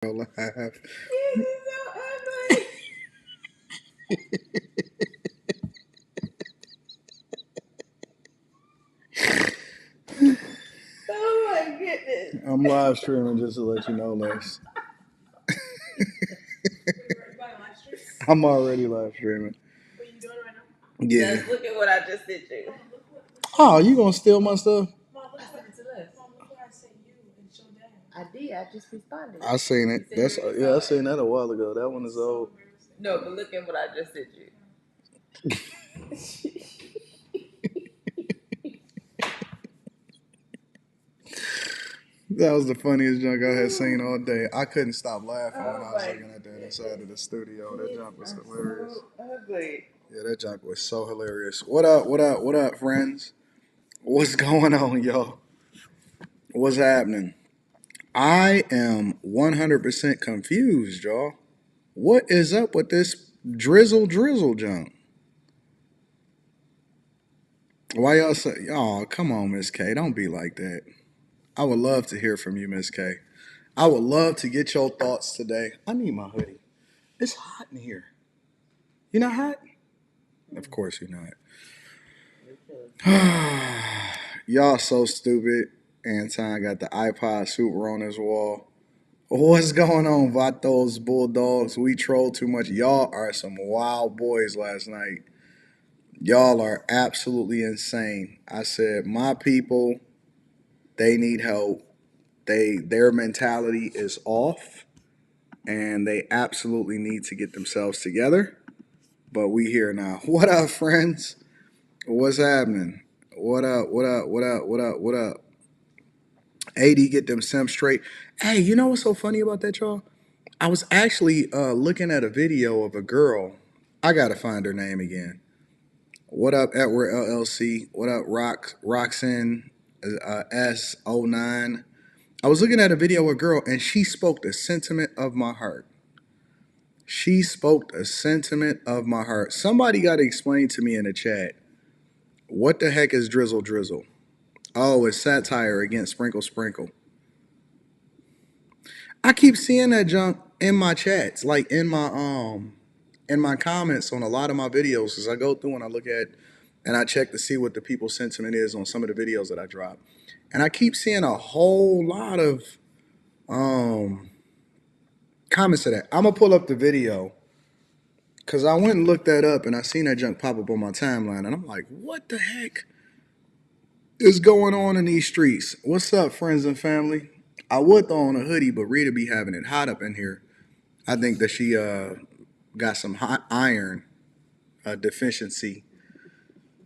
Laugh. This is so ugly. Oh my goodness. I'm live streaming just to let you know, Les. I'm already live streaming. What are you doing right now? Yeah. Just look at what I just sent you. Oh, you gonna steal my stuff? I sent it to Les. I did. I just responded. I seen it. That's yeah. I seen that a while ago. That one is old. No, but look at what I just sent you. That was the funniest junk I had seen all day. I couldn't stop laughing when I was looking at that inside of the studio. That junk was hilarious. So ugly. Yeah, that junk was so hilarious. What up? What up? What up, friends? What's going on, y'all? What's happening? I am 100% confused, y'all. What is up with this drizzle drizzle junk? Why y'all say, oh, come on, Miss K. Don't be like that. I would love to hear from you, Miss K. I would love to get your thoughts today. I need my hoodie. It's hot in here. You're not hot? Of course you're not. Y'all so stupid. Anton got the iPod super on his wall. What's going on, Vatos, Bulldogs? We trolled too much. Y'all are some wild boys last night. Y'all are absolutely insane. I said, my people, they need help. Their mentality is off, and they absolutely need to get themselves together. But we here now. What up, friends? What's happening? What up? What up? What up? What up? What up? AD get them simps straight. Hey, you know what's so funny about that, y'all? I was actually looking at a video of a girl. I gotta find her name again. What up, Edward LLC? What up, Roxanne S1E47? I was looking at a video of a girl, and she spoke the sentiment of my heart. She spoke the sentiment of my heart. Somebody got to explain to me in the chat, what the heck is Drizzle Drizzle? Oh, it's satire against Sprinkle Sprinkle. I keep seeing that junk in my chats, like in my comments on a lot of my videos, as I go through and I look at and I check to see what the people's sentiment is on some of the videos that I drop. And I keep seeing a whole lot of um comments to that. I'm gonna pull up the video because I went and looked that up and I seen that junk pop up on my timeline, and I'm like, what the heck is going on in these streets? What's up, friends and family? I would throw on a hoodie, but Rita be having it hot up in here. I think that she got some hot iron deficiency.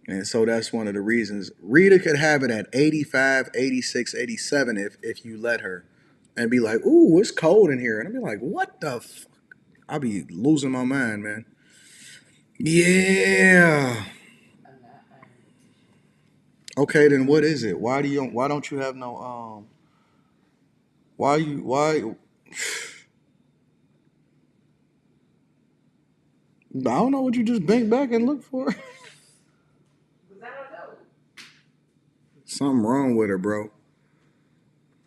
And so that's one of the reasons. Rita could have it at 85, 86, 87 if you let her. And be like, ooh, it's cold in here. And I'd be like, what the fuck? I'll be losing my mind, man. Yeah. Okay, then what is it? Why don't you have no why I don't know what you just bent back and look for. Something wrong with her, bro.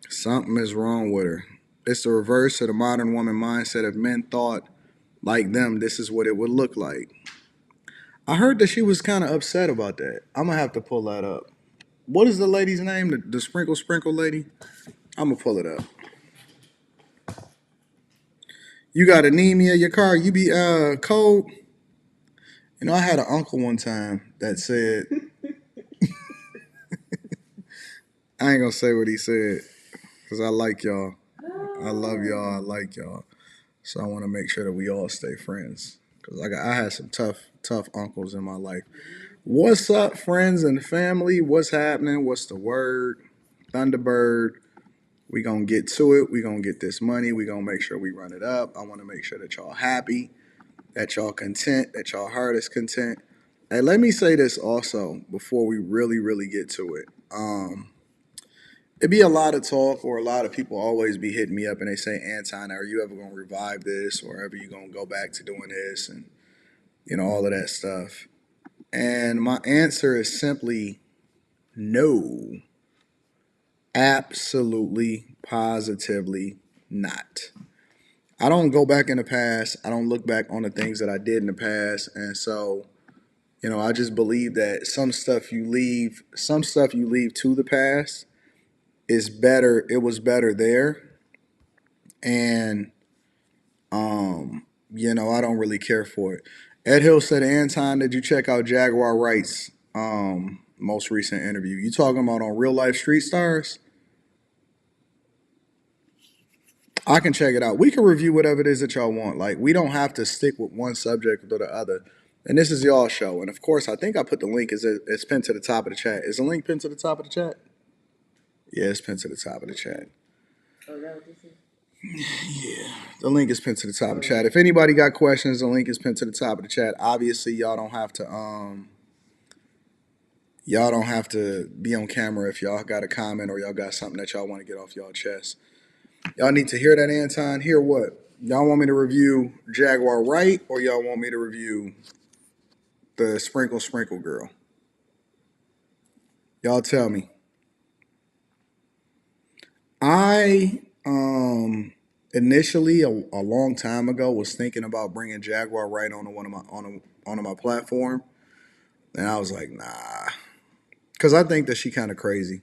Something is wrong with her. It's the reverse of the modern woman mindset. If men thought like them, this is what it would look like. I heard that she was kind of upset about that. I'm gonna have to pull that up. What is the lady's name? The sprinkle sprinkle lady? I'm gonna pull it up. You got anemia, your car, you be cold. You know, I had an uncle one time that said, I ain't gonna say what he said, because I like y'all. I love y'all. I like y'all. So I want to make sure that we all stay friends. Because I had some tough uncles in my life. What's up, friends and family? What's happening? What's the word? Thunderbird. We gonna get to it. We gonna get this money. We gonna make sure we run it up. I want to make sure that y'all happy, that y'all content, that y'all heart is content. Hey, let me say this also before we really get to it. It'd be a lot of talk, or a lot of people always be hitting me up and they say, Anton, are you ever gonna revive this, or ever you gonna go back to doing this, and all of that stuff. And my answer is simply no. Absolutely, positively not. I don't go back in the past. I don't look back on the things that I did in the past, and so I just believe that some stuff you leave to the past is better. It was better there, and I don't really care for it. Ed Hill said, Anton, did you check out Jaguar Wright's most recent interview? You talking about on Real Life Street Stars? I can check it out. We can review whatever it is that y'all want. Like, we don't have to stick with one subject or the other. And this is y'all show. And of course, I think I put the link. It's pinned to the top of the chat. Is the link pinned to the top of the chat? Yeah, it's pinned to the top of the chat. Oh, that what this is? Yeah, the link is pinned to the top of the chat. If anybody got questions, the link is pinned to the top of the chat. Obviously, y'all don't have to be on camera if y'all got a comment or y'all got something that y'all want to get off y'all chest. Y'all need to hear that, Anton. Hear what? Y'all want me to review Jaguar Wright or y'all want me to review the Sprinkle Sprinkle Girl? Y'all tell me. I initially a long time ago was thinking about bringing Jaguar Wright on onto my platform, and I was like, nah, because I think that she kind of crazy.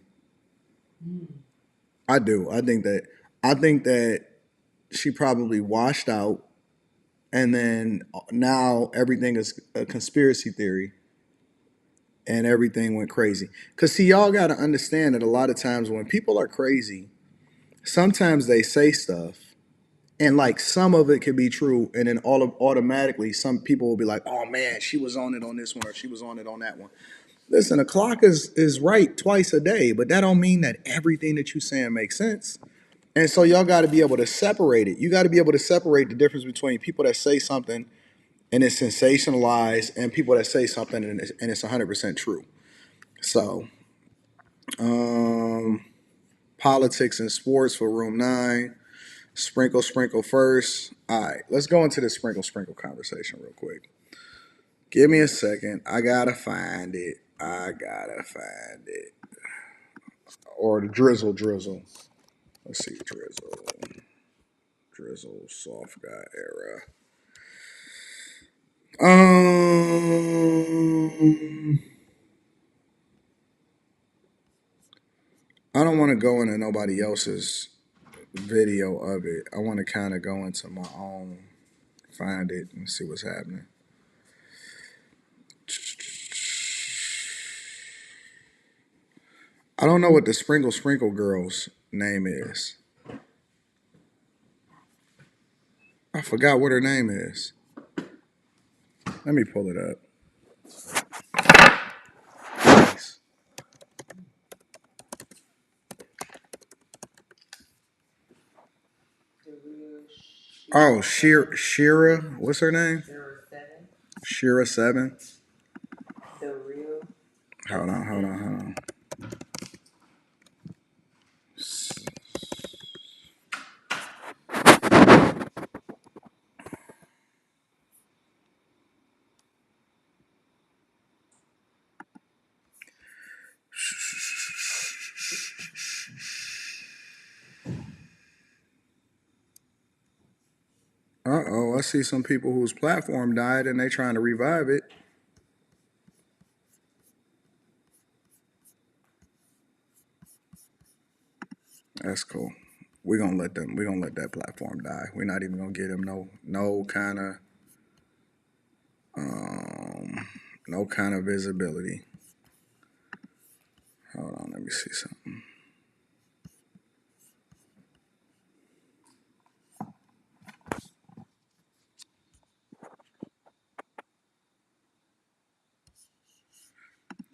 I do. I think that she probably washed out, and then now everything is a conspiracy theory, and everything went crazy. Cause see, y'all got to understand that a lot of times when people are crazy, sometimes they say stuff and like some of it could be true, and then automatically some people will be like, "Oh man, she was on it on this one, or she was on it on that one." Listen, a clock is right twice a day, but that don't mean that everything that you saying makes sense. And so y'all got to be able to separate it. You got to be able to separate the difference between people that say something and it's sensationalized, and people that say something and it's 100% true. So, um, politics and sports for room 9. Sprinkle, sprinkle first. All right, let's go into the sprinkle, sprinkle conversation real quick. Give me a second. I gotta find it. Or the drizzle, drizzle. Let's see, drizzle, soft guy era. I don't want to go into nobody else's video of it. I want to kind of go into my own, find it, and see what's happening. I don't know what the Sprinkle Sprinkle girl's name is. I forgot what her name is. Let me pull it up. Nice. The real Oh, Shira. What's her name? SheraSeven. SheraSeven. The real. Hold on. I see some people whose platform died and they trying to revive it. That's cool. We're gonna let that platform die. We're not even gonna get him no kind of no kind of visibility. Hold on, let me see something.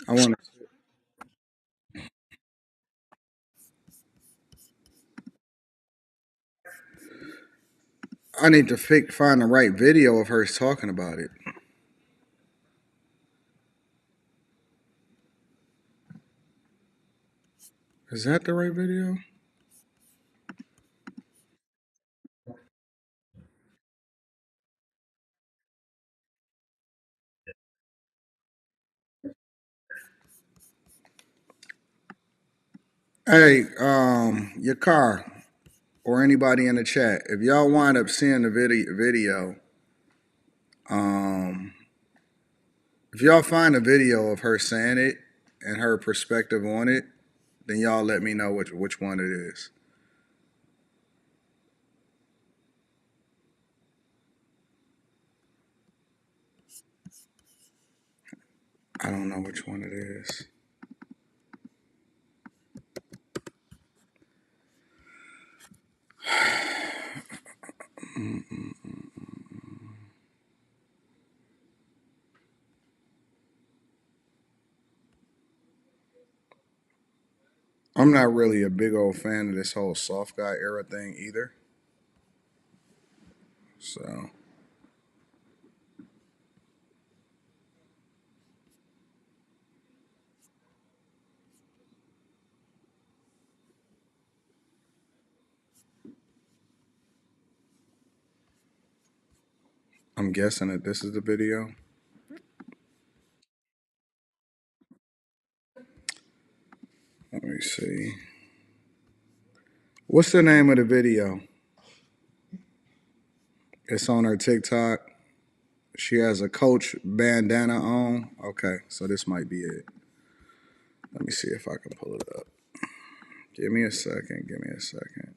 I want to. I need to find the right video of her talking about it. Is that the right video? Hey, your car or anybody in the chat, if y'all wind up seeing the video, if y'all find a video of her saying it and her perspective on it, then y'all let me know which one it is. I don't know which one it is. I'm not really a big old fan of this whole soft guy era thing either. So I'm guessing that this is the video. Let me see. What's the name of the video? It's on her TikTok. She has a Coach bandana on. Okay, so this might be it. Let me see if I can pull it up. Give me a second. Give me a second.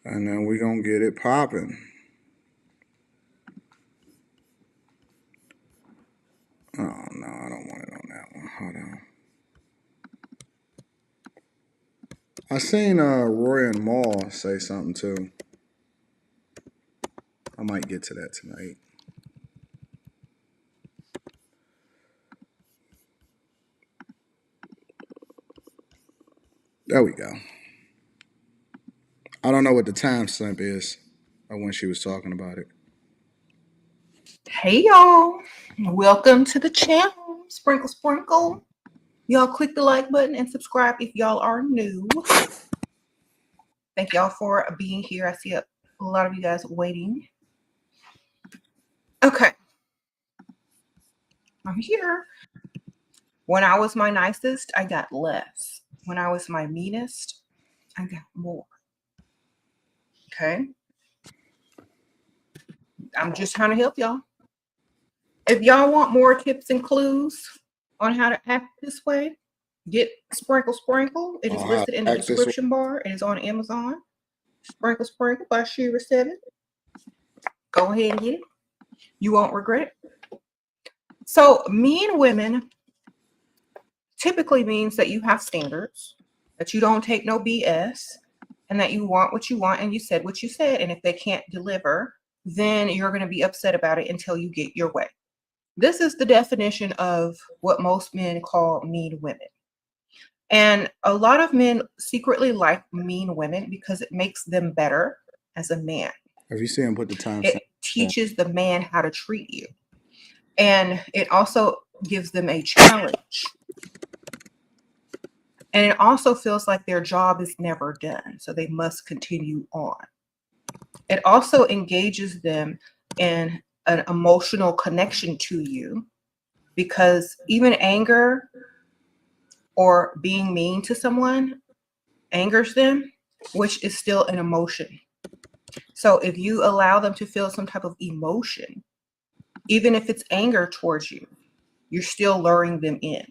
And then we're going to get it popping. Oh, no, I don't want it on that one. Hold on. I seen Roy and Maul say something too. I might get to that tonight. There we go. I don't know what the timestamp is of when she was talking about it. Hey y'all, welcome to the channel. Sprinkle, sprinkle. Y'all click the like button and subscribe if y'all are new. Thank y'all for being here. I see a lot of you guys waiting. Okay, I'm here. When I was my nicest, I got less. When I was my meanest, I got more. Okay, I'm just trying to help y'all. If y'all want more tips and clues on how to act this way, get Sprinkle Sprinkle. It is listed in the description bar. It is on Amazon. Sprinkle Sprinkle by SheraSeven. Go ahead and get it. You won't regret it. So mean women typically means that you have standards, that you don't take no BS, and that you want what you want and you said what you said. And if they can't deliver, then you're going to be upset about it until you get your way. This is the definition of what most men call mean women. And a lot of men secretly like mean women because it makes them better as a man. Have you seen him put the time? It teaches the man how to treat you. And it also gives them a challenge. And it also feels like their job is never done. So they must continue on. It also engages them in an emotional connection to you, because even anger or being mean to someone angers them, which is still an emotion. So if you allow them to feel some type of emotion, even if it's anger towards you, you're still luring them in.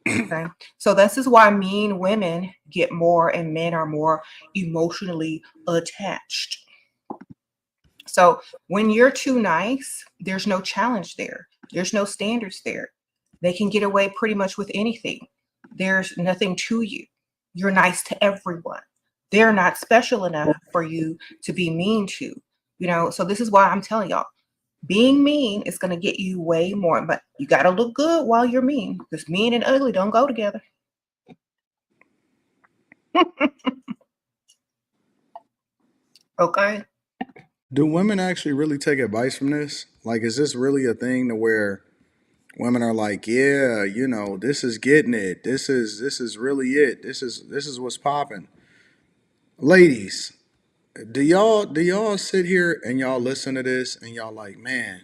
Okay. So this is why mean women get more and men are more emotionally attached. So when you're too nice, there's no challenge there. There's no standards there. They can get away pretty much with anything. There's nothing to you. You're nice to everyone. They're not special enough for you to be mean to, you know? So this is why I'm telling y'all, being mean is going to get you way more, but you got to look good while you're mean, because mean and ugly don't go together. Okay. Do women actually really take advice from this? Like, is this really a thing to where Women are like, yeah, you know, this is getting it. This is really it. This is what's popping. Ladies, do y'all sit here and y'all listen to this and y'all like, man,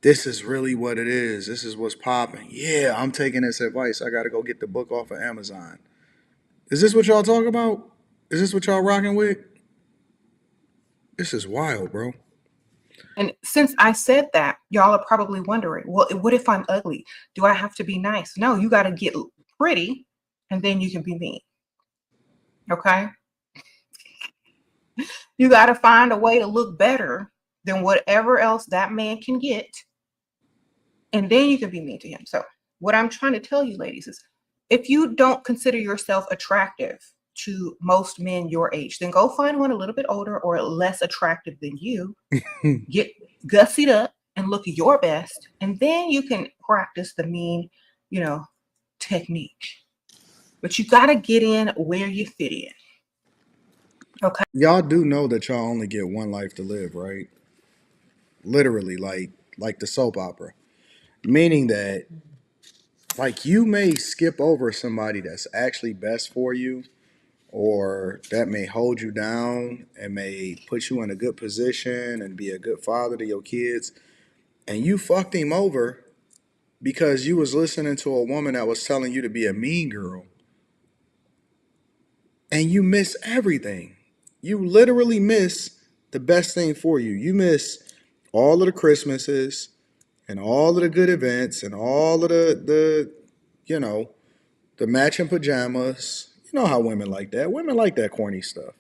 this is really what it is. This is what's popping. Yeah, I'm taking this advice. I gotta go get the book off of Amazon. Is this what y'all talk about? Is this what y'all rocking with? This is wild, bro. And since I said that, y'all are probably wondering, well, what if I'm ugly? Do I have to be nice? No, you got to get pretty and then you can be mean. Okay? You got to find a way to look better than whatever else that man can get. And then you can be mean to him. So, what I'm trying to tell you, ladies, is if you don't consider yourself attractive to most men your age, then go find one a little bit older or less attractive than you. Get gussied up and look your best, and then you can practice the mean, you know, technique. But you got to get in where you fit in. Okay. Y'all do know that y'all only get one life to live, right? Literally, like the soap opera. Meaning that like you may skip over somebody that's actually best for you or that may hold you down and may put you in a good position and be a good father to your kids, and you fucked him over because you was listening to a woman that was telling you to be a mean girl, and you miss everything. You literally miss the best thing for you. You miss all of the Christmases and all of the good events and all of the you know, the matching pajamas. You know how women like that. Women like that corny stuff.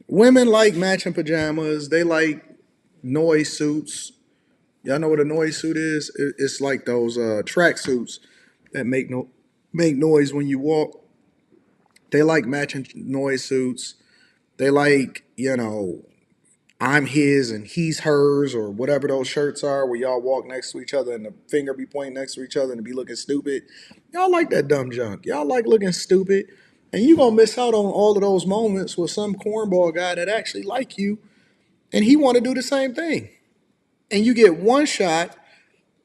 Women like matching pajamas. They like noise suits. Y'all know what a noise suit is? It's like those track suits that make noise when you walk. They like matching noise suits. They like, I'm his and he's hers or whatever those shirts are where y'all walk next to each other and the finger be pointing next to each other and be looking stupid. Y'all like that dumb junk. Y'all like looking stupid. And you gonna miss out on all of those moments with some cornball guy that actually like you and he wanna do the same thing. And you get one shot,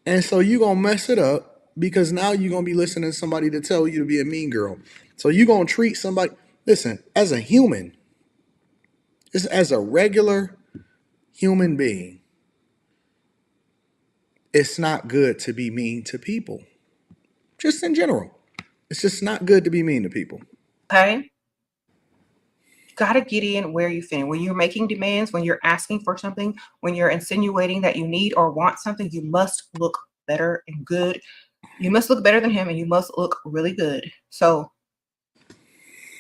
and so you gonna mess it up because now you're gonna be listening to somebody to tell you to be a mean girl. So you gonna treat somebody, listen, as a human, just as a regular human being, it's not good to be mean to people. Just in general. It's just not good to be mean to people. Okay. Got to get in where you fit in. When you're making demands, when you're asking for something, when you're insinuating that you need or want something, you must look better and good. You must look better than him and you must look really good. So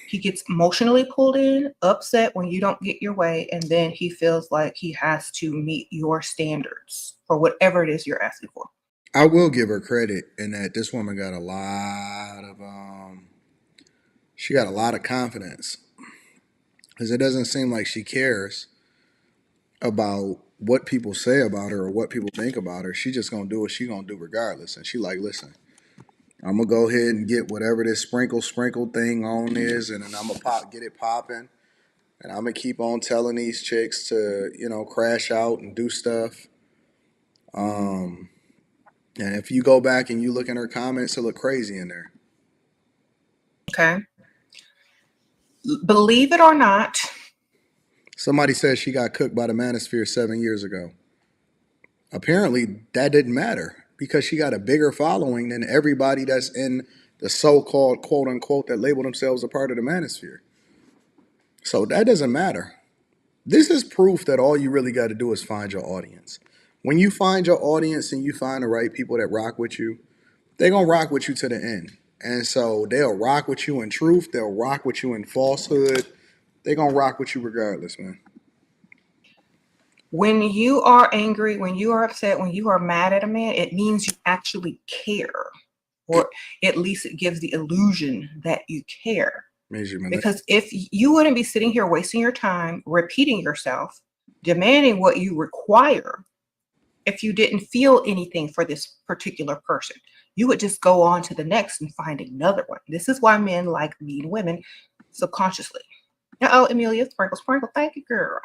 he gets emotionally pulled in, upset when you don't get your way, and then he feels like he has to meet your standards for whatever it is you're asking for. I will give her credit in that this woman got she got a lot of confidence. Because it doesn't seem like she cares about what people say about her or what people think about her. She just gonna do what she gonna do regardless. And she like, listen, I'm gonna go ahead and get whatever this sprinkle thing on is, and then I'm gonna get it popping, and I'm gonna keep on telling these chicks to, crash out and do stuff. Um, and if you go back and you look in her comments, it look crazy in there. Okay. Believe it or not. Somebody said she got cooked by the manosphere 7 years ago. Apparently, that didn't matter because she got a bigger following than everybody that's in the so-called quote unquote that label themselves a part of the manosphere. So that doesn't matter. This is proof that all you really got to do is find your audience. When you find your audience and you find the right people that rock with you, they're going to rock with you to the end. And so they'll rock with you in truth. They'll rock with you in falsehood. They're going to rock with you regardless, man. When you are angry, when you are upset, when you are mad at a man, it means you actually care. Or at least it gives the illusion that you care. Because if you wouldn't be sitting here wasting your time, repeating yourself, demanding what you require, if you didn't feel anything for this particular person, you would just go on to the next and find another one. This is why men like mean women subconsciously. Oh, Amelia, sprinkle, sprinkle. Thank you, girl.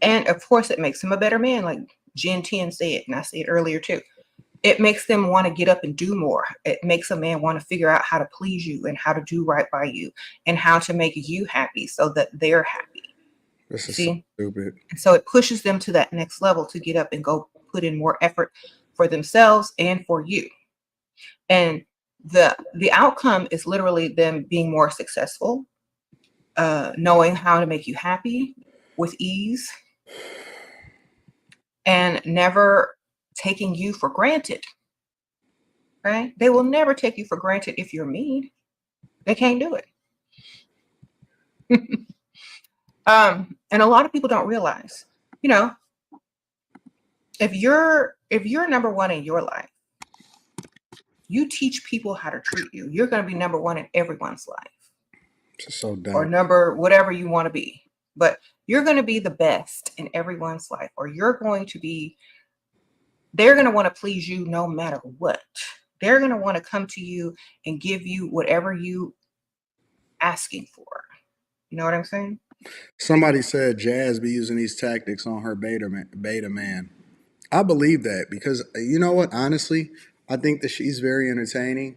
And of course, it makes him a better man. Like, Gen 10 said, and I said earlier too, it makes them want to get up and do more. It makes a man want to figure out how to please you and how to do right by you and how to make you happy so that they're happy. This is so See? stupid. And so it pushes them to that next level to get up and go put in more effort for themselves and for you. And the outcome is literally them being more successful, knowing how to make you happy with ease, and never taking you for granted. Right? They will never take you for granted if you're mean. They can't do it. And a lot of people don't realize, you know, if you're number one in your life, you teach people how to treat you. You're going to be number one in everyone's life. This is so dumb. Or number whatever you want to be. But you're going to be the best in everyone's life, or they're going to want to please you no matter what. They're going to want to come to you and give you whatever you asking for. You know what I'm saying? Somebody said Jazz be using these tactics on her beta man. I believe that because you know what? Honestly, I think that she's very entertaining.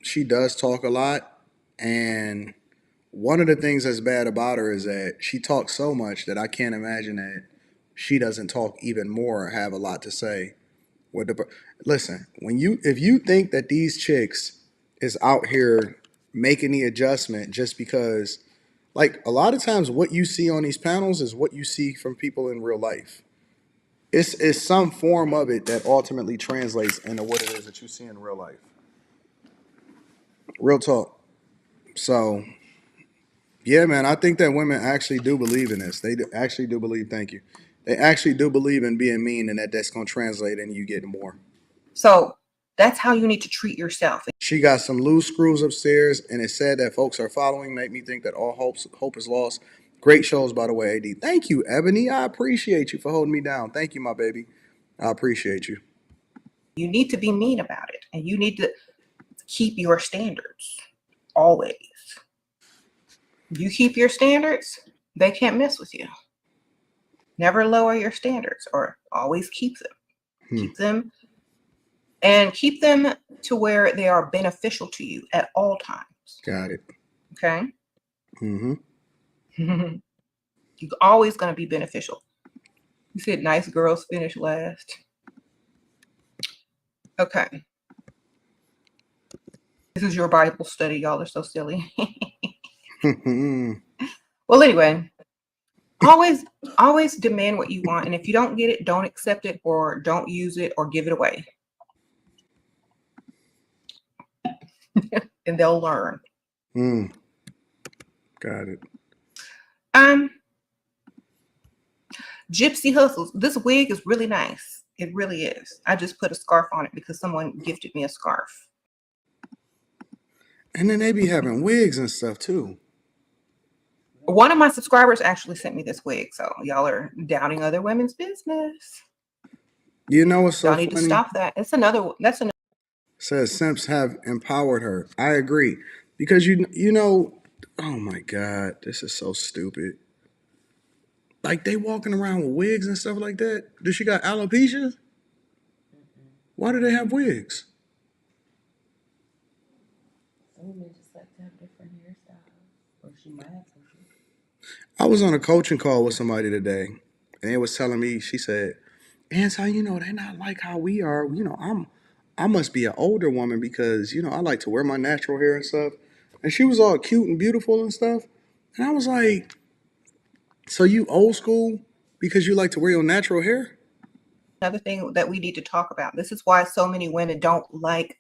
She does talk a lot, and one of the things that's bad about her is that she talks so much that I can't imagine that she doesn't talk even more or have a lot to say. Listen, if you think that these chicks is out here making the adjustment just because, like, a lot of times what you see on these panels is what you see from people in real life. It's some form of it that ultimately translates into what it is that you see in real life. Real talk. So, yeah, man, I think that women actually do believe in this. Actually do believe, thank you. They actually do believe in being mean and that's going to translate into you getting more. So that's how you need to treat yourself. She got some loose screws upstairs, and it's sad that folks are following. Make me think that all hope is lost. Great shows, by the way, AD. Thank you, Ebony. I appreciate you for holding me down. Thank you, my baby. I appreciate you. You need to be mean about it, and you need to keep your standards always. You keep your standards, they can't mess with you. Never lower your standards, or always keep them. Keep them, and keep them to where they are beneficial to you at all times. Got it. Okay? Mm-hmm. You're always going to be beneficial. You said nice girls finish last. Okay. This is your Bible study. Y'all are so silly. Well, anyway, always demand what you want. And if you don't get it, don't accept it or don't use it or give it away. And they'll learn. Got it. Gypsy Hustles. This wig is really nice. It really is. I just put a scarf on it because someone gifted me a scarf. And then they be having wigs and stuff too. One of my subscribers actually sent me this wig, so y'all are doubting other women's business. You know what's so y'all funny? need to stop that. That's another. Says simps have empowered her. I agree because you know. Oh my God, this is so stupid. Like they walking around with wigs and stuff like that. Does she got alopecia? Why do they have wigs? Some women just like to have different hairstyles, or she might have some. I was on a coaching call with somebody today, and they was telling me. She said, "Anton, you know they're not like how we are. You know, I must be an older woman because you know I like to wear my natural hair and stuff." And she was all cute and beautiful and stuff, and I was like, "So you old school because you like to wear your natural hair?" Another thing that we need to talk about. This is why so many women don't like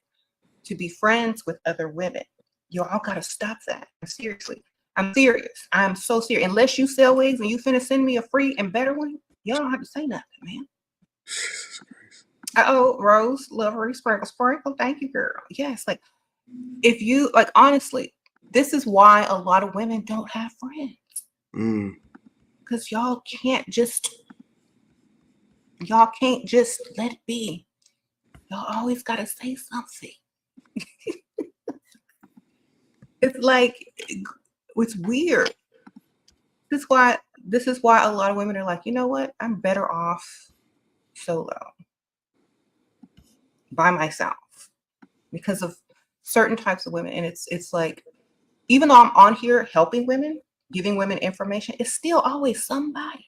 to be friends with other women. Y'all gotta stop that. Seriously. I'm serious. I'm so serious. Unless you sell wigs and you finna send me a free and better one, y'all don't have to say nothing, man. Jesus Christ. Oh, Rose, Lovery, Sprinkle. Thank you, girl. Yes, like if you like honestly, this is why a lot of women don't have friends. Because y'all can't just let it be. Y'all always gotta say something. It's like it's weird. This is why this is why a lot of women are like, you know what? I'm better off solo, by myself, because of certain types of women. And it's like, even though I'm on here helping women, giving women information, it's still always somebody.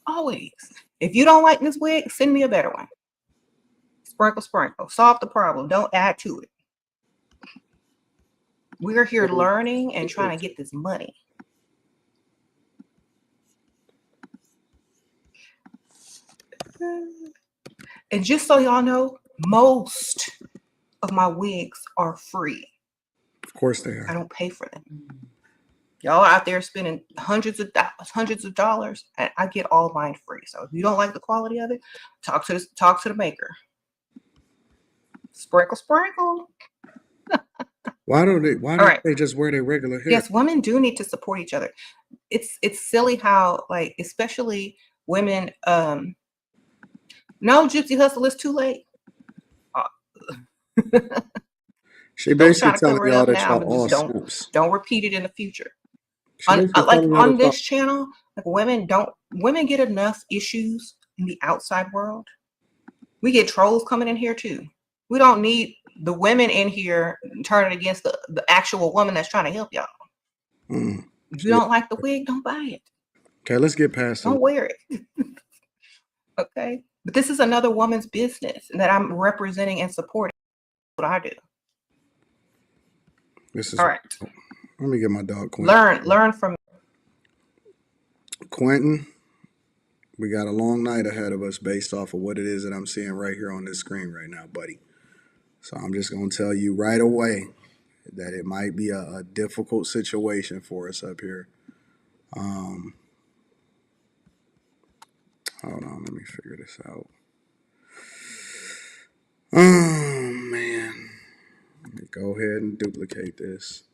Always. If you don't like this wig, send me a better one. Sprinkle, sprinkle. Solve the problem. Don't add to it. We're here learning and trying to get this money. And just so y'all know, most of my wigs are free. Of course they are. I don't pay for them. Y'all out there spending hundreds of dollars, and I get all mine free. So if you don't like the quality of it, talk to the maker. Sprinkle, sprinkle. Why don't they just wear their regular hair? Yes, women do need to support each other. It's silly how, like, especially women, no, Gypsy Hustle, it's too late. She basically telling cover it y'all up that now, y'all but all just simps. don't repeat it in the future. She basically Like telling y'all on that this channel, like women get enough issues in the outside world. We get trolls coming in here too. We don't need the women in here turning against the actual woman that's trying to help y'all. If you don't like the wig, don't buy it. Okay, let's get past it. Don't wear it. Okay, but this is another woman's business that I'm representing and supporting. What I do. This is all right. Let me get my dog Quentin. Learn from Quentin. We got a long night ahead of us based off of what it is that I'm seeing right here on this screen right now, buddy. So I'm just going to tell you right away that it might be a difficult situation for us up here. Hold on, let me figure this out. Oh, man. Let me go ahead and duplicate this.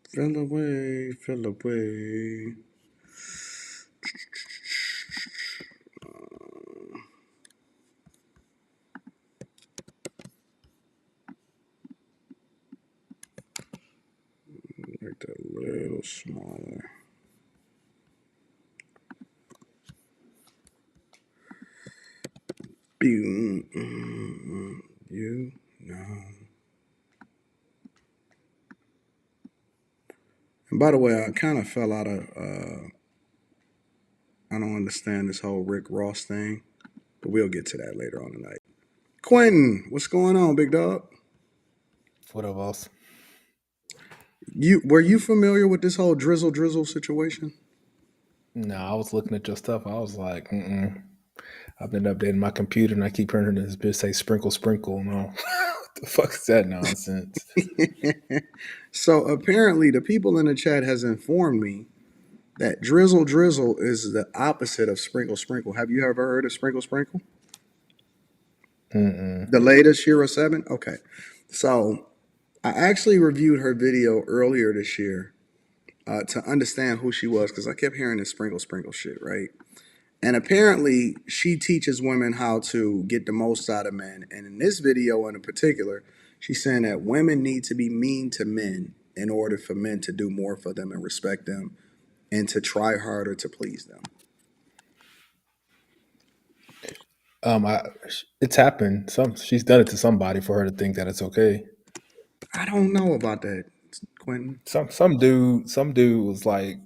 Fill away, fill away. Make that a little smaller. You know. And by the way, I kind of fell out of, I don't understand this whole Rick Ross thing, but we'll get to that later on tonight. Quentin, what's going on, big dog? What up, boss? Were you familiar with this whole Drizzle Drizzle situation? No, I was looking at your stuff. I was like, I've been updating my computer and I keep hearing this bitch say sprinkle, sprinkle. No, what the fuck is that nonsense? So apparently the people in the chat has informed me that Drizzle Drizzle is the opposite of sprinkle, sprinkle. Have you ever heard of sprinkle, sprinkle? The latest SheraSeven? Okay. So I actually reviewed her video earlier this year to understand who she was, because I kept hearing this sprinkle, sprinkle shit, right? And apparently she teaches women how to get the most out of men. And in this video in particular, she's saying that women need to be mean to men in order for men to do more for them and respect them and to try harder to please them. It's happened. She's done it to somebody for her to think that it's okay. I don't know about that, Quentin. Some dude was like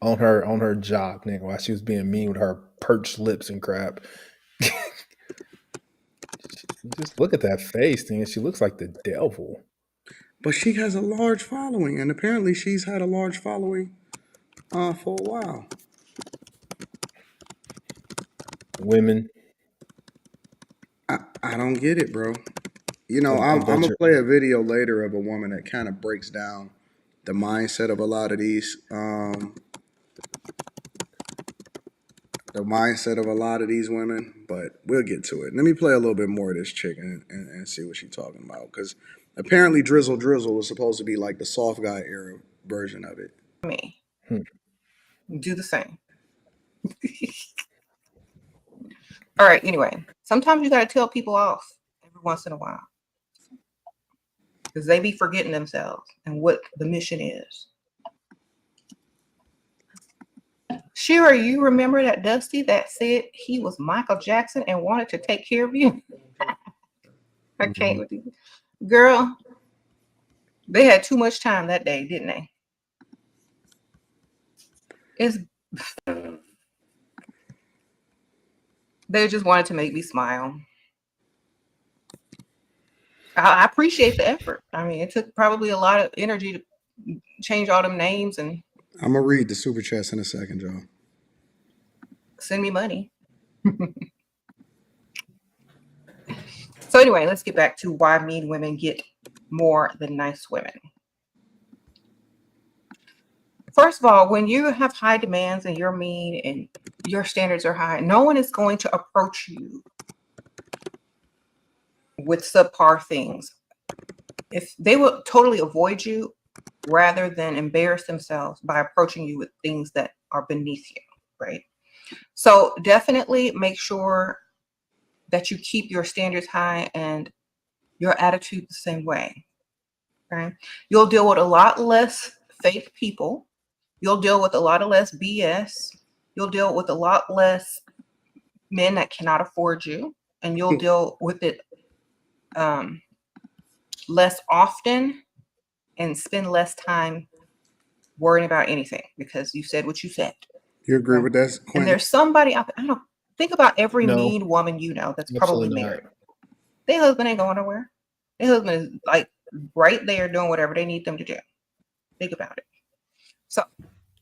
on her job, nigga, while she was being mean with her perched lips and crap. Just look at that face, man. She looks like the devil. But she has a large following, and apparently she's had a large following for a while. Women. I don't get it, bro. You know, I'm gonna play a video later of a woman that kind of breaks down the mindset of a lot of these women, but we'll get to it. Let me play a little bit more of this chick and see what she's talking about, because apparently Drizzle Drizzle was supposed to be like the soft guy era version of it. me. Do the same. All right, anyway, sometimes you got to tell people off every once in a while because they be forgetting themselves and what the mission is. Shira, you remember that Dusty that said he was Michael Jackson and wanted to take care of you? I can't with you. Girl, they had too much time that day, didn't they? They just wanted to make me smile. I appreciate the effort. I mean, it took probably a lot of energy to change all them names and I'm gonna read the super chats in a second, y'all. send me money. So anyway, let's get back to why mean women get more than nice women. First of all, when you have high demands and you're mean and your standards are high, no one is going to approach you with subpar things. If they will totally avoid you rather than embarrass themselves by approaching you with things that are beneath you, right? So definitely make sure that you keep your standards high and your attitude the same way. Okay, you'll deal with a lot less fake people. You'll deal with a lot of less BS. You'll deal with a lot less men that cannot afford you, and you'll deal with it less often and spend less time worrying about anything because you said what you said. You agree with that, Quentin? And there's somebody out there, I don't think about every No, mean woman you know that's probably absolutely not. married. Their husband ain't going nowhere. Their husband is like right there doing whatever they need them to do. Think about it. So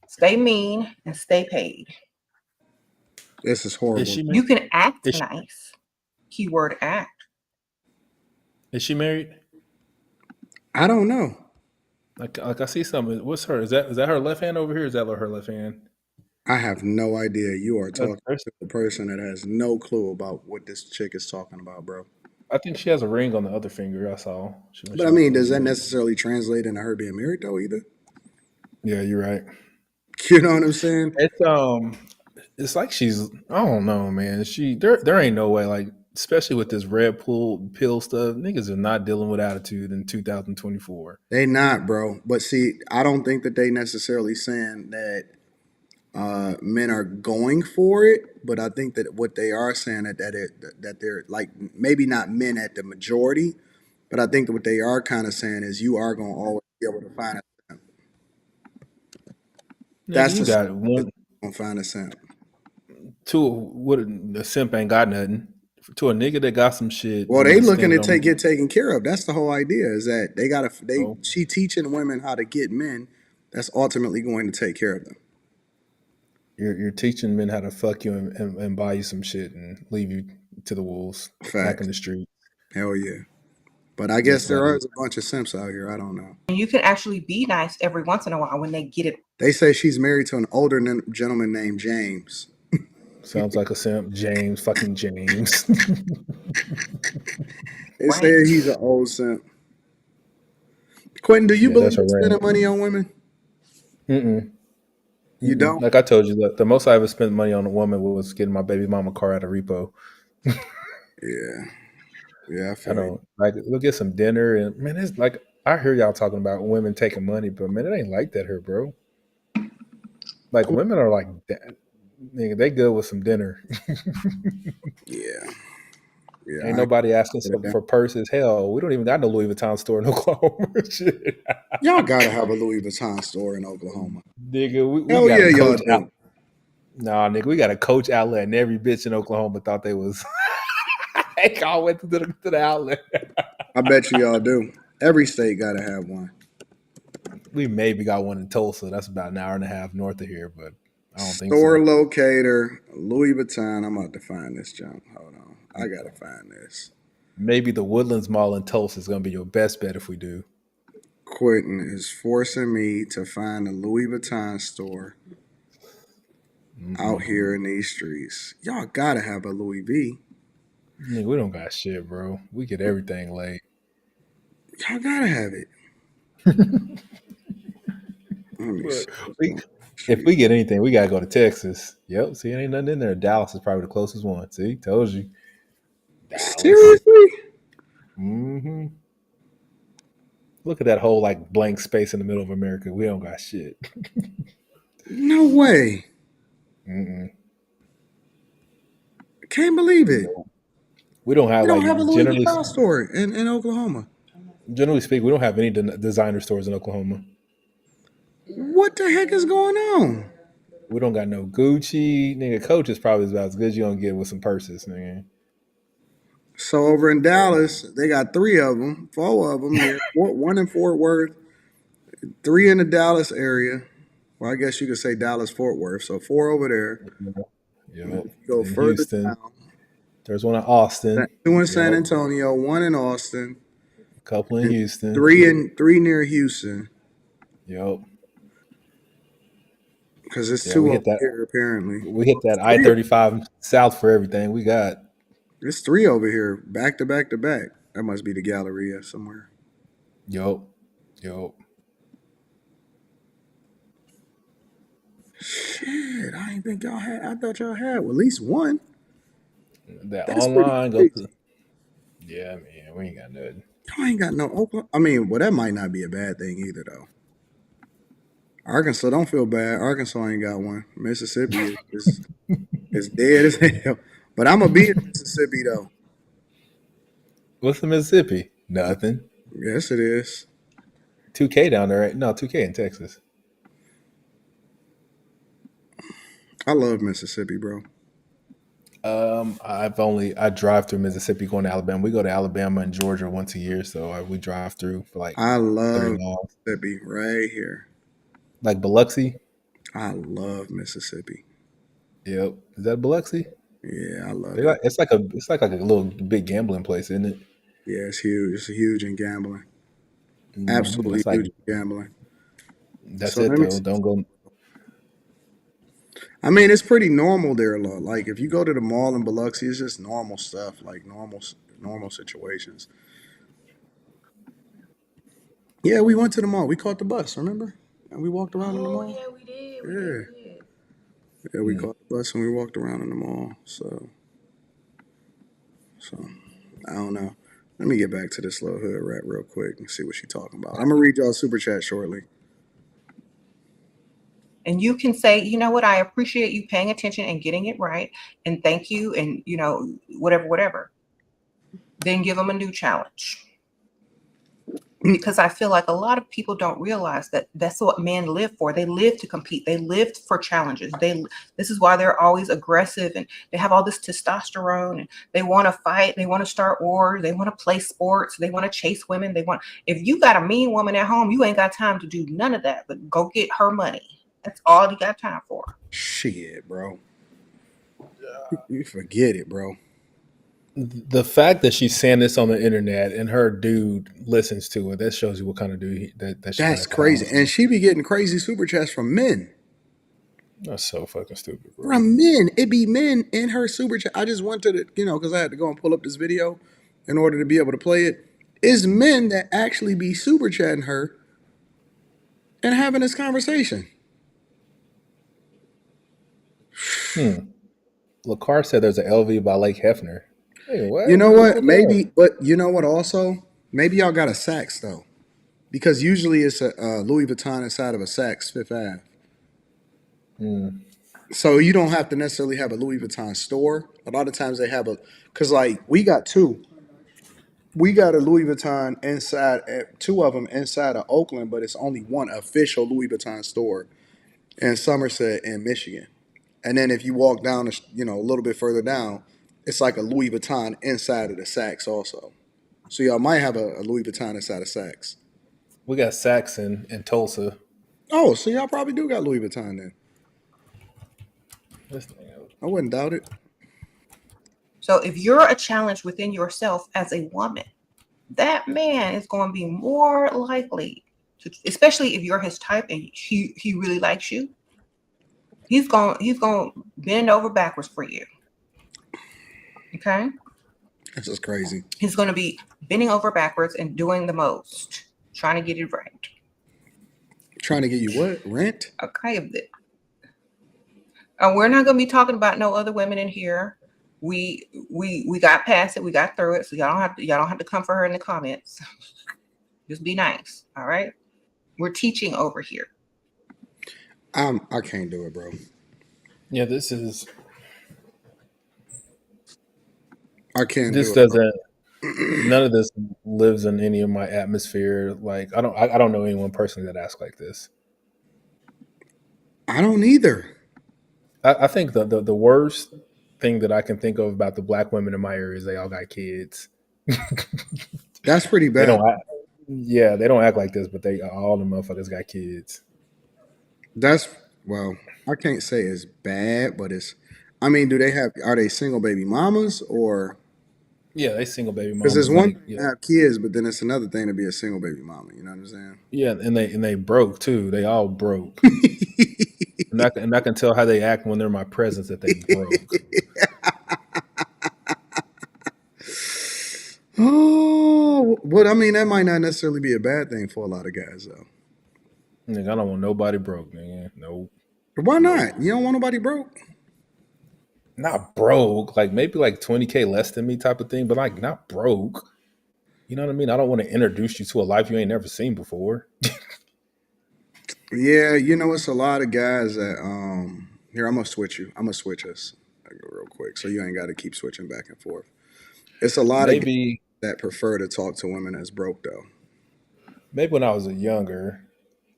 stay mean and stay paid. This is horrible. You can act Is she- nice. Keyword act. Is she married? I don't know. Like I see something. What's her? Is that her left hand over here? Is that her left hand? I have no idea. You are talking That's- to a person that has no clue about what this chick is talking about, bro. I think she has a ring on the other finger. I saw. But I mean, does that necessarily translate into her being married though either? Yeah, you're right. You know what I'm saying? It's like she's. I don't know, man. There ain't no way. Like especially with this red pill stuff, niggas are not dealing with attitude in 2024. They not, bro. But see, I don't think that they necessarily saying that men are going for it, but I think that what they are saying that they're like maybe not men at the majority, but I think that what they are kind of saying is you are going to always be able to find a simp. That's You got one. Gonna find a simp. The simp ain't got nothing. To a nigga that got some shit. Well, they looking to get taken care of. That's the whole idea. Is that she teaching women how to get men. That's ultimately going to take care of them. You're teaching men how to fuck you and buy you some shit and leave you to the wolves back in the street. Hell yeah. But I guess there is a bunch of simps out here. I don't know. And you can actually be nice every once in a while when they get it. They say she's married to an older gentleman named James. Sounds like a simp. Fucking James. They say he's an old simp. Quentin, do you believe in spending money on women? You don't? Like I told you, the most I ever spent money on a woman was getting my baby mama car out of repo. Yeah, I don't like. We'll get some dinner, and man, it's like I hear y'all talking about women taking money, but man, it ain't like that here, bro. Like women are like that. Nigga, they good with some dinner. Yeah. Ain't nobody asking for purses. Hell, we don't even got no Louis Vuitton store in Oklahoma. Shit. Y'all gotta have a Louis Vuitton store in Oklahoma. Nigga, we Hell got yeah, a y'all Coach do. Nah, nigga, we got a Coach outlet, and every bitch in Oklahoma thought they was. They all went to the outlet. I bet you y'all do. Every state gotta have one. We maybe got one in Tulsa. That's about an hour and a half north of here, but I don't think so. Store locator, Louis Vuitton. I'm about to find this junk. Hold on. I gotta find this. Maybe the Woodlands Mall in Tulsa is gonna be your best bet if we do. Quentin is forcing me to find a Louis Vuitton store out here in these streets. Y'all gotta have a Louis V. Nigga, we don't got shit, bro. We get everything late. Y'all gotta have it. If we get anything, we gotta go to Texas. Yep. See, ain't nothing in there. Dallas is probably the closest one. See, told you. Dallas. Seriously? Mm-hmm. Look at that whole like blank space in the middle of America. We don't got shit. No way. Mm-mm. Can't believe it. We don't We have don't have a Louis generally Vuitton store in Oklahoma. speaking, we don't have any designer stores in Oklahoma. What the heck is going on? We don't got no Gucci. Nigga, Coach is probably about as good as you gonna get with some purses, nigga. So over in Dallas, they got 3 of them, 4 of them here. One in Fort Worth, 3 in the Dallas area. Well, I guess you could say Dallas Fort Worth. So 4 over there. And then Yep. if you go In further Houston, down, there's one in Austin. 2 in San Yep. Antonio, 1 in Austin, A couple in and Houston. 3 near Houston. Yep. Because it's Yeah, 2 over here apparently. We hit that Three- I-35 south for everything. We got. It's 3 over here, back to back to back. That must be the Galleria somewhere. Yep. Yep. Shit, I didn't think y'all had. I thought y'all had at least one. That That's pretty online go crazy. to. Yeah, man, we ain't got nothing. Y'all ain't got no Oklahoma. I mean, well, that might not be a bad thing either, though. Arkansas, don't feel bad. Arkansas ain't got one. Mississippi is dead as hell. But I'm gonna be in Mississippi though. What's the Mississippi? Nothing. Yes, it is. 2K down there, right? No, 2K in Texas. I love Mississippi, bro. I drive through Mississippi going to Alabama. We go to Alabama and Georgia once a year, so we drive through for like I 30 love miles. Mississippi right here. Like Biloxi. I love Mississippi. Yep. Is that Biloxi? Yeah, I love it. It's like a little big gambling place, isn't it? Yeah, it's huge. It's huge in gambling. Mm-hmm. Absolutely That's like huge in gambling. that's So it let me though. see. Don't go. I mean, it's pretty normal there, Lord. Like if you go to the mall in Biloxi, it's just normal stuff, like normal situations. Yeah, we went to the mall. We caught the bus, remember? And we walked around in the Oh mall. yeah, we did. We Yeah. did. We did. Yeah, we caught the bus and we walked around in the mall. So I don't know. Let me get back to this little hood rat real quick and see what she's talking about. I'm gonna read y'all super chat shortly. And you can say, you know what, I appreciate you paying attention and getting it right. And thank you. And, you know, whatever. Then give them a new challenge. Because I feel like a lot of people don't realize that that's what men live for. They live to compete. They live for challenges. This is why they're always aggressive and they have all this testosterone and they want to fight. They want to start wars. They want to play sports. They want to chase women. If you got a mean woman at home, you ain't got time to do none of that, but go get her money. That's all you got time for. Shit, bro. You forget it, bro. The fact that she's saying this on the internet and her dude listens to it, that shows you what kind of dude That's crazy. And she be getting crazy super chats from men. That's so fucking stupid, bro. From men. It be men in her super chat. I just went to because I had to go and pull up this video in order to be able to play it. It's men that actually be super chatting her and having this conversation. LaCar said there's an LV by Lake Hefner. Hey, what? You know what? Maybe, but you know what also? Maybe y'all got a Saks, though. Because usually it's a Louis Vuitton inside of a Saks Fifth Ave. So you don't have to necessarily have a Louis Vuitton store. A lot of times they have because like we got 2. We got a Louis Vuitton inside, 2 of them inside of Oakland, but it's only one official Louis Vuitton store in Somerset in Michigan. And then if you walk down, a little bit further down, it's like a Louis Vuitton inside of the Saks also. So y'all might have a Louis Vuitton inside of Saks. We got Saks in Tulsa. Oh, so y'all probably do got Louis Vuitton then. This thing, I wouldn't doubt it. So if you're a challenge within yourself as a woman, that man is going to be more likely to, especially if you're his type and he really likes you, he's going to bend over backwards for you. Okay? This is crazy. He's going to be bending over backwards and doing the most, trying to get it right. Trying to get you what? Rent? Okay. We're not going to be talking about no other women in here. We got past it. We got through it. So y'all don't have to come for her in the comments. Just be nice. All right. We're teaching over here. I can't do it, bro. Yeah, I can't this do it, bro. doesn't none of this lives in any of my atmosphere. Like I don't know anyone personally that acts like this. I don't either. I think the worst thing that I can think of about the black women in my area is they all got kids. That's pretty They bad. don't act, yeah, they don't act like this, but they all the motherfuckers got kids. That's well, I can't say it's bad, but it's. I mean, do they have? Are they single baby mamas or? Yeah, they single baby Because it's mamas and one they thing yeah. to have kids, but then it's another thing to be a single baby mama. You know what I'm saying? Yeah, and they broke too. They all broke. And I can tell how they act when they're in my presence that they broke. Oh, but I mean, that might not necessarily be a bad thing for a lot of guys, though. Nigga, I don't want nobody broke, nigga. Nope. Why Nope. not? You don't want nobody broke. Not broke. Like maybe like 20K less than me type of thing, but like not broke. You know what I mean? I don't want to introduce you to a life you ain't never seen before. Yeah, you know, it's a lot of guys that here, I'm gonna switch you. I'm gonna switch us real quick, so you ain't got to keep switching back and forth. It's a lot of guys maybe that prefer to talk to women that's broke, though. maybe when I was younger,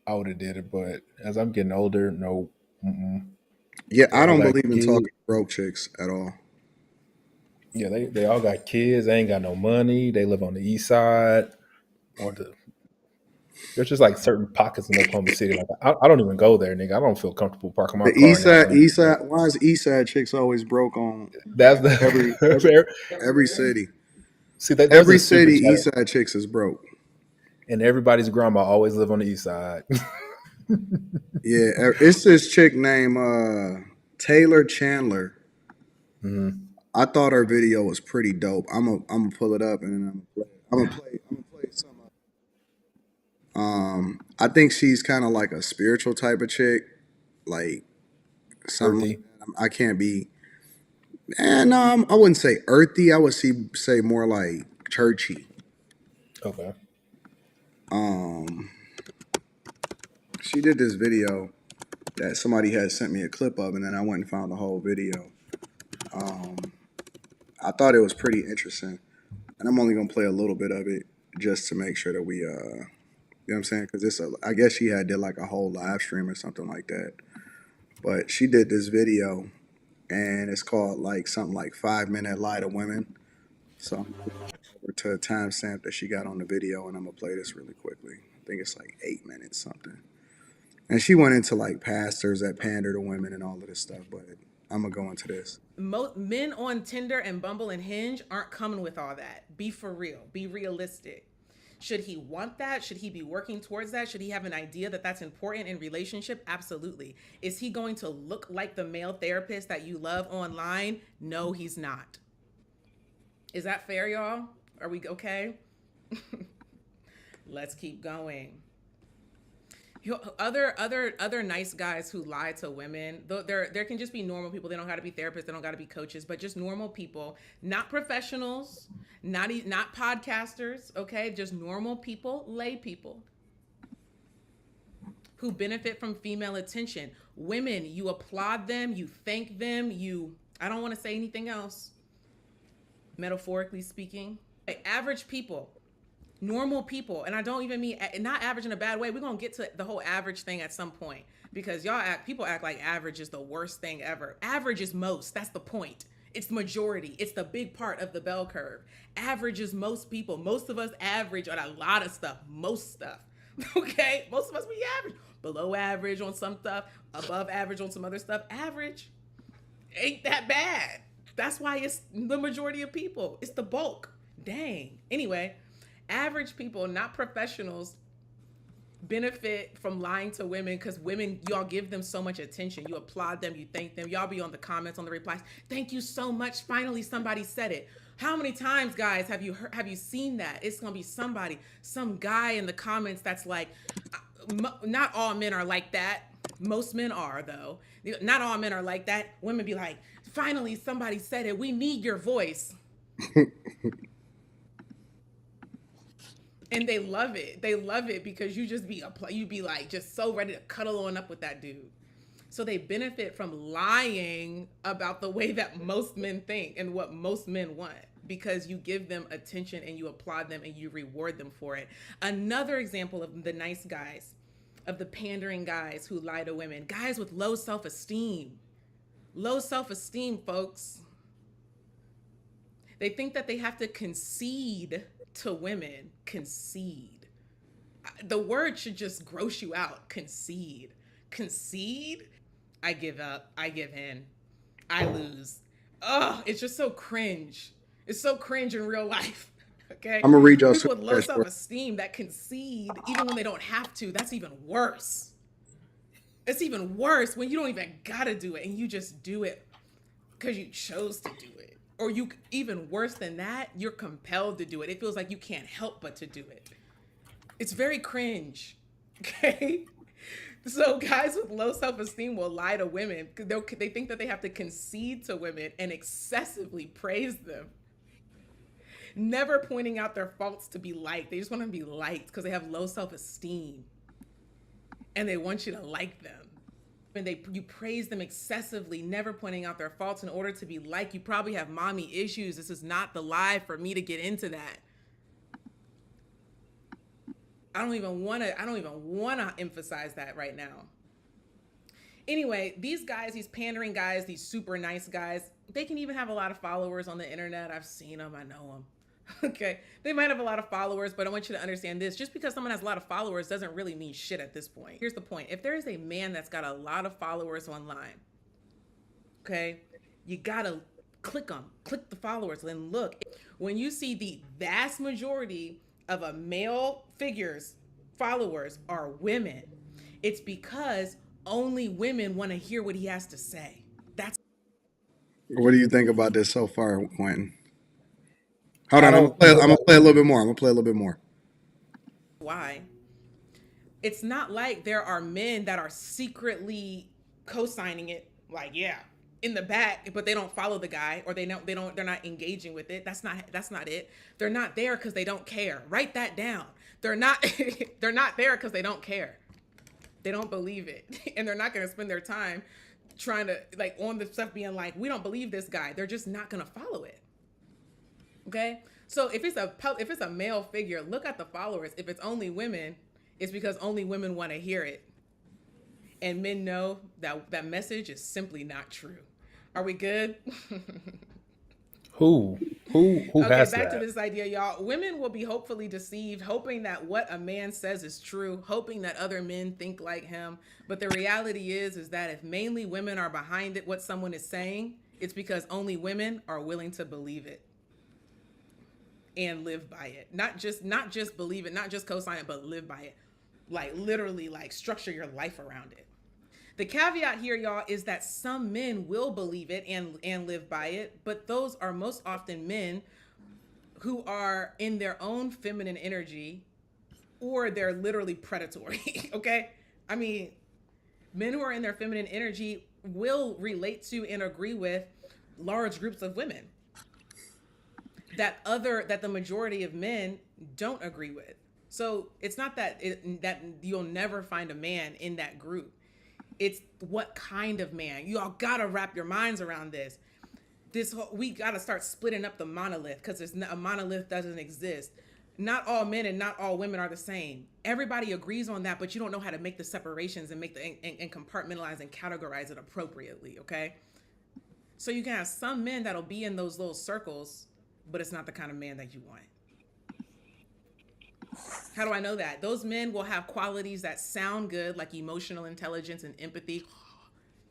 I would have did it, but as I'm getting older, no. Mm-mm. Yeah, They I all don't got believe in talking kids. to broke chicks at all. Yeah, they all got kids. They ain't got no money. They live on the east side, or there's just like certain pockets in Oklahoma City. Like I don't even go there, nigga. I don't feel comfortable parking my The car in that area. East Side. Why is East Side chicks always broke on That's every the every city? see that there's Every a super city, chat, East Side chicks is broke. and everybody's grandma always live on the east side. Yeah, it's this chick named Taylor Chandler. Hmm. I thought her video was pretty dope. I'm gonna pull it up and then I'm gonna play some. I think she's kind of like a spiritual type of chick, like something like Earthy. that. I can't be. No, I wouldn't say earthy. I would say more like churchy. Okay. Um, she did this video that somebody had sent me a clip of, and then I went and found the whole video. Um, I thought it was pretty interesting, and I'm only gonna play a little bit of it just to make sure that we, you know what I'm saying? Because I guess she did like a whole live stream or something like that. But she did this video, and it's called like something like 5 minute lie to women. So I'm gonna go over to a timestamp that she got on the video, and I'm gonna play this really quickly. I think it's like 8 minutes something. And she went into like pastors that pander to women and all of this stuff, but I'm gonna go into this. Men on Tinder and Bumble and Hinge aren't coming with all that. Be for real. Be realistic. Should he want that? Should he be working towards that? Should he have an idea that that's important in relationship? Absolutely. Is he going to look like the male therapist that you love online? No, he's not. Is that fair, y'all? Are we okay? Let's keep going. Other nice guys who lie to women. There can just be normal people. They don't got to be therapists. They don't got to be coaches, but just normal people, not professionals, not podcasters. Okay, just normal people, lay people who benefit from female attention. Women, you applaud them, you thank them, you. I don't want to say anything else. Metaphorically speaking, average people, normal people, and I don't even mean not average in a bad way. We're gonna get to the whole average thing at some point because people act like average is the worst thing ever. Average is most. That's the point. It's the majority. It's the big part of the bell curve. Average is most people. Most of us average on a lot of stuff. Most stuff. Okay, most of us we average. Below average on some stuff. Above average on some other stuff. Average ain't that bad. That's why it's the majority of people. It's the bulk. Dang. Anyway, average people, not professionals, benefit from lying to women because women, y'all give them so much attention. You applaud them, you thank them. Y'all be on the comments, on the replies. Thank you so much. Finally, somebody said it. How many times, guys, have you seen that? It's gonna be some guy in the comments that's like, not all men are like that. Most men are, though. Not all men are like that. Women be like, finally, somebody said it. We need your voice. And they love it. They love it because you be like just so ready to cuddle on up with that dude. So they benefit from lying about the way that most men think and what most men want, because you give them attention and you applaud them and you reward them for it. Another example of the nice guys, of the pandering guys who lie to women, guys with low self-esteem. Low self-esteem, folks. They think that they have to concede to women. Concede. The word should just gross you out. Concede. Concede? I give up. I give in. I lose. Oh, it's just so cringe. It's so cringe in real life. Okay? I'm gonna read y'all People with low super self-esteem that concede even when they don't have to. That's even worse. It's even worse when you don't even gotta do it and you just do it because you chose to do it. Or you, even worse than that, you're compelled to do it. It feels like you can't help but to do it. It's very cringe. Okay? So guys with low self-esteem will lie to women because they think that they have to concede to women and excessively praise them. Never pointing out their faults to be liked. They just want to be liked because they have low self-esteem. And they want you to like them. And you praise them excessively, never pointing out their faults in order to be liked. You probably have mommy issues. This is not the live for me to get into that. I don't even want to emphasize that right now. Anyway, these guys, these pandering guys, these super nice guys, they can even have a lot of followers on the internet. I've seen them. I know them. Okay. They might have a lot of followers, but I want you to understand this. Just because someone has a lot of followers doesn't really mean shit at this point. Here's the point. If there is a man that's got a lot of followers online, okay, you got to click them. Click the followers. Then look. When you see the vast majority of a male figure's followers are women, it's because only women want to hear what he has to say. That's What do you think about this so far, Quentin? Hold on, I I'm don't gonna know play a little bit more. why. It's not like there are men that are secretly co-signing it, like, yeah, in the back, but they don't follow the guy, or they're not engaging with it. That's not it. They're not there because they don't care. Write that down. They're not there because they don't care. They don't believe it. And they're not going to spend their time trying to, like, on the stuff being like, we don't believe this guy. They're just not going to follow it. Okay? So if it's a male figure, look at the followers. If it's only women, it's because only women want to hear it. And men know that message is simply not true. Are we good? who Okay, has back that. to this idea, y'all. Women will be hopefully deceived, hoping that what a man says is true, hoping that other men think like him. But the reality is that if mainly women are behind it, what someone is saying, it's because only women are willing to believe it and live by it. Not just believe it, not just co-sign it, but live by it. Like literally, like structure your life around it. The caveat here, y'all, is that some men will believe it and live by it, but those are most often men who are in their own feminine energy, or they're literally predatory, okay? I mean, men who are in their feminine energy will relate to and agree with large groups of women that the majority of men don't agree with. So it's not that you'll never find a man in that group. It's what kind of man. You all gotta wrap your minds around this. We gotta start splitting up the monolith, because a monolith doesn't exist. Not all men and not all women are the same. Everybody agrees on that, but you don't know how to make the separations and and compartmentalize and categorize it appropriately. Okay, so you can have some men that'll be in those little circles, but it's not the kind of man that you want. How do I know that? Those men will have qualities that sound good, like emotional intelligence and empathy.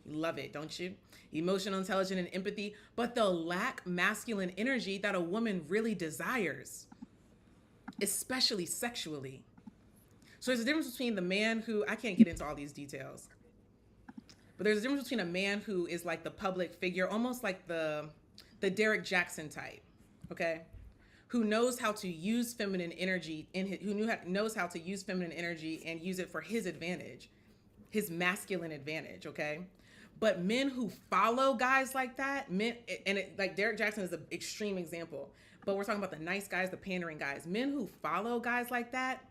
You love it, don't you? Emotional intelligence and empathy, but they'll lack masculine energy that a woman really desires, especially sexually. So there's a difference between the man who, I can't get into all these details, but there's a difference between a man who is like the public figure, almost like the Derek Jackson type, okay? Who knows how to use feminine energy knows how to use feminine energy and use it for his advantage, his masculine advantage, okay? But men who follow guys like that, like Derek Jackson is an extreme example, but we're talking about the nice guys, the pandering guys. Men who follow guys like that,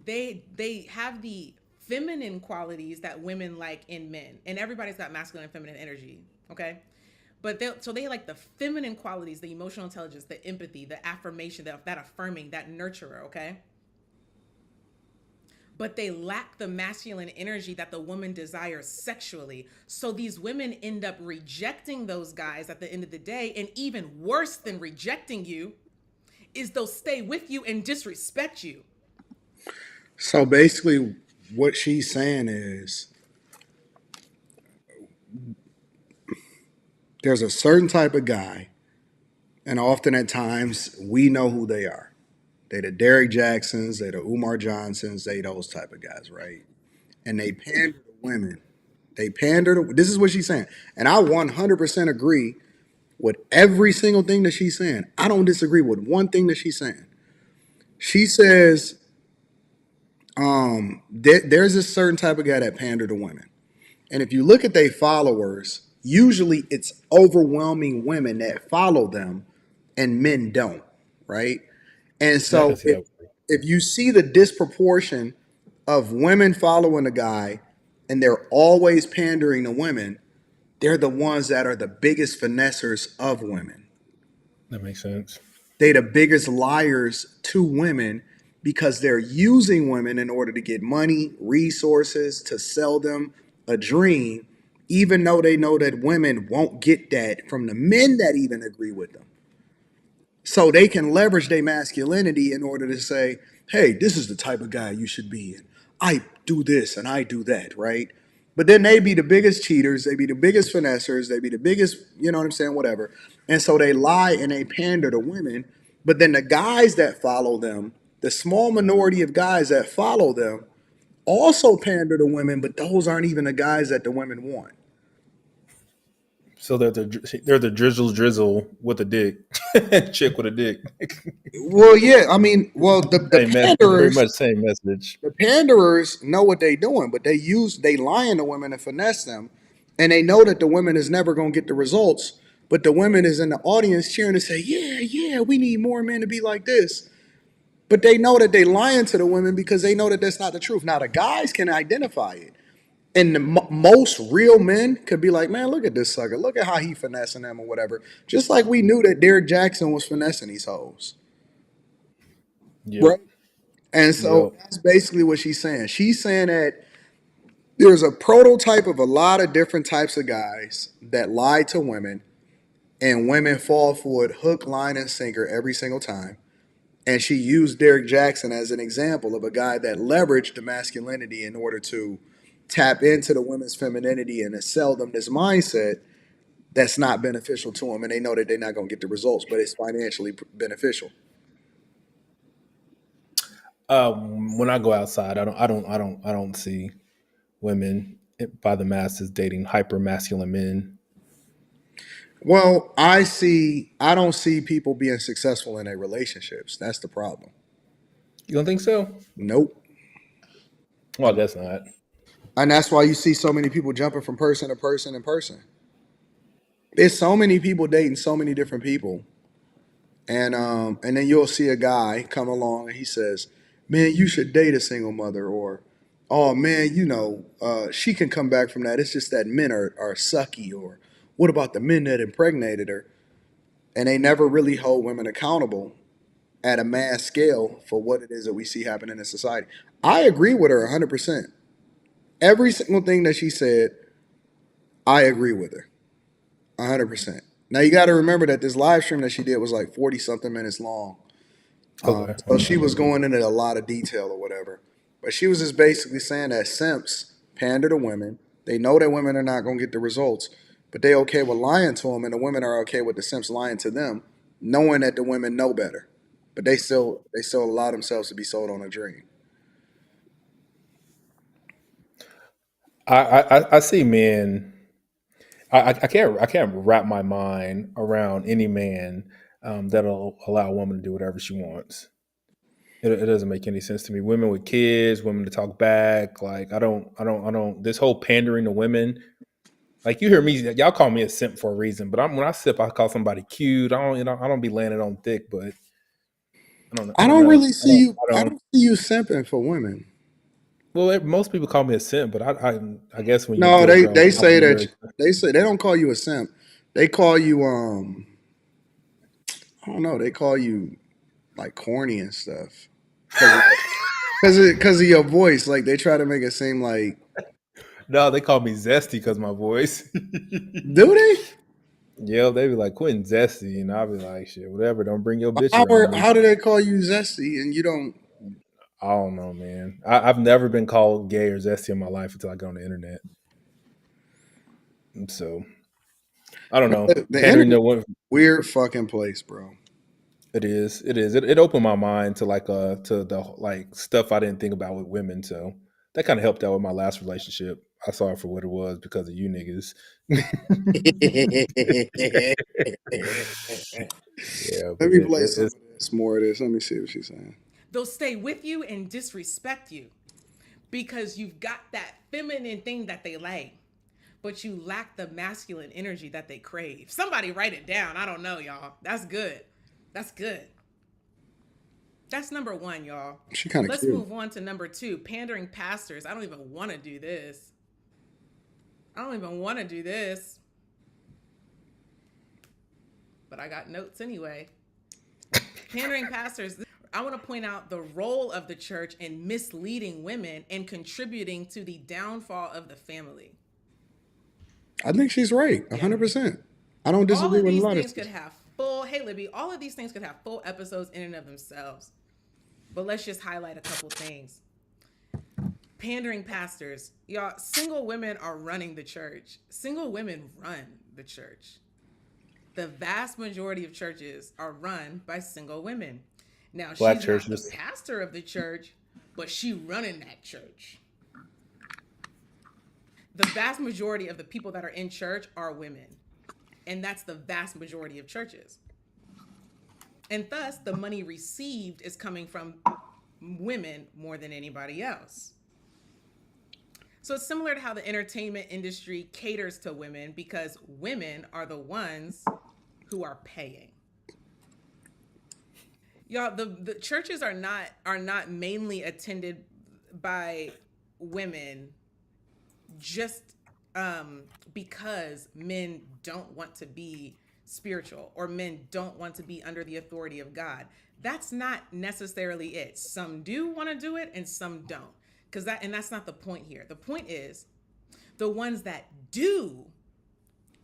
they have the feminine qualities that women like in men. And everybody's got masculine and feminine energy, okay? But they like the feminine qualities, the emotional intelligence, the empathy, the affirmation, that affirming, that nurturer, okay? But they lack the masculine energy that the woman desires sexually. So these women end up rejecting those guys at the end of the day. And even worse than rejecting you is they'll stay with you and disrespect you. So basically, what she's saying is there's a certain type of guy, and often at times we know who they are. They the Derek Jacksons, they the Umar Johnsons, they those type of guys, right? And they pander to women. They pander to. This is what she's saying, and I 100% agree with every single thing that she's saying. I don't disagree with one thing that she's saying. She says there's a certain type of guy that pander to women. And if you look at their followers, usually it's overwhelming women that follow them and men don't, right? And Yeah, I can so see that. if you see the disproportion of women following a guy and they're always pandering to women, they're the ones that are the biggest finessers of women. That makes sense. They the biggest liars to women because they're using women in order to get money, resources, to sell them a dream, even though they know that women won't get that from the men that even agree with them. So they can leverage their masculinity in order to say, hey, this is the type of guy you should be. And I do this and I do that, right? But then they be the biggest cheaters, they be the biggest finessers, they be the biggest, you know what I'm saying, whatever. And so they lie and they pander to women. But then the guys that follow them, the small minority of guys that follow them, also pander to women, but those aren't even the guys that the women want. So they're the Drizzle Drizzle with a dick, chick with a dick. Well, yeah, I mean, well, the Same message, very panderers, much same message. the panderers know what they doing, but they lying to women and finesse them, and they know that the women is never gonna get the results. But the women is in the audience cheering to say, "Yeah, yeah, we need more men to be like this." But they know that they lying to the women because they know that that's not the truth. Now the guys can identify it, and the most real men could be like, "Man, look at this sucker. Look at how he finessing them or whatever." Just like we knew that Derek Jackson was finessing these hoes, Yep. right? And so Yep. that's basically what she's saying. She's saying that there's a prototype of a lot of different types of guys that lie to women, and women fall for it hook, line, and sinker every single time. And she used Derek Jackson as an example of a guy that leveraged the masculinity in order to tap into the women's femininity and to sell them this mindset that's not beneficial to them. And they know that they're not going to get the results, but it's financially beneficial. When I go outside, I don't see women by the masses dating hyper masculine men. Well, I don't see people being successful in their relationships. That's the problem. You don't think so? Nope. Well, I guess not. And that's why you see so many people jumping from person to person and person. There's so many people dating so many different people. And then you'll see a guy come along and he says, "Man, you should date a single mother," or "Oh man, she can come back from that. It's just that men are sucky," or "What about the men that impregnated her?" And they never really hold women accountable at a mass scale for what it is that we see happening in society. I agree with her 100%. Every single thing that she said, I agree with her 100%. Now you got to remember that this live stream that she did was like 40 something minutes long. Okay. So she was going into a lot of detail or whatever. But she was just basically saying that simps pander to women. They know that women are not going to get the results, but they okay with lying to them, and the women are okay with the simps lying to them, knowing that the women know better. But they still allow themselves to be sold on a dream. I see men. I can't wrap my mind around any man that'll allow a woman to do whatever she wants. It doesn't make any sense to me. Women with kids, women to talk back. Like I don't. This whole pandering to women. Like you hear me, y'all call me a simp for a reason. But when I sip, I call somebody cute. I don't be landing on thick. But I don't know. I I don't don't know. really see you. I I don't. don't see you simping for women. Well, most people call me a simp, but I guess when you're No, good girl, they I'll say be that very. they say they don't call you a simp. They call you I don't know. They call you like corny and stuff because of your voice. Like they try to make it seem like, No, they call me zesty because my voice. do they? Yeah, they be like Quentin zesty, and I'll be like, shit, whatever. Don't bring your bitch around me. How do they call you zesty and you don't? I don't know, man. I've never been called gay or zesty in my life until I got on the internet. And so I don't know. The Pandering internet, to what weird fucking place, bro. it is. It is. It opened my mind to to the like stuff I didn't think about with women. So that kind of helped out with my last relationship. I saw it for what it was because of you niggas. Yeah, Let but me play some it's of this, more of this. Let me see what she's saying. They'll stay with you and disrespect you because you've got that feminine thing that they like, but you lack the masculine energy that they crave. Somebody write it down. I don't know, y'all. That's good. That's good. That's number one, y'all. She kind of Let's cute. move on to number two, pandering pastors. I don't even want to do this. I don't even want to do this. But I got notes anyway. Pandering pastors. I want to point out the role of the church in misleading women and contributing to the downfall of the family. I think she's right, 100%. I don't All disagree of with a these lot of things stuff. could have full, hey Libby, all of these things could have full episodes in and of themselves. But let's just highlight a couple things. Pandering pastors. Y'all, single women are running the church. Single women run the church. The vast majority of churches are run by single women. Now, Black she's not the churches. pastor of the church, but she running that church. The vast majority of the people that are in church are women. And that's the vast majority of churches. And thus, the money received is coming from women more than anybody else. So it's similar to how the entertainment industry caters to women because women are the ones who are paying. Y'all, the churches are not mainly attended by women just because men don't want to be spiritual or men don't want to be under the authority of God. That's not necessarily it. Some do want to do it and some don't. That's not the point here. The point is the ones that do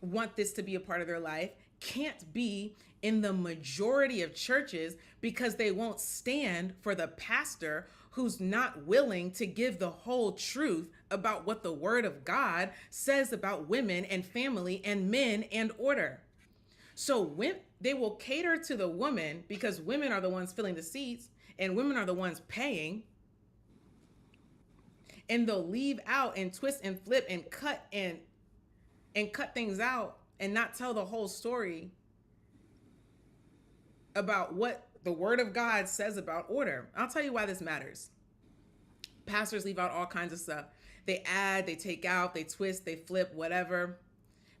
want this to be a part of their life can't be in the majority of churches because they won't stand for the pastor who's not willing to give the whole truth about what the word of God says about women and family and men and order. So when they will cater to the woman because women are the ones filling the seats and women are the ones paying, and they'll leave out and twist and flip and cut things out and not tell the whole story about what the word of God says about order. I'll tell you why this matters. Pastors leave out all kinds of stuff. They add, they take out, they twist, they flip, whatever,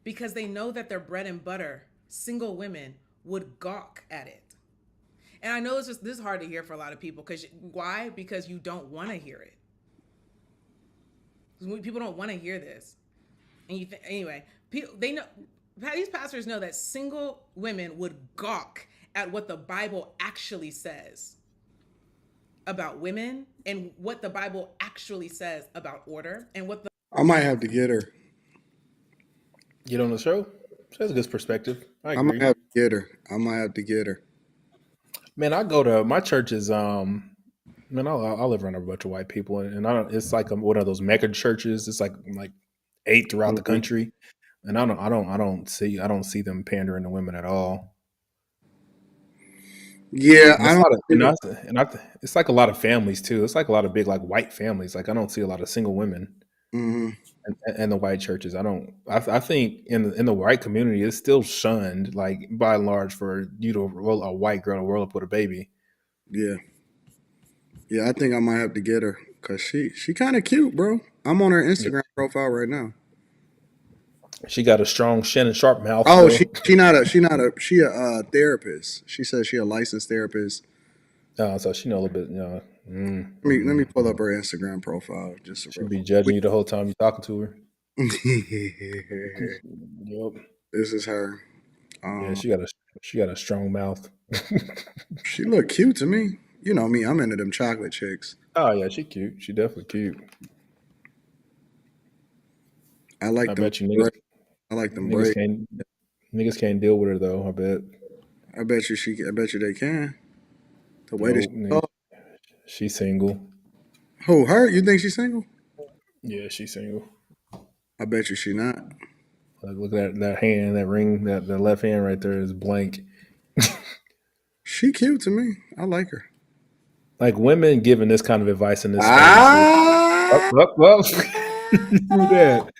because they know that their bread and butter, single women, would gawk at it. And I know this is hard to hear for a lot of people. Why? Because you don't want to hear it. People don't want to hear this. And anyway, these pastors know that single women would gawk at what the Bible actually says about women and what the Bible actually says about order and what the I might have to get her. Get on the show. That's a good perspective. I I might agree. have to get her. I might have to get her. Man, I go to my church is man, I live around a bunch of white people, and I don't. It's like one of those mega churches. It's like 8 throughout the Mhm. country, and I don't see them pandering to women at all. Yeah, And I it's a don't. lot of it's like a lot of families too. It's like a lot of big like white families. Like I don't see a lot of single women Mhm. in the white churches. I think in the white community, it's still shunned like by and large for you to roll a white girl to roll up with a baby. Yeah, yeah. I think I might have to get her because she kind of cute, bro. I'm on her Instagram profile right now. She got a strong Shannon Sharp mouth Oh, though. she a therapist. She says she a licensed therapist. So she know a little bit. Let me pull up her Instagram profile just a She'll real be judging you the whole time you're talking to her. quick. Yep. This is her. Yeah, she got a strong mouth. She look cute to me. You know me, I'm into them chocolate chicks. Oh yeah, she cute. She definitely cute. I like I them. bet you niggas I like them niggas braids. can't deal with her though. I bet. I bet you they can. The way that Nope. she Nigga, talk. she's single. Who, her? You think she's single? Yeah, she's single. I bet you she not. Like look at that hand, that ring, that the left hand right there is blank. She cute to me. I like her. Like women giving this kind of advice in this space. Ah! Who that?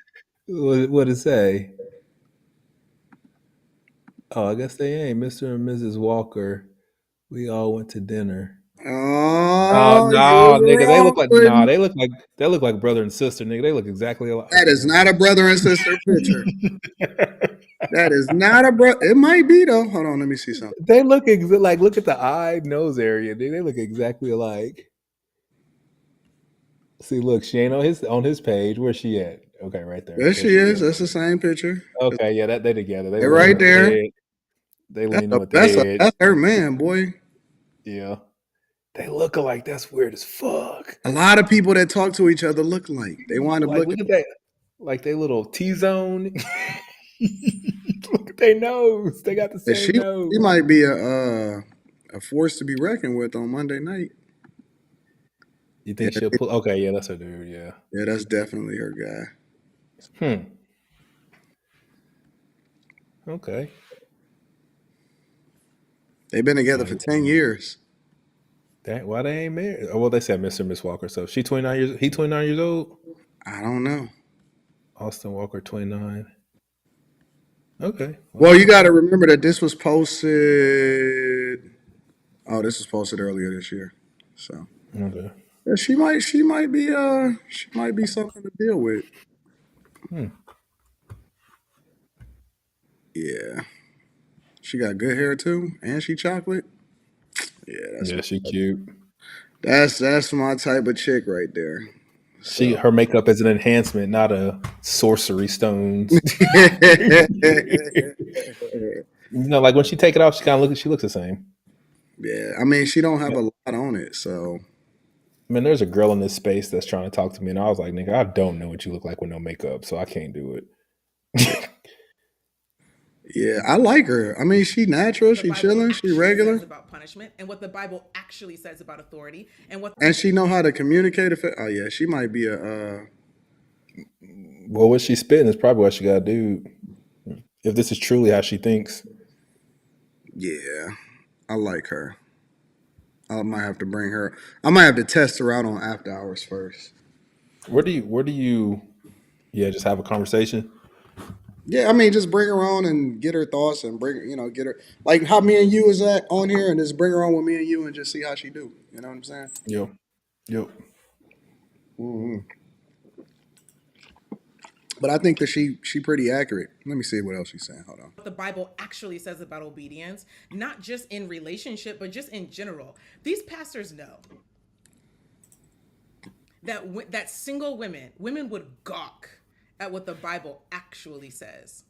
What it say? Oh, I guess they ain't. Mr. and Mrs. Walker. We all went to dinner. Oh Oh, you no, was nigga, wrong with me. they look like brother and sister, nigga. They look exactly alike. That Okay, is never not a brother and sister picture. That is not a bro. It might be though. Hold on, let me see something. they look like look at the eye nose area, dude. They look exactly alike. See, look, she ain't on his page. Where's she at? Okay, right there. There There she she is. is. That's the same picture. Okay, yeah, that they together. They They're leaning right with the there. head. They leaning with the head. That's her man, boy. Yeah. They look alike. That's weird as fuck. A lot of people that talk to each other look like. They wind up Like, looking. look at that. Like they little T zone. Look at their nose. They got the And same nose. she might be a force to be reckoned with on Monday night. You think Yeah, she'll pull? Okay, yeah, that's her dude. Yeah. yeah, that's definitely her guy. Okay. They've been together for 10 years. Why they ain't married? Oh, well, they said Mr. and Miss Walker. So she 29 years. He 29 years old. I don't know. Austin Walker 29. Okay. Well, you got to remember that this was posted. Oh, this was posted earlier this year. So Okay. yeah, she might be something to deal with. Yeah, she got good hair too, and she chocolate. Yeah, She cute. that's my type of chick right there. So. Her makeup is an enhancement, not a sorcery stones. Like when she take it off, she looks the same. Yeah, I mean, she don't have a lot on it, so. I mean, there's a girl in this space that's trying to talk to me, and I was like, nigga, I don't know what you look like with no makeup, so I can't do it. Yeah, I like her. I mean, she natural, she chilling, she regular. About punishment and what the Bible actually says about authority and she know how to communicate. Oh yeah, she might be a. Well, what she's spitting is probably what she got to do. If this is truly how she thinks. Yeah, I like her. I might have to bring her. I might have to test her out on After Hours first. Where do you? Yeah, just have a conversation. Yeah, I mean, just bring her on and get her thoughts and get her like how me and you is at on here, and just bring her on with me and you and just see how she do. You know what I'm saying? Yep. Mm-hmm. But I think that she pretty accurate. Let me see what else she's saying. Hold on. What the Bible actually says about obedience, not just in relationship, but just in general. These pastors know that single women would gawk at what the Bible actually says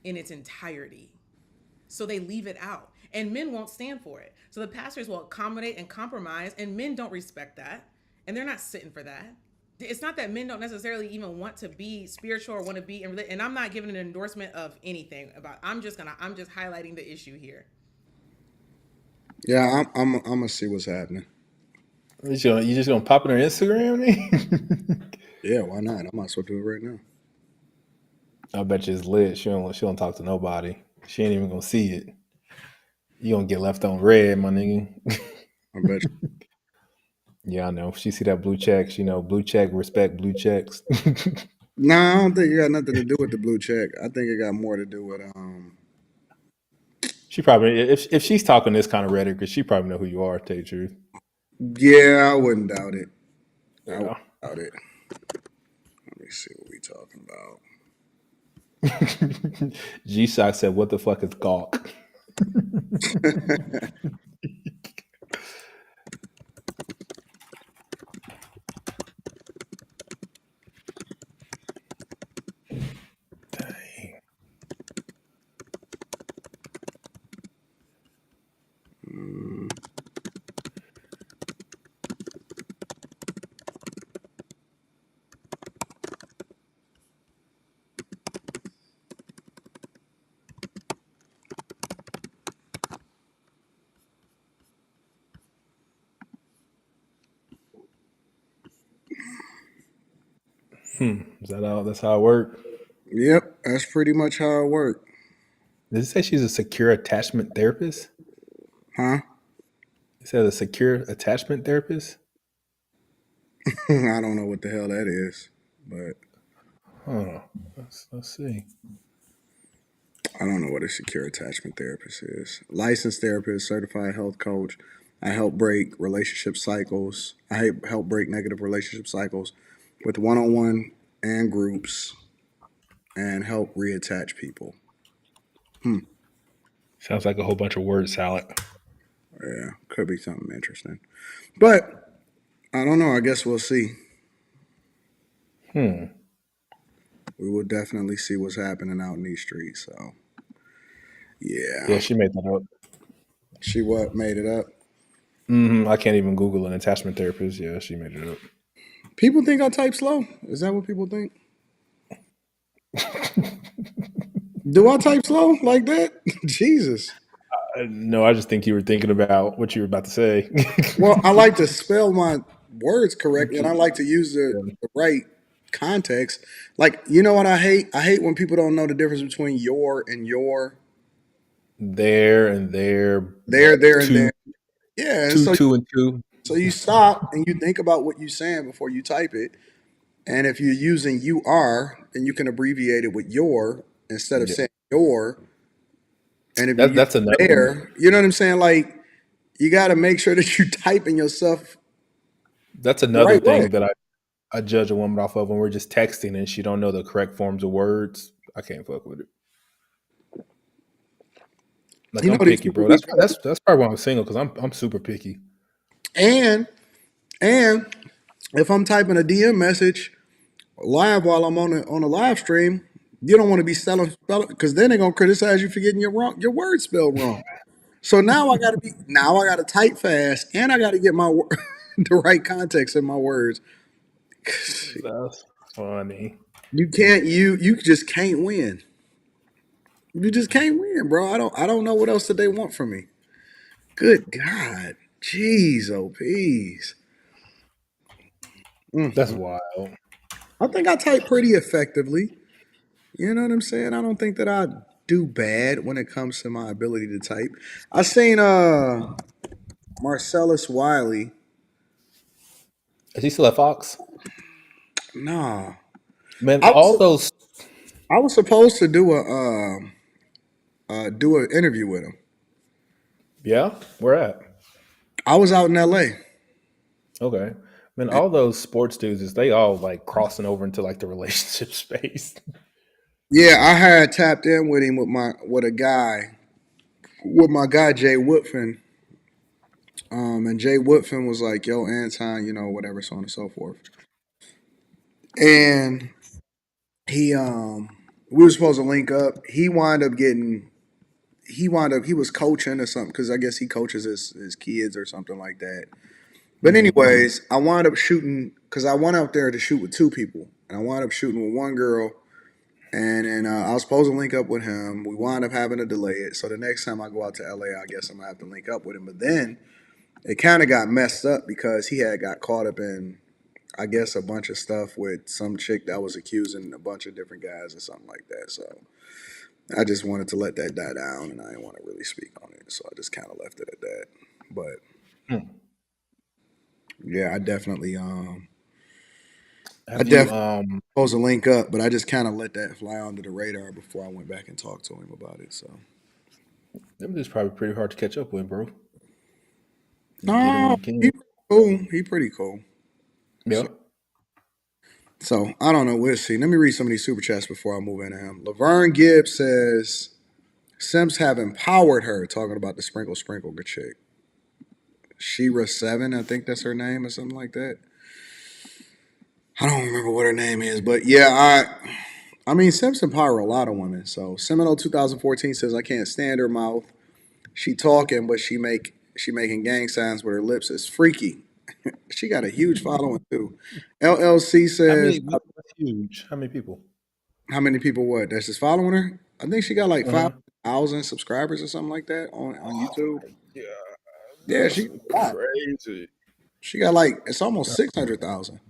in its entirety. So they leave it out, and men won't stand for it. So the pastors will accommodate and compromise, and men don't respect that, and they're not sitting for that. It's not that men don't necessarily even want to be spiritual or want to be in, and I'm not giving an endorsement of anything about. I'm just highlighting the issue here. Yeah, I'm gonna see what's happening. You just gonna pop in her Instagram? Yeah, why not? I might as well do it right now. I bet you it's lit. She don't talk to nobody. She ain't even gonna see it. You gonna get left on red, my nigga. I bet you. Yeah, I know. She see that blue check. She know blue check, respect blue checks. Nah, I don't think it got nothing to do with the blue check. I think it got more to do with She probably if she's talking this kind of rhetoric, she probably know who you are. To tell you the truth. Yeah, I wouldn't doubt it. Yeah. I wouldn't doubt it. Let me see what we talking about. G-Shock said, "What the fuck is gawk?" Is that how? That's how it works? Yep, that's pretty much how it worked. Did it say she's a secure attachment therapist? Huh? It said a secure attachment therapist. I don't know what the hell that is, but Oh, let's see. I don't know what a secure attachment therapist is. Licensed therapist, certified health coach. I help break relationship cycles. I help break negative relationship cycles with one-on-one and groups, and help reattach people. Sounds like a whole bunch of word salad. Yeah, could be something interesting, but I don't know. I guess we'll see. Hmm. We will definitely see what's happening out in these streets. So, Yeah, yeah, she made that up. she what made it up. I can't even Google an attachment therapist. Yeah, she made it up. People think I type slow. Is that what people think? Do I type slow like that? Jesus. No, I just think you were thinking about what you were about to say. Well, I like to spell my words correctly, and I like to use the right context. Like, you know what I hate? I hate when people don't know the difference between your and your. There and there, There, and two, there. Yeah, and two, so two, and two. you stop and you think about what you're saying before you type it. And if you're using you are, then you can abbreviate it with your instead of Yeah, saying your. And if you use that's another. there, you know what I'm saying? Like, you got to make sure that you typing yourself That's the another right way. thing that I judge a woman off of when we're just texting and she don't know the correct forms of words. I can't fuck with it. Like You know, I'm these picky, people bro. be That's probably why I'm single because I'm super picky. and and if I'm typing a DM message live while I'm on a live stream, you don't want to be spelling because then they're gonna criticize you for getting your word spelled wrong. So now I gotta type fast and I gotta get the right context in my words. That's funny. You just can't win. You just can't win, bro. I don't know what else that they want from me. Good God. Jeez, oh peas. That's Mm-hmm. wild. I think I type pretty effectively. You know what I'm saying? I don't think that I do bad when it comes to my ability to type. I seen Marcellus Wiley. Is he still at Fox? Nah. Man, I all was those. I was supposed to do an interview with him. Yeah, where at? I was out in LA. Okay. Man, all those sports dudes is they all like crossing over into like the relationship space. Yeah, I had tapped in with him with my guy Jay Woodfin. And Jay Woodfin was like, "Yo, Anton, whatever, so on and so forth." And he we were supposed to link up. He was coaching or something because I guess he coaches his kids or something like that. But anyways, I wound up shooting because I went out there to shoot with two people, and I wound up shooting with one girl, and then I was supposed to link up with him. We wound up having to delay it, so the next time I go out to LA, I guess I'm gonna have to link up with him. But then it kind of got messed up because he had got caught up in, I guess, a bunch of stuff with some chick that was accusing a bunch of different guys or something like that. So I just wanted to let that die down, and I didn't want to really speak on it, so I just kind of left it at that. But yeah, I Have you definitely supposed to link up, but I just kind of let that fly under the radar before I went back and talked to him about it. So them is probably pretty hard to catch up with, bro. You get him when no, you can. he cool. He pretty cool. Yeah. So I don't know. We'll see. Let me read some of these super chats before I move into him. Laverne Gibbs says Sims have empowered her, talking about the sprinkle chick. SheraSeven, I think that's her name or something like that. I don't remember what her name is, but yeah, I mean Sims empower a lot of women. So Seminole 2014 says I can't stand her mouth. She talking, but she making gang signs with her lips. It's freaky. She got a huge following too. LLC How says many? That's huge. How many people? how many people what that's just following her? I think she got like Uh-huh. 5,000 subscribers or something like that on YouTube. Yeah, Yeah, that's she got a lot. crazy. She got like it's almost 600,000.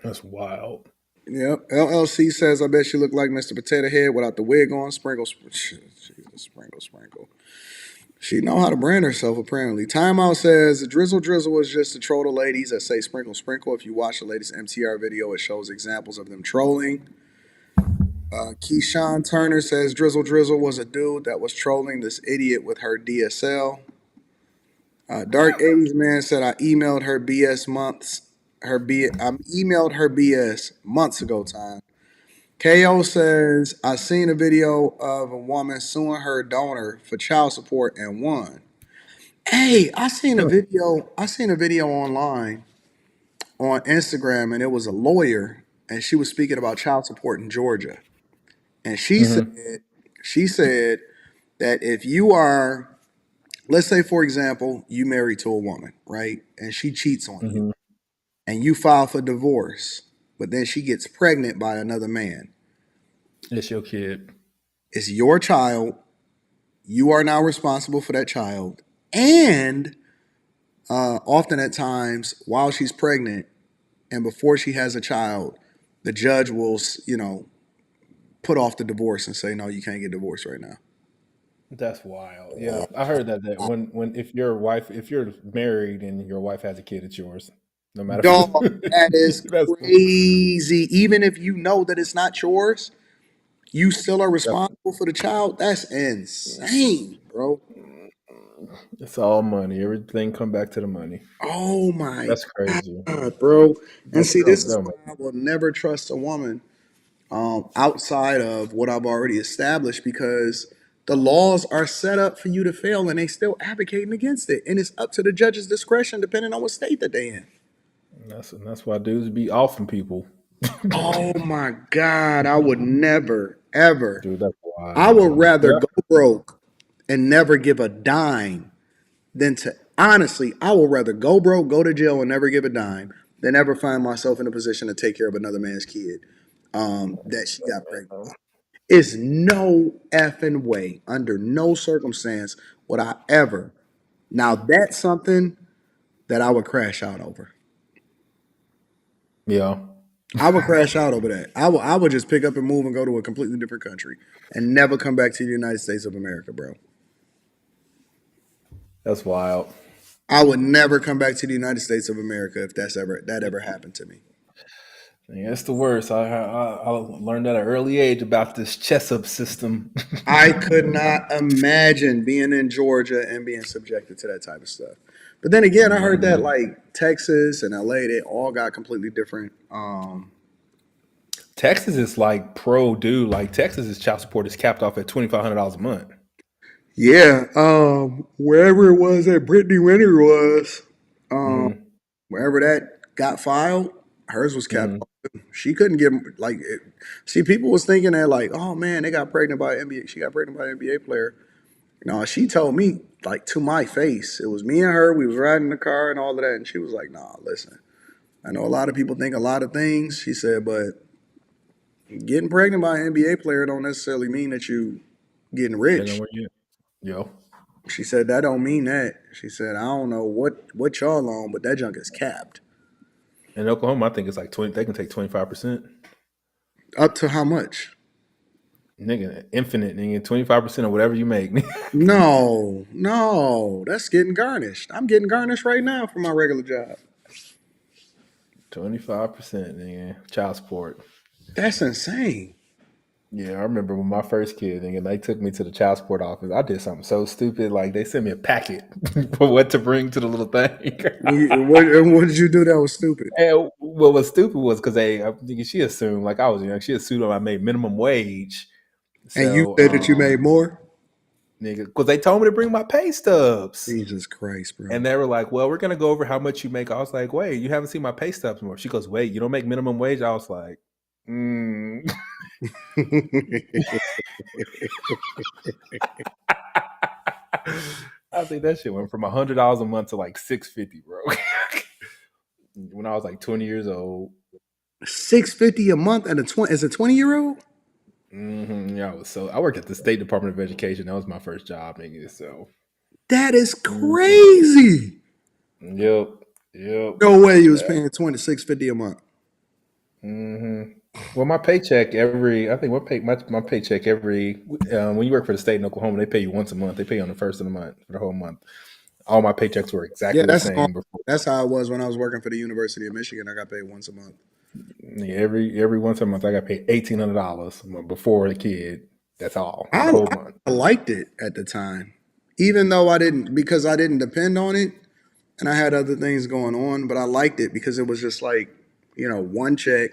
That's wild. Yep. LLC says, I bet she looked like Mr. Potato Head without the wig on. Sprinkle, Jesus, sprinkle, sprinkle. She know how to brand herself, apparently. Timeout says, Drizzle Drizzle was just to troll the ladies that say sprinkle, sprinkle. If you watch the latest MTR video, it shows examples of them trolling. Keyshawn Turner says, Drizzle Drizzle was a dude that was trolling this idiot with her DSL. Dark 80s man said, I emailed her BS months. I emailed her BS months ago time. KO says, I seen a video of a woman suing her donor for child support and won. Hey, I seen a video online on Instagram, and it was a lawyer, and she was speaking about child support in Georgia. And she said that if you are, let's say for example, you married to a woman, right? And she cheats on you, and you file for divorce, but then she gets pregnant by another man. It's your kid. It's your child. You are now responsible for that child. And often at times, while she's pregnant and before she has a child, the judge will, put off the divorce and say, no, you can't get divorced right now. That's wild. Yeah, I heard that when if you're married and your wife has a kid, it's yours. No matter. Dog, that is That's crazy. Even if you know that it's not yours, you still are responsible for the child. That's insane, bro. It's all money. Everything come back to the money. Oh my That's crazy. God, bro. And see, this is They'll why I will never trust a woman outside of what I've already established, because the laws are set up for you to fail and they still advocating against it. And it's up to the judge's discretion depending on what state that they in. That's why dudes be offing people. Oh my God. I would never, ever. Dude, that's wild. I would rather Yeah. go broke and never give a dime than to, honestly, I would rather go broke, go to jail, and never give a dime than ever find myself in a position to take care of another man's kid that she got pregnant. It's no effing way, under no circumstance, would I ever. Now, that's something that I would crash out over. Yeah. I would crash out over that. I would just pick up and move and go to a completely different country and never come back to the United States of America, bro. That's wild. I would never come back to the United States of America if that ever happened to me. Yeah, that's the worst. I learned at an early age about this chess-up system. I could not imagine being in Georgia and being subjected to that type of stuff. But then again, I heard that like Texas and LA, they all got completely different. Texas is like pro dude. Like Texas's child support is capped off at $2,500 a month. Yeah, wherever it was that Brittany Renner was, wherever that got filed, hers was capped off. She couldn't get like. See, people was thinking that like, oh man, they got pregnant by an NBA. She got pregnant by an NBA player. No, she told me like to my face. It was me and her. We was riding in the car and all of that, and she was like, "Nah, listen. I know a lot of people think a lot of things." She said, "But getting pregnant by an NBA player don't necessarily mean that you getting rich." Yo. She said that don't mean that. She said, I don't know what y'all on, but that junk is capped. In Oklahoma, I think it's like 20. They can take 25%. Up to how much? Nigga, infinite, nigga. 25% of whatever you make. No, that's getting garnished. I'm getting garnished right now for my regular job. 25%, nigga. Child support. That's insane. Yeah, I remember when my first kid, nigga, they took me to the child support office. I did something so stupid. Like, they sent me a packet for what to bring to the little thing. What did you do that was stupid? And what was stupid was because she assumed, like I was young, she assumed I made minimum wage. So, And you said that you made more? Nigga, because they told me to bring my pay stubs. Jesus Christ, bro. And they were like, well, we're going to go over how much you make. I was like, wait, you haven't seen my pay stubs more. She goes, wait, you don't make minimum wage? I was like, I think that shit went from $100 a month to like $650, bro. When I was like 20 years old. $650 a month and as a 20-year-old? Yeah, I worked at the State Department of Education. That was my first job, nigga. So that is crazy. Yep. No way you was paying $650 a month. Well, my paycheck every, I think my paycheck every, when you work for the state in Oklahoma, they pay you once a month. They pay you on the first of the month for the whole month. All my paychecks were Yeah, exactly the same before. that's how it was when I was working for the University of Michigan. I got paid once a month. Yeah, every once a month, I got paid $1,800 before the kid. That's all for the I, whole month. I liked it at the time, even though because I didn't depend on it and I had other things going on. But I liked it because it was just like, one check,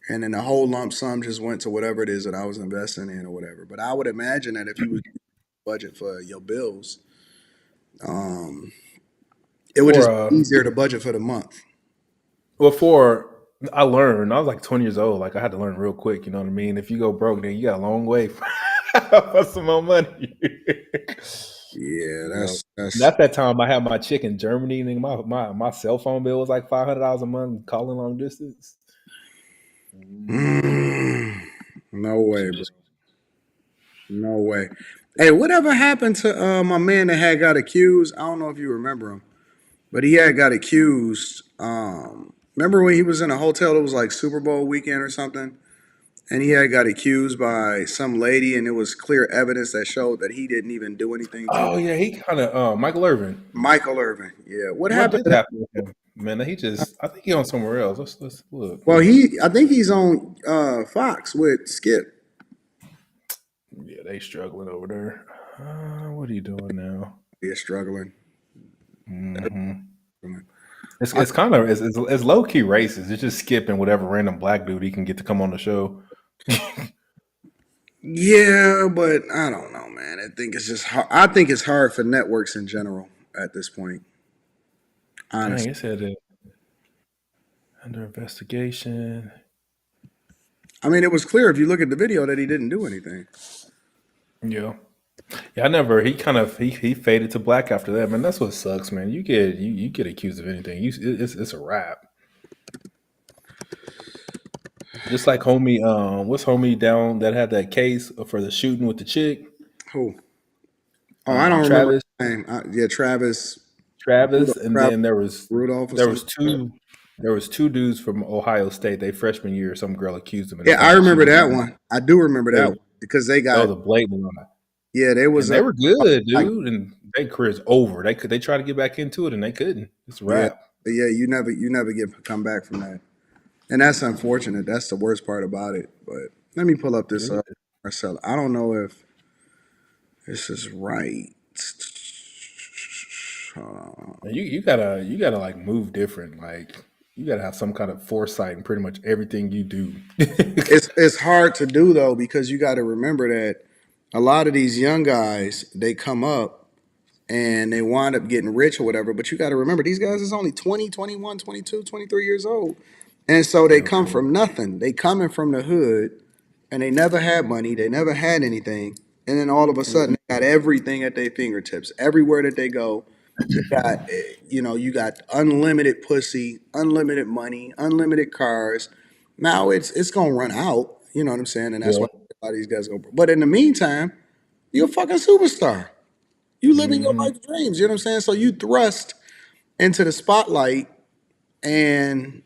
and then the whole lump sum just went to whatever it is that I was investing in or whatever. But I would imagine that if you was budget for your bills, um, it would For just be easier to budget for the month. before I learned, I was like 20 years old. Like I had to learn real quick. You know what I mean? If you go broke, then you got a long way for some more money. Yeah, You know, and that's that's that time I had my chick in Germany, and my cell phone bill was like $500 a month calling long distance. no way, Shit bro. was- No way. Hey, whatever happened to my man that had got accused? I don't know if you remember him, but he had got accused. Remember when he was in a hotel? It was like Super Bowl weekend or something, and he had got accused by some lady, and it was clear evidence that showed that he didn't even do anything to Oh yeah, he kind of Michael Irvin. Michael Irvin. Yeah, what What happened did to that? happen with him? Man, I think he's on somewhere else. Let's look. Well, I think he's on Fox with Skip. Yeah, they struggling over there. What are you doing now? They're struggling. It's kind of it's low key racist. It's just skipping whatever random black dude he can get to come on the show. Yeah, but I don't know, man. I think it's just hard. I think it's hard for networks in general at this point. Dang, Honestly, it said it under investigation. I mean, it was clear if you look at the video that he didn't do anything. Yeah, yeah. I never. He kind of he faded to black after that. Man, that's what sucks, man. You get accused of anything. It's a wrap. Just like homie, what's homie down that had that case for the shooting with the chick? Who? Oh, I don't remember Travis. his name. Yeah, Travis Travis, and Travis then there was Rudolph or there something. was two there was two dudes from Ohio State. They freshman year, some girl accused them, and they Yeah, I found that she remember was that one. I do remember that that was, one because they that got was a blatant lie, yeah, they was and they were good, like dude. And their career's over. They tried to get back into it, and they couldn't. It's a yeah, wrap. yeah. You never get come back from that, and that's unfortunate. That's the worst part about it. But let me pull up this It Marcella. I don't know if this is right. Hold on. is. You gotta like move different. Like you gotta have some kind of foresight in pretty much everything you do. It's hard to do though because you got to remember that a lot of these young guys they come up and they wind up getting rich or whatever, but you got to remember these guys is only 20, 21, 22, 23 years old, and so they Yeah, come from nothing. They coming from the hood and they never had money, they never had anything, and then all of a sudden they got everything at their fingertips everywhere that they go. They got you got unlimited pussy, unlimited money, unlimited cars. Now it's gonna run out, you know what I'm saying, and that's yeah. why a lot of these guys go. But in the meantime, you're a fucking superstar. You living your hmm life dreams. You know what I'm saying? So you thrust into the spotlight, and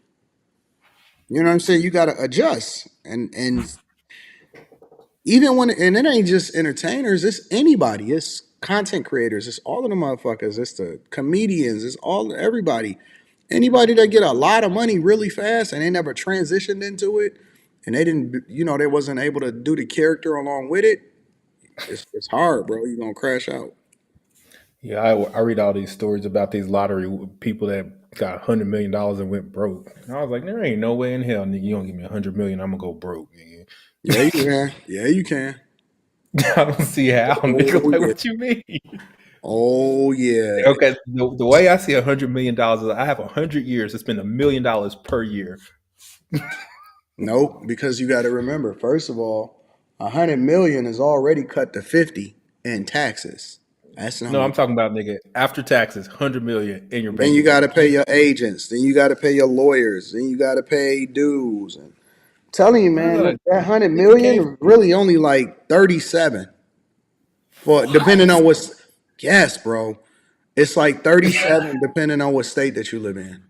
you know what I'm saying. You got to adjust, and even when and it ain't just entertainers. It's anybody. It's content creators. It's all of the motherfuckers. It's the comedians. It's all everybody. Anybody that get a lot of money really fast and they never transitioned into it, and they didn't, they wasn't able to do the character along with it. It's hard, bro. You're gonna crash out. Yeah, I read all these stories about these lottery people that got $100 million and went broke. And I was like, there ain't no way in hell, nigga, you don't give me $100 million, I'm gonna go broke, nigga. Yeah, you can. Yeah, you can. I don't see how, nigga. Oh Like, yeah. what you mean? Oh yeah. Okay, the way I see $100 million is I have 100 years to spend $1 million per year. Nope, because you got to remember, first of all, 100 million is already cut to 50 in taxes. That's No, number I'm one. talking about nigga after taxes, 100 million in your Then bank you got to account. pay your agents. Then you got to pay your lawyers. Then you got to pay dues. And telling you, I man, thought that hundred nigga came million from is really only like 37 for depending what? on what's. Yes, bro, it's like 37 depending on what state that you live in.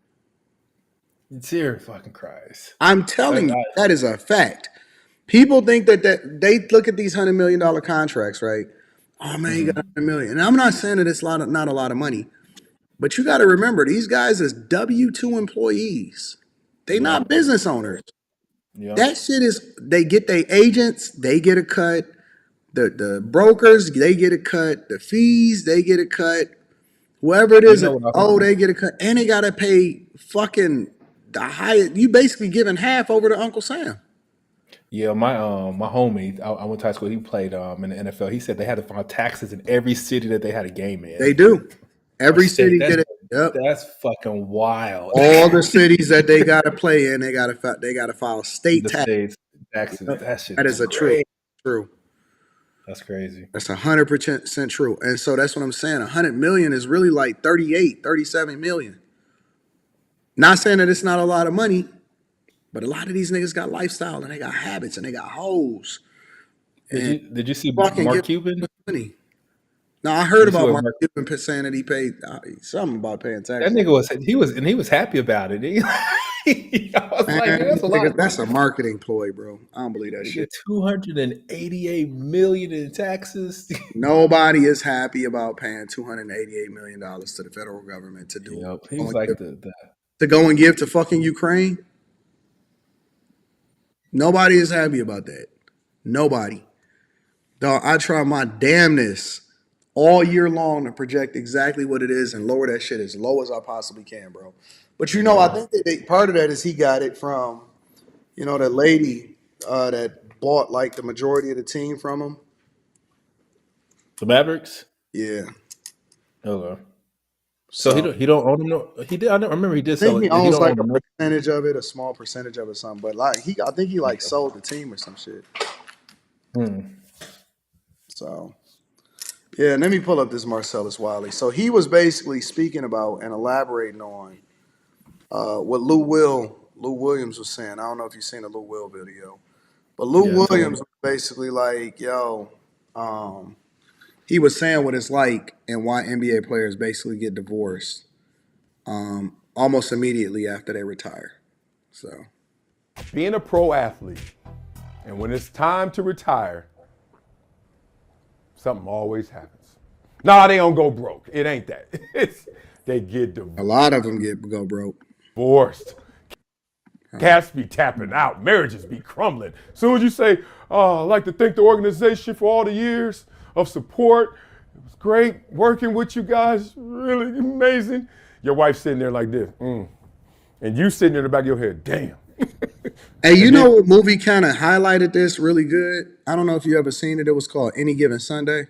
Dear fucking Christ. I'm telling you, I- that is a fact. People think that they look at these $100 million contracts, right? Oh man, you got $100 million. And I'm not saying that it's not a lot of money, but you got to remember these guys is W-2 employees. They not business owners. Yeah. That shit is. They get their agents, they get a cut. The brokers, they get a cut. The fees, they get a cut. Whoever it is, they get a cut, and they gotta pay fucking the highest. You basically giving half over to Uncle Sam. Yeah, my homie, I went to high school. He played in the NFL. He said they had to file taxes in every city that they had a game in. They do. Every city get it. Yep. That's fucking wild. All the cities that they gotta play in, they gotta file state taxes. Yep. That is a true. That's crazy. That's 100% true. And so that's what I'm saying. 100 million is really like 37 million. Not saying that it's not a lot of money, but a lot of these niggas got lifestyle and they got habits and they got hoes. Did you see Mark Cuban? Money. No, I heard about Mark Cuban saying that he paid something about paying taxes. That nigga was happy about it. I was like, man, that's a lot. That's a marketing ploy, bro. I don't believe that shit. 288 million in taxes. Nobody is happy about paying $288 million to the federal government to do. He was like to go and give to fucking Ukraine. Nobody is happy about that. Nobody. Dog, I try my damnness all year long to project exactly what it is and lower that shit as low as I possibly can, bro. But I think that part of that is he got it from, that lady that bought like the majority of the team from him. The Mavericks? Yeah. Okay. So he don't own them. No, he did. I remember he did sell it. He owns like a percentage of it, a small percentage of it, something. But like I think he like sold the team or some shit. So. Yeah, let me pull up this Marcellus Wiley. So he was basically speaking about and elaborating on what Lou Williams was saying. I don't know if you've seen a Lou Will video, but Lou Williams was basically like, he was saying what it's like and why NBA players basically get divorced almost immediately after they retire. So, being a pro athlete, and when it's time to retire, something always happens. Nah, they don't go broke. It ain't that. They get divorced. A lot of them go broke. Divorced. Cats be tapping out. Marriages be crumbling. Soon as you say, I'd like to thank the organization for all the years of support. It was great working with you guys. Really amazing. Your wife's sitting there like this. And you sitting in the back of your head, damn. Hey, you know what movie kind of highlighted this really good? I don't know if you ever seen it. It was called Any Given Sunday.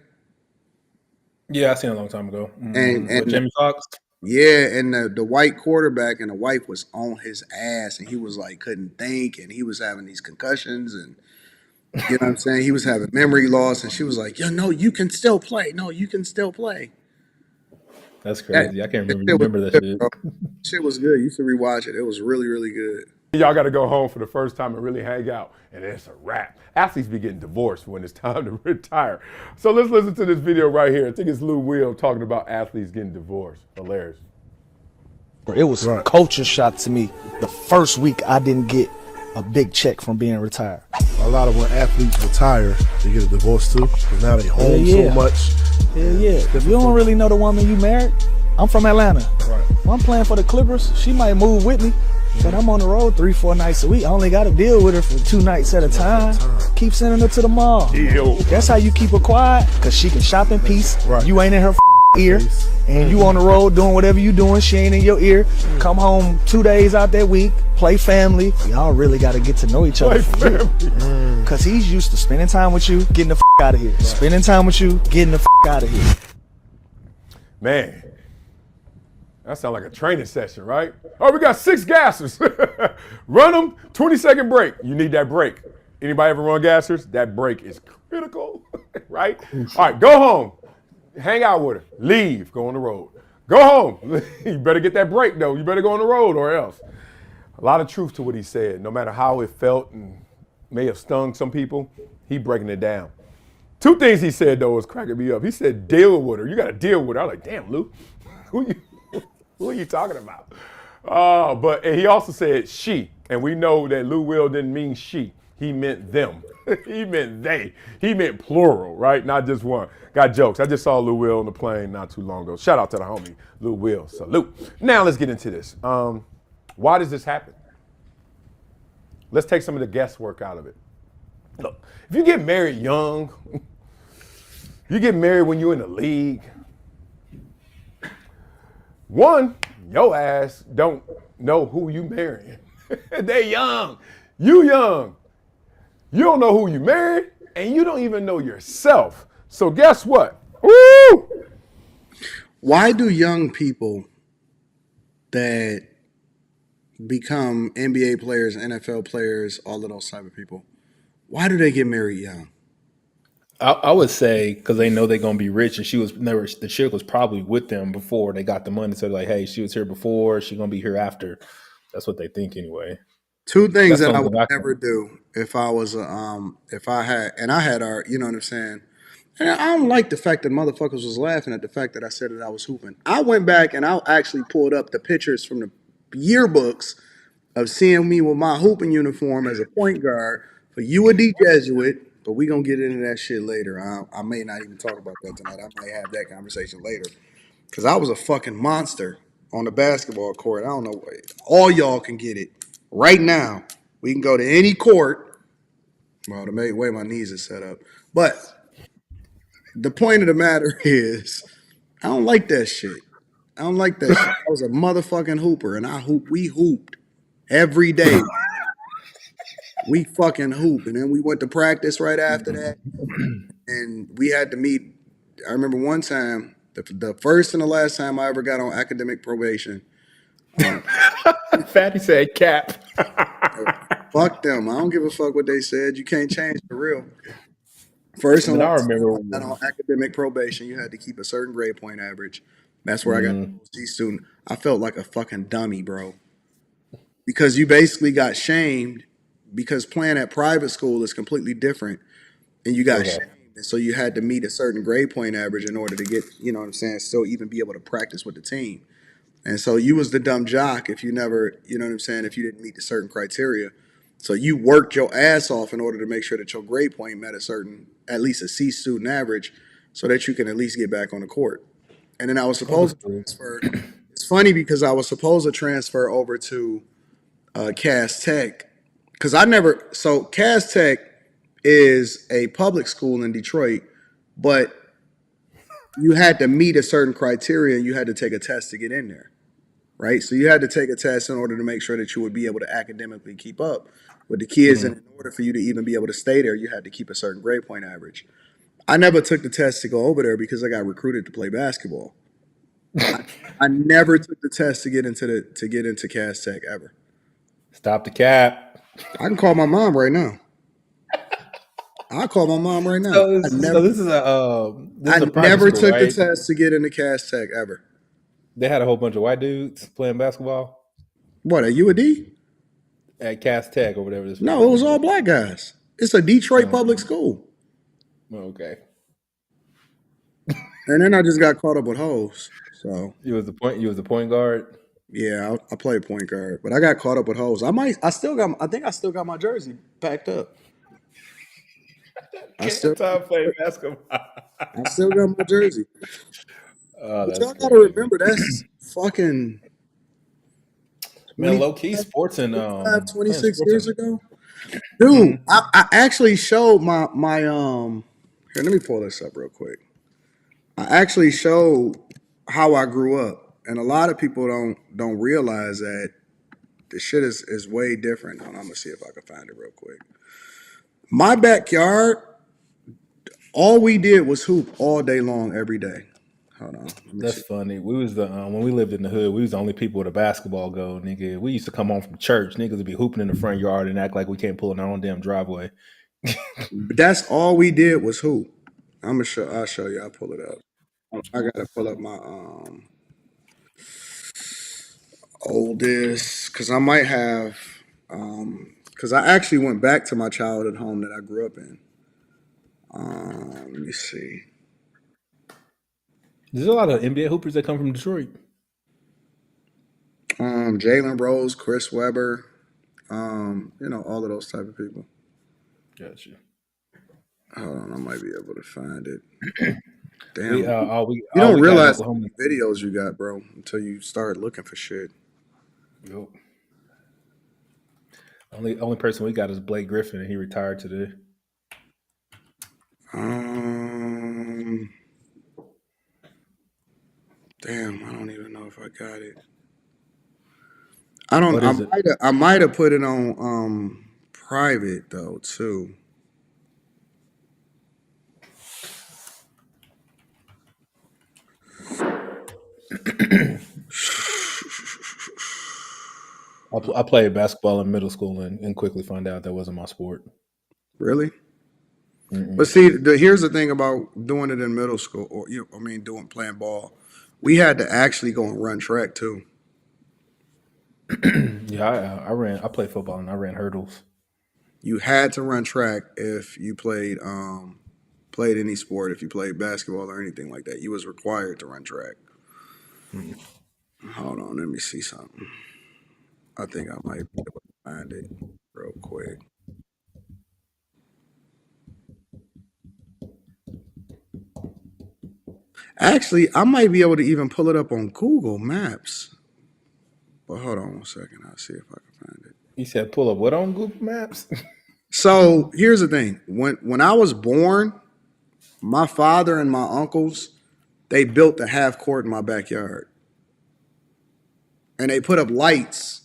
Yeah, I seen it a long time ago. And Jamie Foxx. Yeah, and the white quarterback and the wife was on his ass, and he was like couldn't think, and he was having these concussions, and you know what I'm saying? He was having memory loss, and she was like, no, you can still play. No, you can still play. That's crazy. I can't remember that shit. Shit was good. You should rewatch it. It was really, really good. Y'all got to go home for the first time and really hang out, and it's a wrap. Athletes be getting divorced when it's time to retire. So let's listen to this video right here. I think it's Lou Will talking about athletes getting divorced. Hilarious. It was a culture shock to me. The first week I didn't get a big check from being retired. A lot of when athletes retire, they get a divorce too, because now they home so much. Yeah. If you don't really know the woman you married, I'm from Atlanta. Right. When I'm playing for the Clippers, she might move with me. But I'm on the road 3-4 nights a week. I only got to deal with her for 2 nights at a time. Keep sending her to the mall. That's how you keep her quiet, because she can shop in peace. Right. You ain't in her ear. And you on the road doing whatever you doing. She ain't in your ear. Come home 2 days out that week. Play family. Y'all really got to get to know each other. Because he's used to spending time with you, getting the out of here. Right. Spending time with you, getting the out of here. Man. That sounds like a training session, right? Oh, we got 6 gassers. Run them, 20-second break. You need that break. Anybody ever run gassers? That break is critical, right? All right, go home. Hang out with her. Leave. Go on the road. Go home. You better get that break, though. You better go on the road or else. A lot of truth to what he said. No matter how it felt and may have stung some people, he breaking it down. 2 things he said, though, was cracking me up. He said, deal with her. You got to deal with her. I was like, damn, Lou. Who are you talking about? But and he also said she, and we know that Lou Will didn't mean she. He meant them. He meant they. He meant plural, right? Not just one. Got jokes. I just saw Lou Will on the plane not too long ago. Shout out to the homie Lou Will. Salute. Now let's get into this. Why does this happen? Let's take some of the guesswork out of it. Look, if you get married young, you get married when you're in the league. One, your ass don't know who you marrying. They young. You young. You don't know who you married, and you don't even know yourself. So guess what? Woo! Why do young people that become NBA players, NFL players, all of those type of people, why do they get married young? I would say because they know they're gonna be rich, and she was never. The chick was probably with them before they got the money, so they're like, hey, she was here before, she's gonna be here after. That's what they think anyway. Two things That's the that I only would thing I never can. do if I was if I had and I had our, you know what I'm saying. And I don't like the fact that motherfuckers was laughing at the fact that I said that I was hooping. I went back and I actually pulled up the pictures from the yearbooks of seeing me with my hooping uniform as a point guard for UAD Jesuit. But we gonna get into that shit later. I may not even talk about that tonight. I might have that conversation later. Cause I was a fucking monster on the basketball court. I don't know. All y'all can get it right now. We can go to any court. Well, the way my knees are set up. But the point of the matter is, I don't like that shit. I don't like that shit. I was a motherfucking hooper, and we hooped every day. We fucking hoop. And then we went to practice right after that. And we had to meet. I remember one time, the first and the last time I ever got on academic probation. Fatty said cap. Fuck them. I don't give a fuck what they said. You can't change the real. First and But I last time remember. I got on academic probation, you had to keep a certain grade point average. That's where I got the OC student. I felt like a fucking dummy, bro. Because you basically got shamed because playing at private school is completely different. And you got Okay. shamed. And so you had to meet a certain grade point average in order to get, you know what I'm saying, still even be able to practice with the team. And so you was the dumb jock if you never, you know what I'm saying, if you didn't meet the certain criteria. So you worked your ass off in order to make sure that your grade point met a certain, at least a C student average, so that you can at least get back on the court. And then I was supposed to Understood. transfer. It's funny because I was supposed to transfer over to Cass Tech because I never. So Cass Tech is a public school in Detroit, but you had to meet a certain criteria and you had to take a test to get in there. Right? So you had to take a test in order to make sure that you would be able to academically keep up with the kids. And in order for you to even be able to stay there, you had to keep a certain grade point average. I never took the test to go over there because I got recruited to play basketball. I never took the test to get into Cass Tech ever. Stop the cap. I can call my mom right now. I'll call my mom right now. So, so this is a private never school, took the right? test to get into Cass Tech ever. They had a whole bunch of white dudes playing basketball What, at UAD? at Cass Tech or whatever this No, it was fucking all is. black guys. It's a Detroit public school. Okay. And then I just got caught up with hoes. So You was the point. You was the point guard. yeah, I played point guard, but I got caught up with hoes. I think I still got my jersey packed up. I still, Time playing basketball. I still got my jersey. Oh, But that's y'all gotta crazy. remember that's fucking Man, 20, low key sports and 25, playing 26 sports years and ago. Dude, I actually showed my here, let me pull this up real quick. I actually showed how I grew up. And a lot of people don't realize that the shit is way different. Hold on, I'm gonna see if I can find it real quick. My backyard, all we did was hoop all day long, every day. Hold on, let me that's see. funny. We was the when we lived in the hood, we was the only people with a basketball goal, nigga. We used to come home from church, niggas would be hooping in the front yard and act like we can't pull in our own damn driveway. But that's all we did was hoop. I'll show you. I'll pull it up. I gotta pull up my oldest because I might have because I actually went back to my childhood home that I grew up in. Let me see. There's a lot of NBA hoopers that come from Detroit. Jalen Rose, Chris Webber, all of those type of people. Gotcha. Hold on, I might be able to find it. Damn, We you all we don't got in realize how Oklahoma. many videos you got, bro, until you start looking for shit. Yep. Only person we got is Blake Griffin, and he retired today. Damn, I don't even know if I got it. I don't. What is it? I might have put it on private though too. I played basketball in middle school and quickly found out that wasn't my sport. Really? Mm-mm. But see, here's the thing about doing it in middle school, or playing ball. We had to actually go and run track too. Yeah, I played football and I ran hurdles. You had to run track if you played any sport. If you played basketball or anything like that, you was required to run track. Hold on, let me see something. I think I might be able to find it real quick. Actually, I might be able to even pull it up on Google Maps. But hold on 1 second. I'll see if I can find it. You said pull up what on Google Maps? So here's the thing. When I was born, my father and my uncles, they built a half court in my backyard. And they put up lights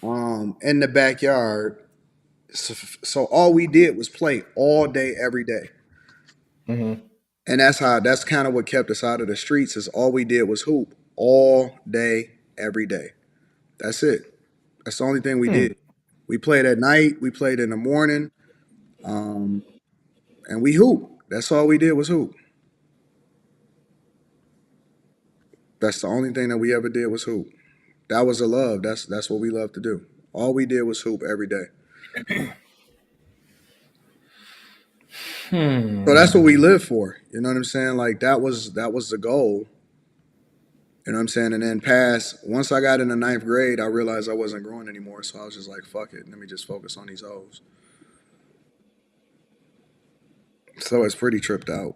in the backyard. So all we did was play all day, every day. Mm-hmm. And that's kind of what kept us out of the streets, is all we did was hoop all day, every day. That's it. That's the only thing we did. We played at night, we played in the morning, and we hoop. That's all we did was hoop. That's the only thing that we ever did was hoop. That was a love. That's what we love to do. All we did was hoop every day. So that's what we live for. You know what I'm saying? Like that was the goal. You know what I'm saying? And then once I got into 9th grade, I realized I wasn't growing anymore. So I was just like, fuck it. Let me just focus on these O's. So it's pretty tripped out.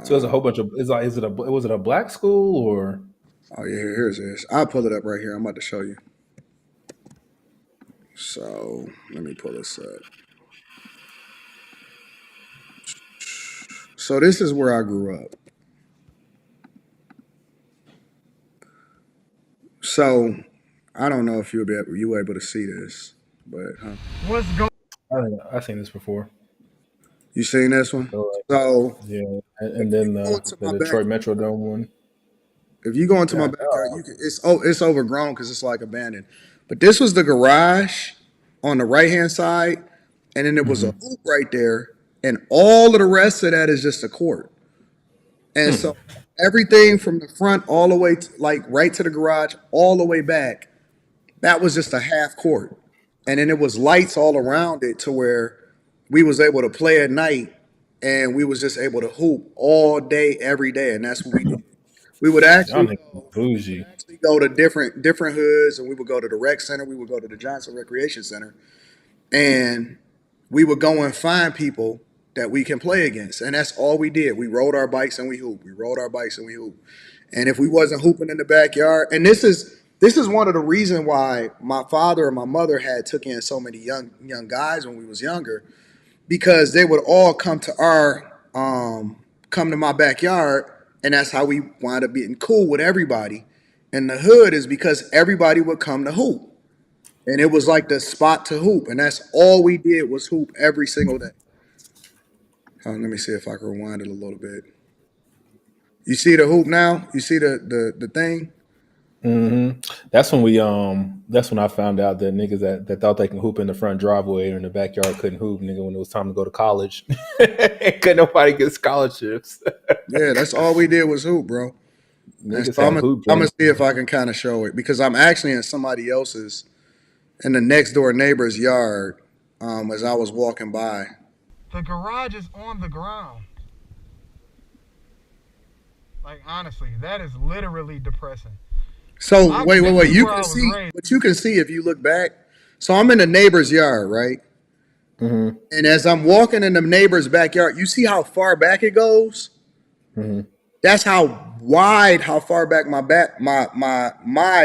So there's a whole bunch of was it a black school or? Oh yeah, here's this. I'll pull it up right here. I'm about to show you. So let me pull this up. So this is where I grew up. So I don't know if you were able to see this, but What's going? I've seen this before. You seen this one? So yeah, and then the Detroit Metrodome one. If you go into my backyard, it's overgrown because it's like abandoned. But this was the garage on the right hand side, and then there was a hoop right there, and all of the rest of that is just a court. And so everything from the front all the way right to the garage, all the way back, that was just a half court. And then it was lights all around it to where we was able to play at night, and we was just able to hoop all day, every day, and that's what we did. We would actually go to different hoods, and we would go to the rec center. We would go to the Johnson Recreation Center, and we would go and find people that we can play against, and that's all we did. We rode our bikes and we hooped. We rode our bikes and we hooped. And if we wasn't hooping in the backyard, and this is one of the reasons why my father and my mother had took in so many young guys when we was younger, because they would all come to my backyard, and that's how we wound up being cool with everybody in the hood, is because everybody would come to hoop. And it was like the spot to hoop, and that's all we did was hoop every single day. Let me see if I can rewind it a little bit. You see the hoop now? You see the thing? Mm-hmm. That's when I found out that niggas that thought they can hoop in the front driveway or in the backyard couldn't hoop, nigga, when it was time to go to college. Couldn't nobody get scholarships. Yeah, that's all we did was hoop, bro. So I'm gonna see if I can kind of show it, because I'm actually in somebody else's, in the next door neighbor's yard, as I was walking by. The garage is on the ground. Like, honestly, that is literally depressing. So wait. This is You where I can was see, raised. but you can see if you look back. So I'm in the neighbor's yard, right? Mm-hmm. And as I'm walking in the neighbor's backyard, you see how far back it goes? Mm-hmm. That's how wide, how far back my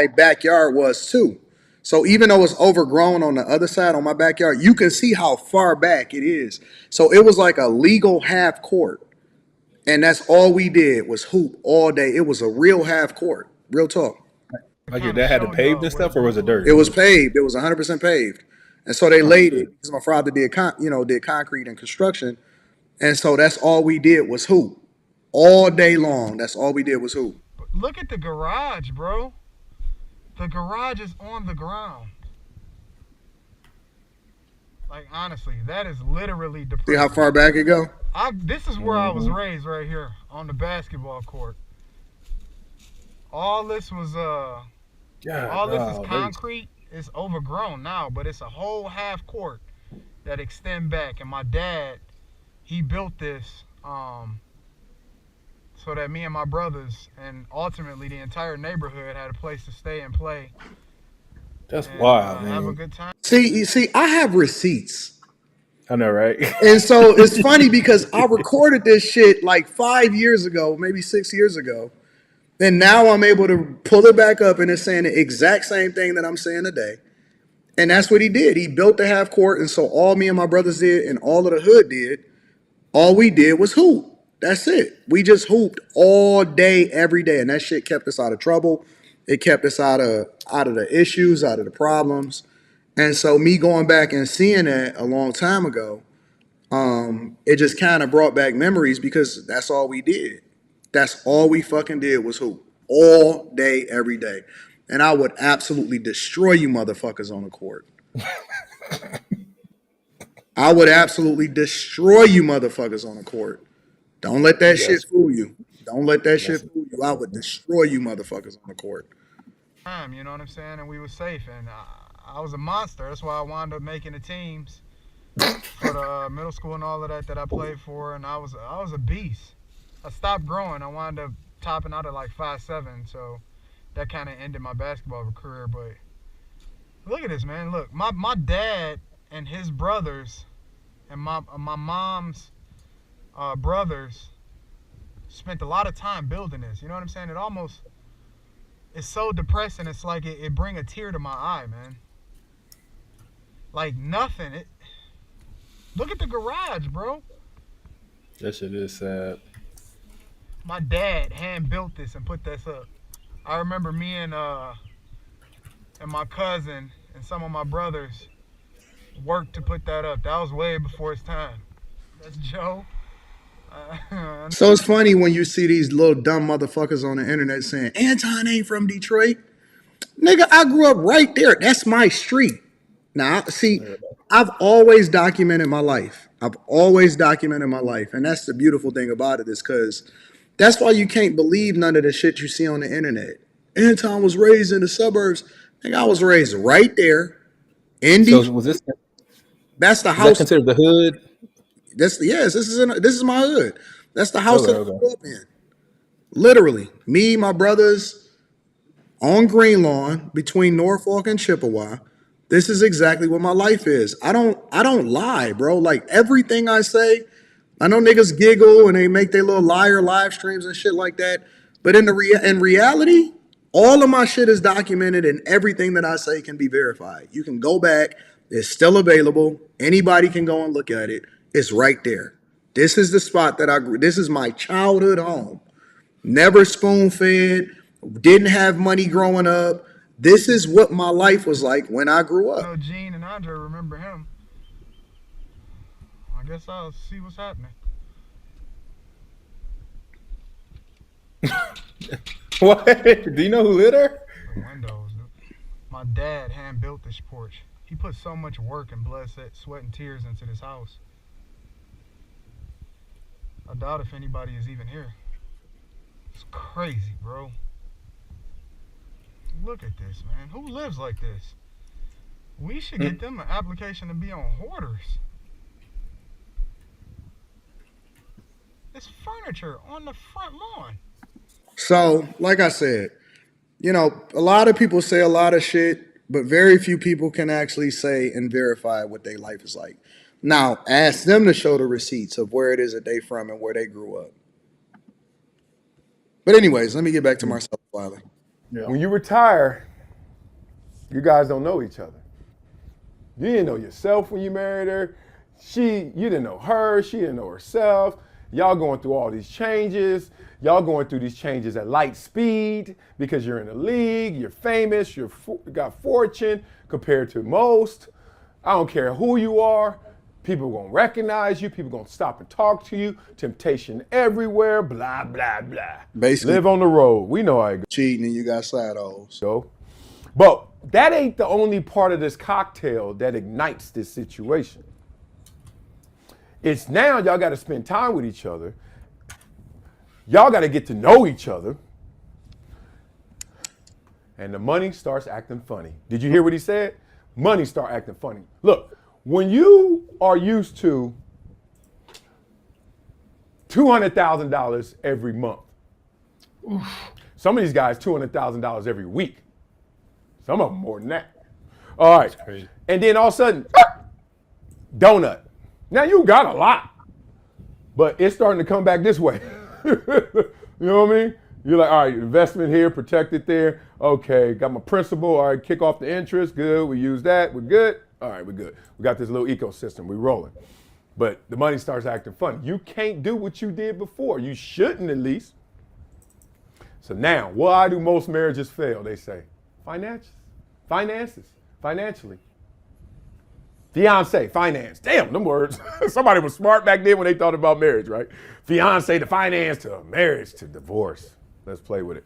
backyard was too. So even though it's overgrown on the other side on my backyard, you can see how far back it is. So it was like a legal half court. And that's all we did was hoop all day. It was a real half court. Real talk. Like your Kinda dad had to show pave y'all this what it stuff, or was it really dirt? It was paved. It was 100% paved. And so they Oh laid shit. it because my father did did concrete and construction. And so that's all we did was hoop. All day long. That's all we did was hoop. Look at the garage, bro. The garage is on the ground. Like, honestly, that is literally depressing. See how far back it go? This is where I was raised, right here on the basketball court. All this was all this is concrete. It's overgrown now, but it's a whole half court that extend back. And my dad, he built this so that me and my brothers and ultimately the entire neighborhood had a place to stay and play. That's And wild, have a man. good time. See, I have receipts. I know, right? And so it's funny because I recorded this shit like 5 years ago, maybe 6 years ago. And now I'm able to pull it back up and it's saying the exact same thing that I'm saying today. And that's what he did. He built the half court. And so all me and my brothers did and all of the hood did, all we did was hoop. That's it. We just hooped all day, every day. And that shit kept us out of trouble. It kept us out of the issues, out of the problems. And so me going back and seeing that a long time ago, it just kind of brought back memories because that's all we did. That's all we fucking did was hoop all day, every day. And I would absolutely destroy you motherfuckers on the court. I would absolutely destroy you motherfuckers on the court. Don't let that shit fool you. Don't let that shit fool you. I would destroy you motherfuckers on the court. You know what I'm saying? And we were safe. And I was a monster. That's why I wound up making the teams for the middle school and all of that I played for. And I was a beast. I stopped growing. I wound up topping out at like 5'7". So that kind of ended my basketball career. But look at this, man. Look, my dad and his brothers and my mom's brothers spent a lot of time building this. You know what I'm saying? It's so depressing. It's like it bring a tear to my eye, man. Like nothing. Look at the garage, bro. That shit is sad. My dad hand built this and put this up. I remember me and my cousin and some of my brothers worked to put that up. That was way before its time. That's Joe. So it's funny when you see these little dumb motherfuckers on the internet saying, Anton ain't from Detroit. Nigga, I grew up right there. That's my street. Now, see, I've always documented my life. I've always documented my life. And that's the beautiful thing about it is because that's why you can't believe none of the shit you see on the internet. Anton was raised in the suburbs. Nigga, I was raised right there in Detroit. So was this? That's the Is that house. considered the hood? This is my hood. That's the house that I Okay. grew up in. Literally, me, my brothers, on Green Lawn between Norfolk and Chippewa. This is exactly what my life is. I don't lie, bro. Like everything I say, I know niggas giggle and they make their little liar live streams and shit like that. But in reality, all of my shit is documented and everything that I say can be verified. You can go back. It's still available. Anybody can go and look at it. It's right there. This is the spot that I grew. This is my childhood home. Never spoon-fed. Didn't have money growing up. This is what my life was like when I grew up. I know Gene and Andre remember him. I guess I'll see what's happening. What? Do you know who lived there? The windows. My dad hand built this porch. He put so much work and blood, sweat, and tears into this house. I doubt if anybody is even here. It's crazy, bro. Look at this, man. Who lives like this? We should get them an application to be on Hoarders. It's furniture on the front lawn. So, like I said, you know, a lot of people say a lot of shit, but very few people can actually say and verify what their life is like. Now, ask them to show the receipts of where it is that they from and where they grew up. But anyways, let me get back to Marcellus Wiley. Yeah. When you retire, you guys don't know each other. You didn't know yourself when you married her. You didn't know her. She didn't know herself. Y'all going through all these changes. Y'all going through these changes at light speed because you're in the league, you're famous, you got fortune compared to most. I don't care who you are. People are going to recognize you. People are going to stop and talk to you. Temptation everywhere, blah, blah, blah. Basically, live on the road. We know how it goes. Cheating and you got side hoes. But that ain't the only part of this cocktail that ignites this situation. It's now y'all got to spend time with each other. Y'all got to get to know each other. And the money starts acting funny. Did you hear what he said? Money start acting funny. Look, when you are used to $200,000 every month, some of these guys $200,000 every week. Some of them more than that. All right. And then all of a sudden, donut. Now you got a lot, but it's starting to come back this way. You know what I mean? You're like, all right, investment here, protected there. Okay, got my principal. All right, kick off the interest. Good. We use that. We're good. All right, we're good. We got this little ecosystem. We're rolling. But the money starts acting funny. You can't do what you did before. You shouldn't, at least. So now, why do most marriages fail? They say, finances, financially. Fiance, finance. Damn, them words. Somebody was smart back then when they thought about marriage, right? Fiance to finance to marriage to divorce. Let's play with it.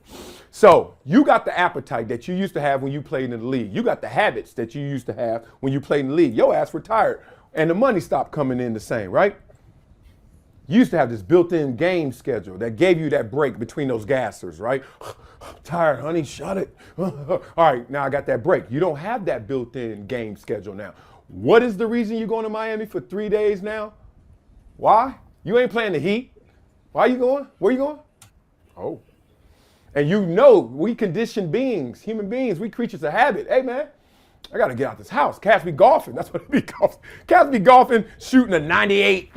So you got the appetite that you used to have when you played in the league. You got the habits that you used to have when you played in the league. Your ass retired and the money stopped coming in the same, right? You used to have this built-in game schedule that gave you that break between those gassers, right? I'm tired, honey, shut it. All right, now I got that break. You don't have that built-in game schedule now. What is the reason you're going to Miami for 3 days now? Why? You ain't playing the Heat. Why are you going? Where you going? Oh. And you know, we conditioned beings, human beings, we creatures of habit. Hey, man, I got to get out this house. Cats be golfing. That's what it be golfing. Cats be golfing, shooting a 98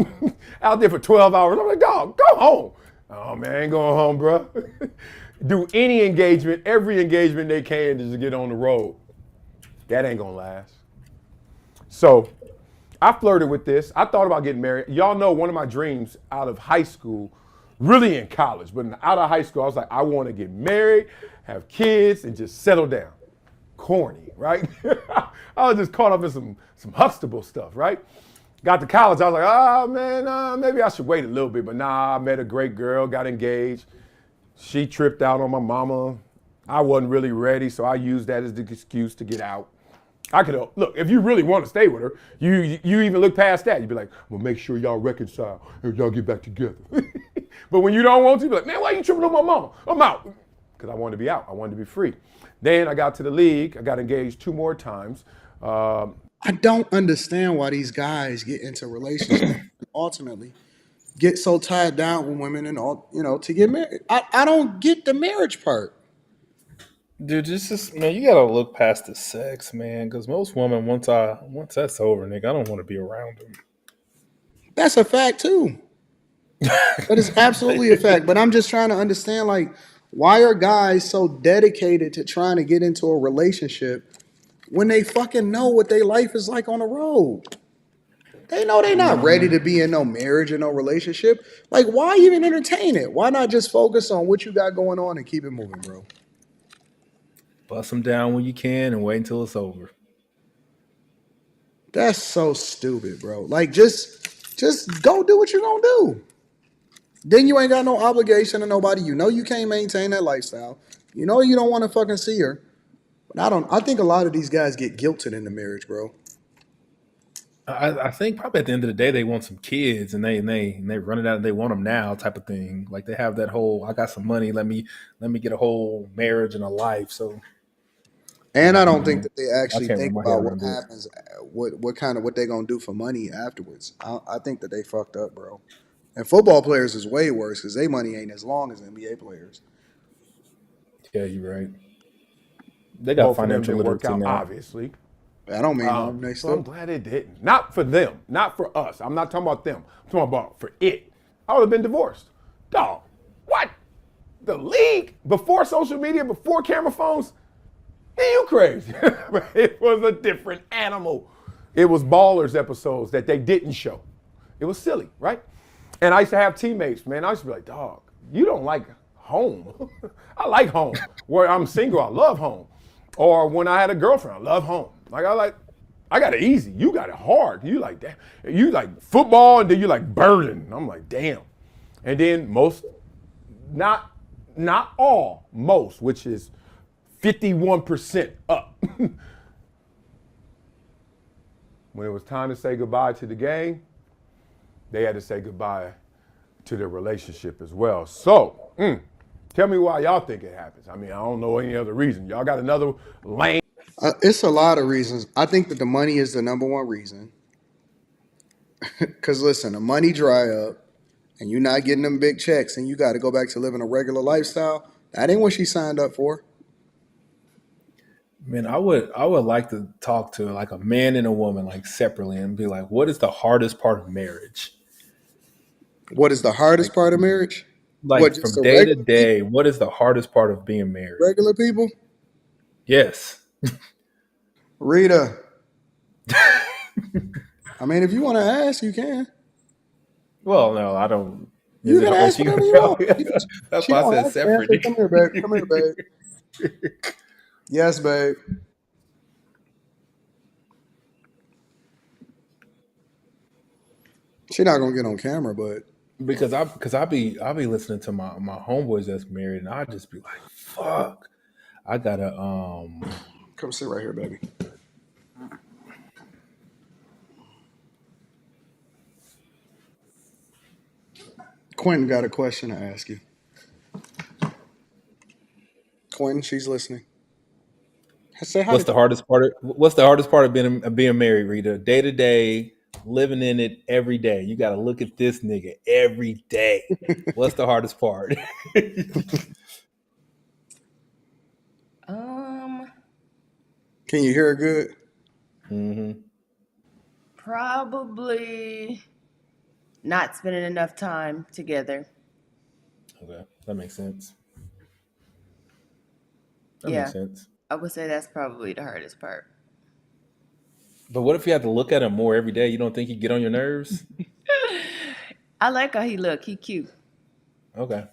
out there for 12 hours. I'm like, dog, go home. Oh, man, I ain't going home, bro. Do any engagement, every engagement they can just to get on the road. That ain't going to last. So I flirted with this. I thought about getting married. Y'all know one of my dreams out of high school, really in college, but out of high school, I was like, I want to get married, have kids, and just settle down. Corny, right? I was just caught up in some Huxtable stuff, right? Got to college, I was like, oh man, maybe I should wait a little bit. But nah, I met a great girl, got engaged. She tripped out on my mama. I wasn't really ready, so I used that as the excuse to get out. I could look, if you really want to stay with her, you even look past that. You'd be like, well, make sure y'all reconcile and y'all get back together. But when you don't want to, you'd be like, man, why you tripping on my mama? I'm out. Because I wanted to be out. I wanted to be free. Then I got to the league. I got engaged 2 more times. I don't understand why these guys get into relationships and ultimately get so tied down with women and all, you know, to get married. I don't get the marriage part. Dude, man, you gotta look past the sex, man. Because most women, once that's over, nigga, I don't want to be around them. That's a fact too. That is absolutely a fact. But I'm just trying to understand, like, why are guys so dedicated to trying to get into a relationship when they fucking know what their life is like on the road? They know they're not ready to be in no marriage or no relationship. Like, why even entertain it? Why not just focus on what you got going on and keep it moving, bro? Bust them down when you can and wait until it's over. That's so stupid, bro. Like, just go do what you're gonna do. Then you ain't got no obligation to nobody. You know you can't maintain that lifestyle. You know you don't want to fucking see her. But I think a lot of these guys get guilted into marriage, bro. I think probably at the end of the day they want some kids and they run it out and they want them now type of thing. Like they have that whole I got some money, let me get a whole marriage and a life. So and I don't think that they actually think think about what happens, what they're gonna do for money afterwards. I think that they fucked up, bro. And football players is way worse because their money ain't as long as NBA players. Yeah, you're right. They got Both of them financial didn't work literacy out, now. obviously. I don't mean harm. They So I'm still. glad it didn't. Not for them, not for us. I'm not talking about them. I'm talking about for it. I would have been divorced. Dog, what? The league, before social media, before camera phones? Man, you crazy. It was a different animal. It was Ballers episodes that they didn't show. It was silly, right? And I used to have teammates, man. I used to be like, dog, you don't like home. I like home. Where I'm single, I love home. Or when I had a girlfriend, I love home. I got it easy. You got it hard. You like, damn. You like football, and then you like burden. I'm like, damn. And then most, not all, most, which is 51% up. When it was time to say goodbye to the game, they had to say goodbye to their relationship as well. So, tell me why y'all think it happens. I mean, I don't know any other reason. Y'all got another lane? It's a lot of reasons. I think that the money is the number one reason. Because listen, the money dry up, and you're not getting them big checks, and you got to go back to living a regular lifestyle. That ain't what she signed up for. Man, I would like to talk to like a man and a woman like separately and be like, what is the hardest part of marriage? What is the hardest part of marriage? Like What, just from the day to regular day, what is the hardest part of being married? regular people? Yes. Rita. I mean, if you want to ask, you can. Well, no, I don't. You Is it can what ask you whatever you tell want. me? That's She why I don't said have to separate. answer. Come here, babe. Come here, babe. Yes, babe. She not gonna get on camera, but Because I be listening to my homeboys that's married, and I just be like, fuck, I gotta come sit right here, baby. Quentin got a question to ask you. Quentin, she's listening. Say hi What's to the hardest part? What's the hardest part of being married, Rita? Day to day, living in it every day. You got to look at this nigga every day. What's the hardest part? Can you hear her good? Mm-hmm. Probably not spending enough time together. Okay, that makes sense. Yeah. Makes sense. I would say that's probably the hardest part. But what if you had to look at him more every day? You don't think he'd get on your nerves? I like how he look. He cute. Okay.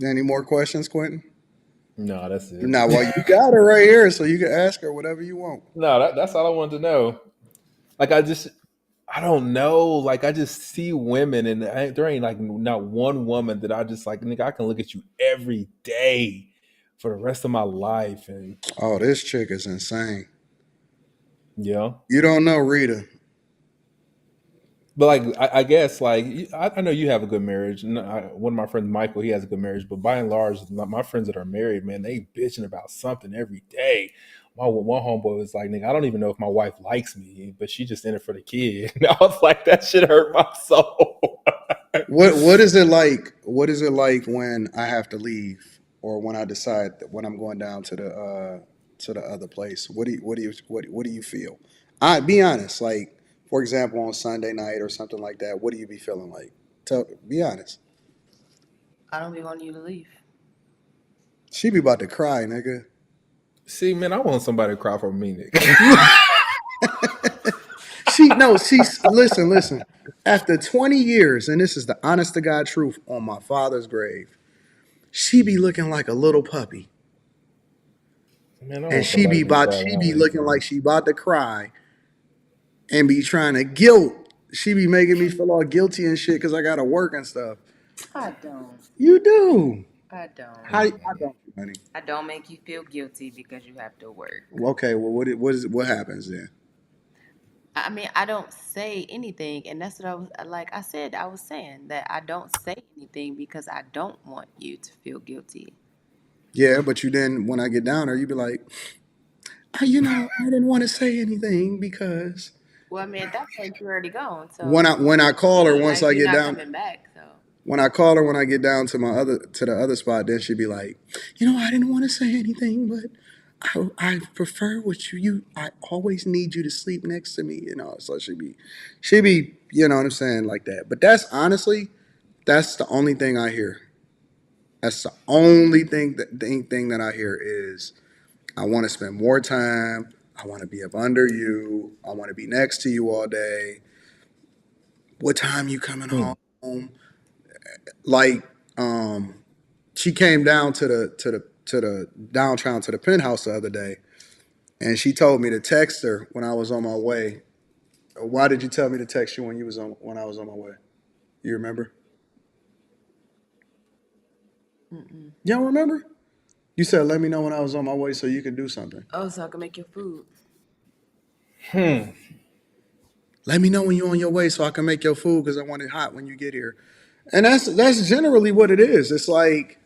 Any more questions, Quentin? No, that's it. Now, well, you got her right here, so you can ask her whatever you want. No, that's all I wanted to know. Like, I don't know. Like, I just see women, and there ain't like not one woman that I just like, nigga, I can look at you every day for the rest of my life. And Oh, this chick is insane. yeah. You don't know Rita. But like, I guess like I know you have a good marriage. And one of my friends, Michael, he has a good marriage. But by and large, my friends that are married, man, they bitching about something every day. My one homeboy was like, "Nigga, I don't even know if my wife likes me, but she just in it for the kid." And I was like, "That shit hurt my soul." What is it like? What is it like when I have to leave, or when I decide that when I'm going down to the other place? What do you feel? I be honest. Like, for example, on Sunday night or something like that, what do you be feeling like? Be honest. I don't be wanting you to leave. She be about to cry, nigga. See, man, I want somebody to cry for me, nigga. Listen. After 20 years, and this is the honest to God truth on my father's grave, she be looking like a little puppy. Man, I And want she somebody be to cry about when she I be leave, looking man. like she about to cry and be trying to guilt. She be making me feel all guilty and shit because I gotta work and stuff. I don't. You do. I don't. I don't, honey. I don't make you feel guilty because you have to work. Okay, well, what happens then? I mean, I don't say anything, and that's what I was like. I said I was saying that I don't say anything because I don't want you to feel guilty. Yeah, but you then when I get down there, you be like, I didn't want to say anything because Well, I mean, at that point you're already gone. So when I call her once like I you're get not down, coming back. So when I call her when I get down to the other spot, then she'd be like, I didn't want to say anything, but I prefer I always need you to sleep next to me, So she'd be, you know what I'm saying, like that. But that's the only thing I hear. That's the only thing that I hear is I want to spend more time. I want to be up under you. I want to be next to you all day. What time you coming home? Like, she came down to the downtown to the penthouse the other day, and she told me to text her when I was on my way. Why did you tell me to text you when I was on my way? You remember? Mm-mm. You don't remember? You said let me know when I was on my way so you could do something. Oh, so I can make your food. Let me know when you're on your way so I can make your food because I want it hot when you get here. And that's generally what it is. It's like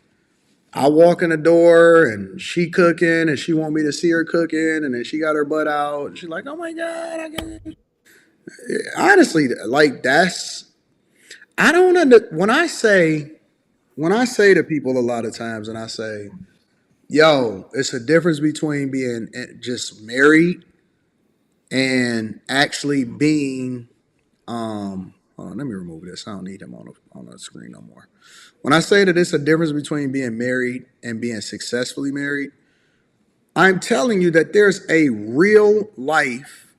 I walk in the door and she cooking and she want me to see her cooking and then she got her butt out and she's like, oh my God, I can. Honestly, like I don't when I say to people a lot of times and I say, yo, it's a difference between being just married and actually being hold on, let me remove this. I don't need him on the screen no more. When I say that it's a difference between being married and being successfully married, I'm telling you that there's a real life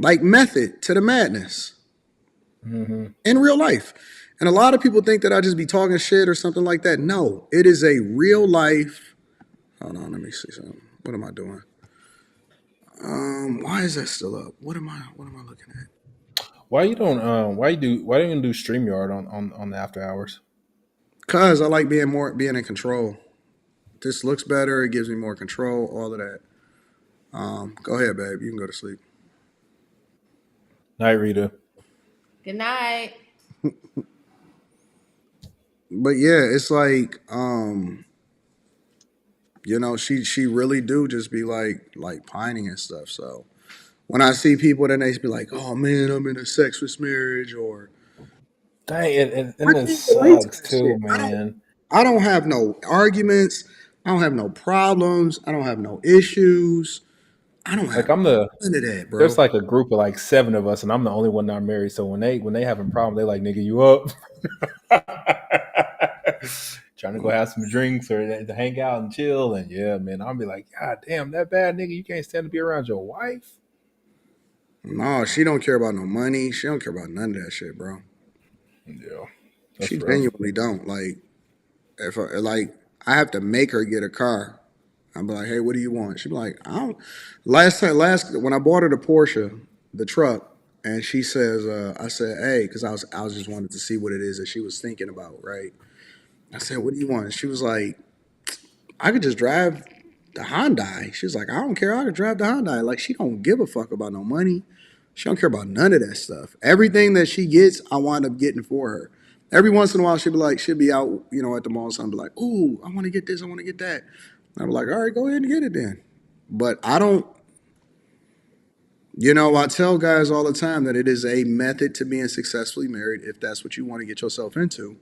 like method to the madness in real life. And a lot of people think that I just be talking shit or something like that. No, it is a real life. Hold on, let me see something. What am I doing? Why is that still up? What am I looking at? Why you don't why don't you do StreamYard on the after hours? Cause I like being in control. This looks better. It gives me more control. All of that. Go ahead, babe. You can go to sleep. Night, Rita. Good night. But yeah, it's like she really do just be like pining and stuff. So when I see people, then they be like, "Oh man, I'm in a sexless marriage," or Dang, and I it can't relate to sucks that too, shit. man. I don't have no arguments. I don't have no problems. I don't have no issues. I don't Like have none of that, bro. there's like a group of like 7 of us, and I'm the only one not married. So when they having problems, they like, nigga, you up? Trying to go have some drinks or to hang out and chill, and yeah, man, I'll be like, God damn, that bad nigga, you can't stand to be around your wife. No, she don't care about no money. She don't care about none of that shit, bro. Yeah, She that's rough. genuinely don't. Like, if I have to make her get a car. I'm like, hey, what do you want? She be like, I don't. When I bought her the Porsche, the truck, and she says, I said, hey, because I was just wanted to see what it is that she was thinking about, right? I said, what do you want? She was like, I could just drive the Hyundai. She was like, I don't care. I could drive the Hyundai. Like, she don't give a fuck about no money. She don't care about none of that stuff. Everything that she gets, I wind up getting for her. Every once in a while, she'll be out, at the mall, and be like, ooh, I want to get this, I want to get that. And I'm like, all right, go ahead and get it then. But I don't, I tell guys all the time that it is a method to being successfully married if that's what you want to get yourself into.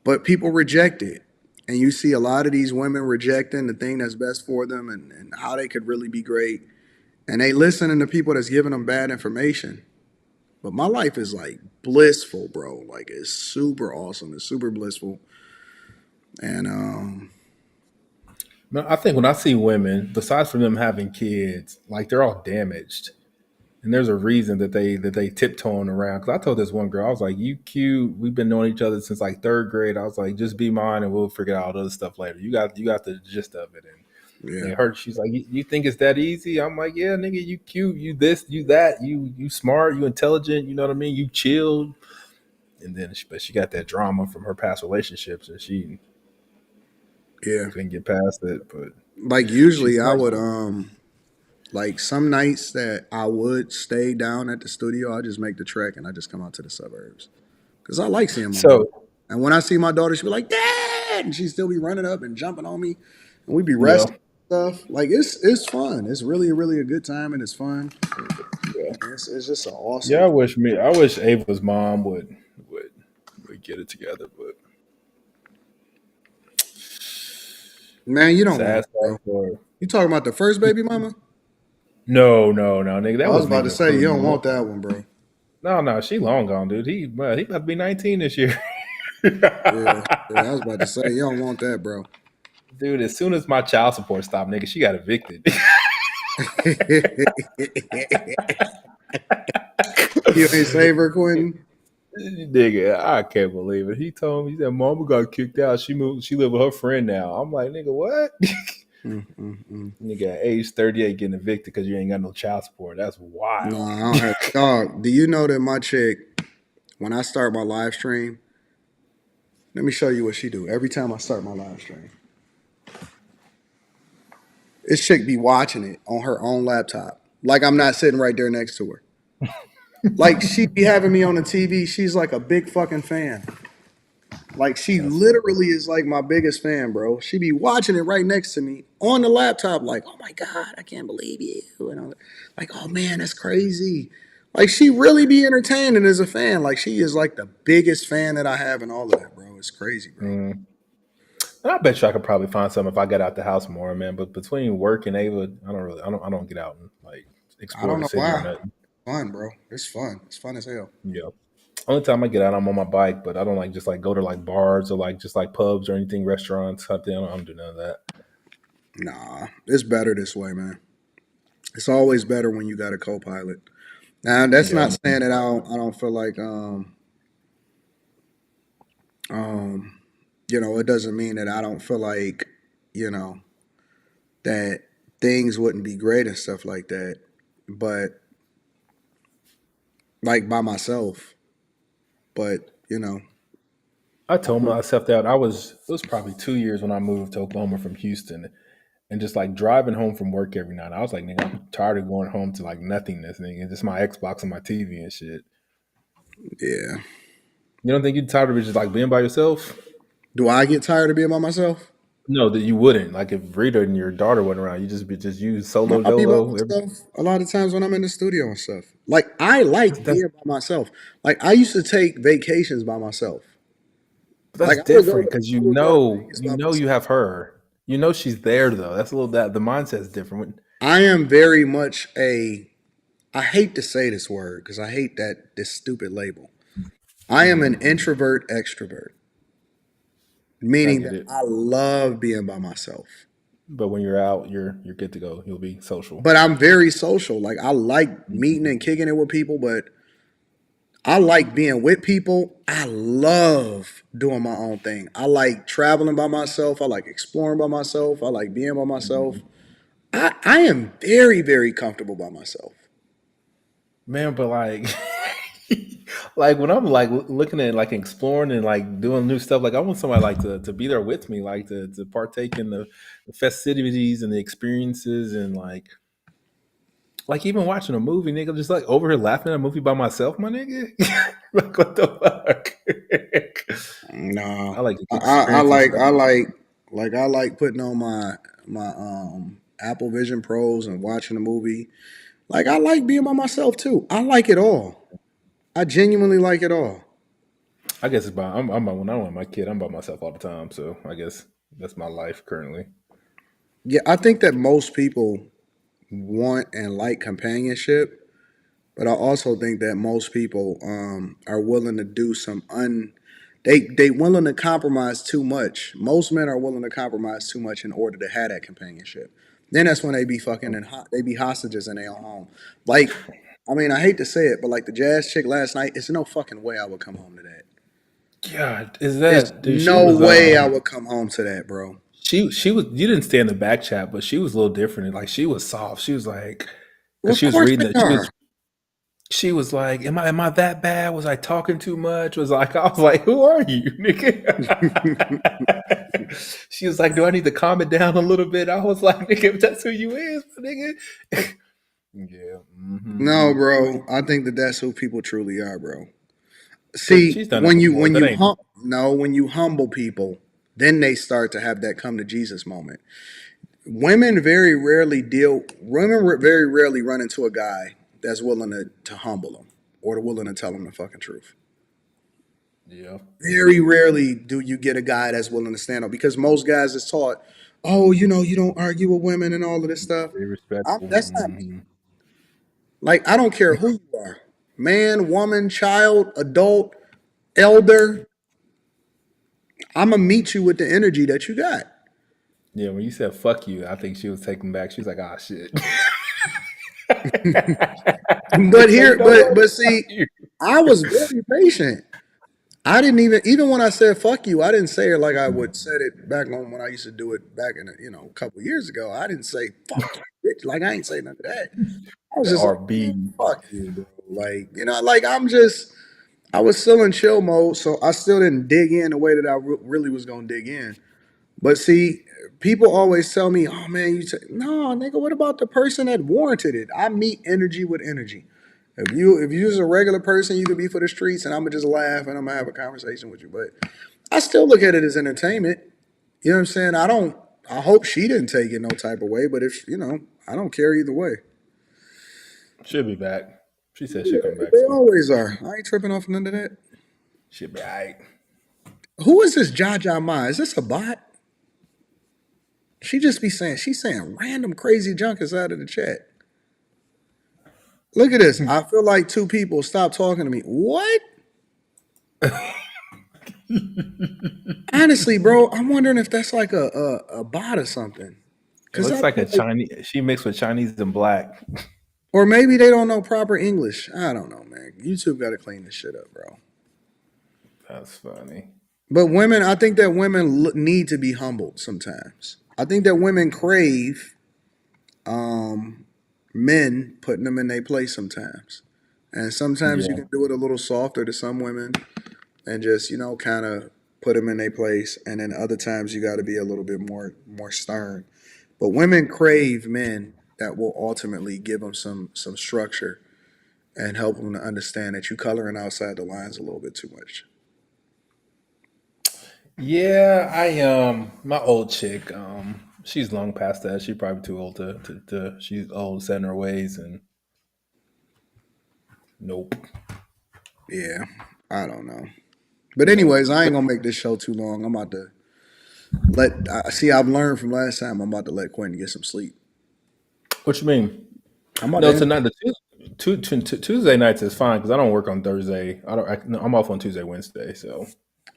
But people reject it. And you see a lot of these women rejecting the thing that's best for them and how they could really be great. And they listening to people that's giving them bad information. But my life is like blissful, bro. Like it's super awesome. It's super blissful. And No, I think when I see women, besides from them having kids, like they're all damaged, and there's a reason that they tiptoeing around. Because I told this one girl, I was like, "You cute. We've been knowing each other since like 3rd grade." I was like, "Just be mine, and we'll figure out other stuff later. You got the gist of it." And yeah, it hurt. She's like, "You think it's that easy?" I'm like, "Yeah, nigga, you cute, you this, you that, you smart, you intelligent. You know what I mean? You chilled." And then, but she got that drama from her past relationships, and she yeah. couldn't get past it. But Like she's usually I nice. would like some nights that I would stay down at the studio, I just make the trek and I just come out to the suburbs. Cause I like seeing my daughter. So And when I see my daughter, she'll be like, Dad, and she still be running up and jumping on me. And we be yeah, wrestling and stuff. Like it's fun. It's really, really a good time and it's fun. yeah. It's just an Yeah, awesome. I wish Ava's mom would get it together. But Man, you don't want sad it, bro. story. You talking about the first baby mama? No, nigga. That I was wasn't about to even say you approved. don't want that one, bro. No, she long gone, dude. He about to be 19 this year. Yeah, I was about to say you don't want that, bro. Dude, as soon as my child support stopped, nigga, she got evicted. You ain't save her, Quentin? Nigga, I can't believe it. He told me, he said, Mama got kicked out. She moved, she live with her friend now. I'm like, nigga, what? Nigga, at age 38 getting evicted because you ain't got no child support. That's wild. No, I don't have. Dog, do you know that my chick, when I start my live stream, let me show you what she do. Every time I start my live stream, this chick be watching it on her own laptop. Like I'm not sitting right there next to her. Like she be having me on the TV. She's like a big fucking fan. Like she literally is like my biggest fan, bro. She be watching it right next to me on the laptop, like, oh my God, I can't believe you. And I'm like, oh man, that's crazy. Like she really be entertained and is a fan. Like she is like the biggest fan that I have in all of that, bro. It's crazy, bro. And I bet you I could probably find something if I got out the house more, man. But between work and Ava, I don't get out and like I explore don't the know city or why. nothing. Fun, bro. It's fun. It's fun as hell. Yeah. Only time I get out, I'm on my bike, but I don't like just like go to like bars or like just like pubs or anything, restaurants, something. I don't do none of that. Nah, it's better this way, man. It's always better when you got a co-pilot. Now that's not saying that I don't feel like you know, it doesn't mean that I don't feel like, you know, that things wouldn't be great and stuff like that. But like by myself. But, you know. I told myself that it was probably 2 years when I moved to Oklahoma from Houston and just like driving home from work every night. I was like, nigga, I'm tired of going home to like nothingness, nigga. Just my Xbox and my TV and shit. Yeah. You don't think you're tired of just like being by yourself? Do I get tired of being by myself? No, that you wouldn't. Like if Rita and your daughter went around, you just you solo I'll be by dolo. myself a lot of times when I'm in the studio and stuff. Like I like being by myself. Like I used to take vacations by myself. That's Like different because I would go to Vegas by myself. you have her. You know she's there though. That's a little that the mindset's different. I am very much I hate to say this word because I hate this stupid label. I am an introvert extrovert, meaning that I love being by myself. But when you're out, you're good to go. You'll be social. But I'm very social. Like I like meeting and kicking it with people, but I like being with people. I love doing my own thing. I like traveling by myself. I like exploring by myself. I like being by myself. I am very, very comfortable by myself. Man, but like like when I'm like looking at like exploring and like doing new stuff, like I want somebody like to be there with me, like to partake in the festivities and the experiences and like even watching a movie, nigga, just like over here laughing at a movie by myself, my nigga. Like what the fuck? Nah. I like to I like putting on my Apple Vision Pros and watching a movie. Like I like being by myself too. I like it all. I genuinely like it all. I guess it's by when I'm with my kid, I'm by myself all the time. So I guess that's my life currently. Yeah, I think that most people want and like companionship, but I also think that most people are willing to do they willing to compromise too much. Most men are willing to compromise too much in order to have that companionship. Then that's when they be fucking and they be hostages in their own home. Like, I mean, I hate to say it, but like the jazz chick last night, it's no fucking way I would come home to that. God, is There's that dude? no way I would come home to that, bro. She was. You didn't stay in the back chat, but she was a little different. Like she was soft. She was like, Well, because of she was course reading they it. are. She was like, am I that bad? Was I talking too much? I was like, who are you, nigga? She was like, do I need to calm it down a little bit? I was like, nigga, if that's who you is, nigga. Yeah. Mm-hmm. No, bro. I think that that's who people truly are, bro. See, when you humble people, then they start to have that come to Jesus moment. Women very rarely run into a guy that's willing to humble them or willing to tell them the fucking truth. Yeah. Very rarely do you get a guy that's willing to stand up because most guys is taught, oh, you don't argue with women and all of this stuff. Very respectful. That's not me. Like, I don't care who you are, man, woman, child, adult, elder. I'm gonna meet you with the energy that you got. Yeah, when you said "fuck you," I think she was taken back. She was like, "Ah, shit." But see, I was very patient. I didn't even when I said "fuck you," I didn't say it like I would said it back when I used to do it back in a couple years ago. I didn't say "fuck you," bitch. Like, I ain't say none of that. I was The just like, RB. "Fuck you, bro." Like, like I was still in chill mode, so I still didn't dig in the way that I really was gonna dig in. But see, people always tell me, "Oh man, you say no, nigga. What about the person that warranted it?" I meet energy with energy. If you was a regular person, you could be for the streets, and I'm gonna just laugh and I'm gonna have a conversation with you. But I still look at it as entertainment. You know what I'm saying? I hope she didn't take it no type of way. But if I don't care either way. She'll be back. She said Yeah, she'll come back they soon. always are. I ain't tripping off none of that. She'll be alright. Who is this Jaja Ma? Is this a bot? She's saying random crazy junk inside of the chat. Look at this. I feel like two people stopped talking to me. What? Honestly, bro, I'm wondering if that's like a bot or something. It looks like a Chinese. She mixed with Chinese and black. Or maybe they don't know proper English. I don't know, man. YouTube got to clean this shit up, bro. That's funny. But women, I think that women need to be humbled sometimes. I think that women crave men putting them in their place sometimes. And sometimes you Yeah. can do it a little softer to some women and just, kind of put them in their place. And then other times you got to be a little bit more stern. But women crave men that will ultimately give them some structure and help them to understand that you coloring outside the lines a little bit too much. Yeah, my old chick, she's long past that. She's probably too old to she's old, set in her ways, and nope. Yeah, I don't know. But anyways, I ain't gonna make this show too long. I'm about to I've learned from last time. I'm about to let Quentin get some sleep. What you mean? I'm about No, to end. tonight Tuesday nights is fine because I don't work on Thursday. I'm off on Tuesday, Wednesday. So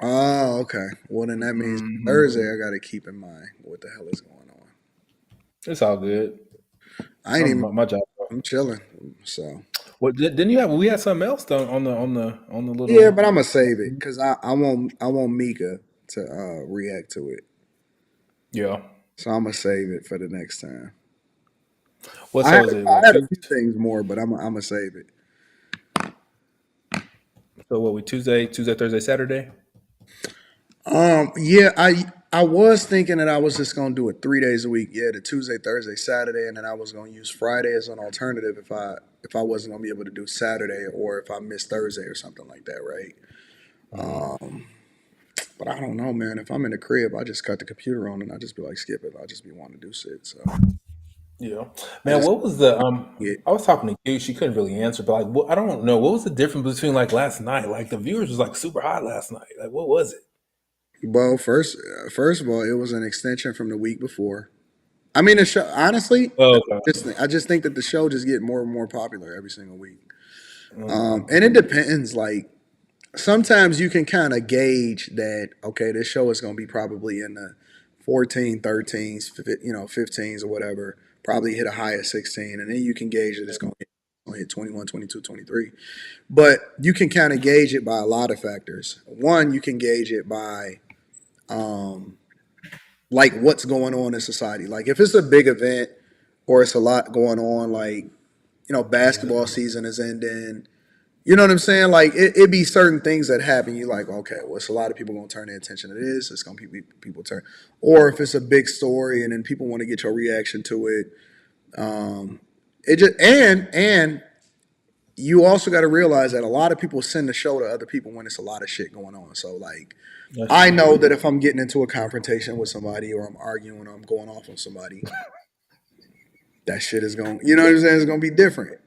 Oh, okay. Well, then that means Thursday I got to keep in mind what the hell is going on. it's all good. I ain't even. My job. I'm chilling. So What didn't you have? We had something else done on the little. yeah, but I'm gonna save it because I want Mika to react to it. Yeah. So I'm gonna save it for the next time. What I so had, is it? I What, had a few things more, but I'm gonna save it. so what? We Tuesday, Thursday, Saturday. Yeah, I was thinking that I was just gonna do it 3 days a week. Yeah, the Tuesday, Thursday, Saturday, and then I was gonna use Friday as an alternative if I wasn't gonna be able to do Saturday or if I missed Thursday or something like that, right? But I don't know, man. If I'm in the crib, I just cut the computer on and I just be like, skip it. I just be wanting to do shit. So Yeah, I man. just What was the get. I was talking to Q. She couldn't really answer, but like, I don't know. What was the difference between like last night? Like the viewers was like super hot last night. Like, what was it? Well, first of all, it was an extension from the week before. I mean, the show. Honestly, Oh, okay. I just think that the show just get more and more popular every single week. And it depends. Like sometimes you can kind of gauge that. Okay, this show is going to be probably in the 14, 13s, 15s or whatever. Probably hit a high of 16, and then you can gauge that it's going to hit 21, 22, 23. But you can kind of gauge it by a lot of factors. One, you can gauge it by like what's going on in society. Like if it's a big event or it's a lot going on, like basketball season is ending. You know what I'm saying? Like it be certain things that happen. You like, okay, well, it's a lot of people gonna turn their attention to this. It's gonna be people turn, or if it's a big story and then people want to get your reaction to it. It just and you also got to realize that a lot of people send the show to other people when it's a lot of shit going on. So like, That's I true. know that if I'm getting into a confrontation with somebody or I'm arguing or I'm going off on somebody, that shit is going. You know what I'm saying? It's gonna be different.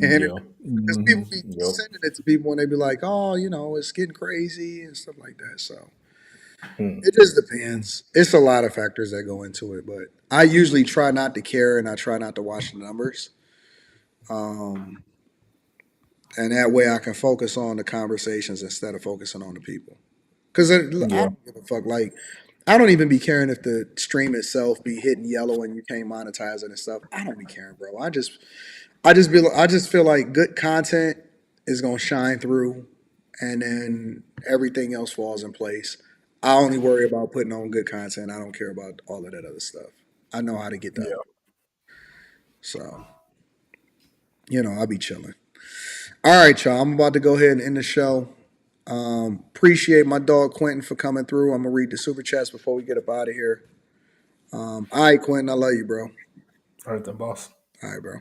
And Yeah. because people be Yep. sending it to people and they be like, oh, you know, it's getting crazy and stuff like that. So it just depends. It's a lot of factors that go into it, but I usually try not to care and I try not to watch the numbers. Um, and that way I can focus on the conversations instead of focusing on the people. Because I Yeah. don't give a fuck. Like, I don't even be caring if the stream itself be hitting yellow and you can't monetize it and stuff. I don't be caring, bro. I just feel like good content is gonna shine through, and then everything else falls in place. I only worry about putting on good content. I don't care about all of that other stuff. I know how to get Yeah. done. So, you know, I'll be chilling. All right, y'all. I'm about to go ahead and end the show. Appreciate my dog Quentin for coming through. I'm gonna read the super chats before we get up out of here. All right, Quentin, I love you, bro. All right, then, boss. All right, bro.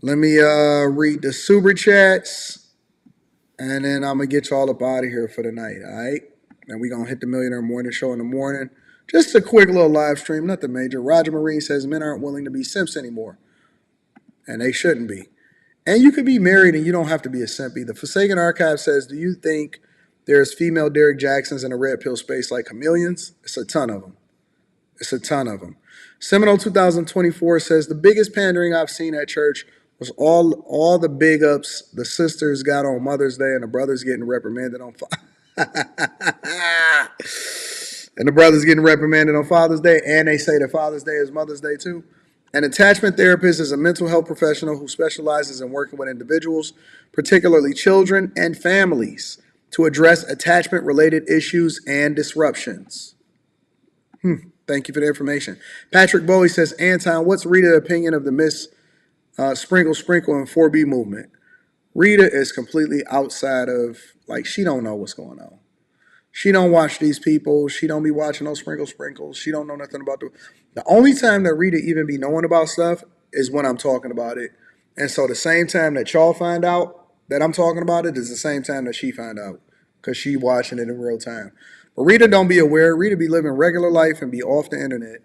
Let me read the super chats, and then I'm gonna get y'all up out of here for the night. All right, and we gonna hit the Millionaire Morning Show in the morning. Just a quick little live stream, nothing major. Roger Marine says men aren't willing to be simps anymore, and they shouldn't be. And you could be married and you don't have to be a simp either. Forsaken Archive says, do you think there's female Derek Jacksons in the red pill space like chameleons? It's a ton of them. It's a ton of them. Seminole 2024 says, the biggest pandering I've seen at church was all the big ups the sisters got on Mother's Day and the brothers getting reprimanded on and the brothers getting reprimanded on Father's Day, and they say that Father's Day is Mother's Day too. An attachment therapist is a mental health professional who specializes in working with individuals, particularly children and families, to address attachment-related issues and disruptions. Thank you for the information. Patrick Bowie says, Anton, what's Rita's opinion of the Miss Sprinkle Sprinkle and 4B movement? Rita is completely outside of, like, she don't know what's going on. She don't watch these people. She don't be watching those sprinkles. She don't know nothing about the only time that Rita even be knowing about stuff is when I'm talking about it. And so the same time that y'all find out that I'm talking about it is the same time that she find out because she watching it in real time. But Rita don't be aware. Rita be living regular life and be off the internet.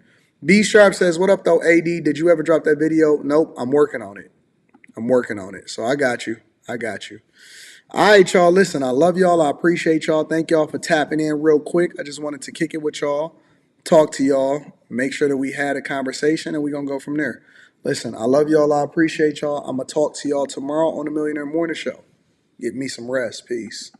B Sharp says, what up though, AD? Did you ever drop that video? Nope, I'm working on it. I'm working on it. So I got you. I got you. All right, y'all. Listen, I love y'all. I appreciate y'all. Thank y'all for tapping in real quick. I just wanted to kick it with y'all, talk to y'all, make sure that we had a conversation, and we're going to go from there. Listen, I love y'all. I appreciate y'all. I'm going to talk to y'all tomorrow on the Millionaire Morning Show. Get me some rest. Peace.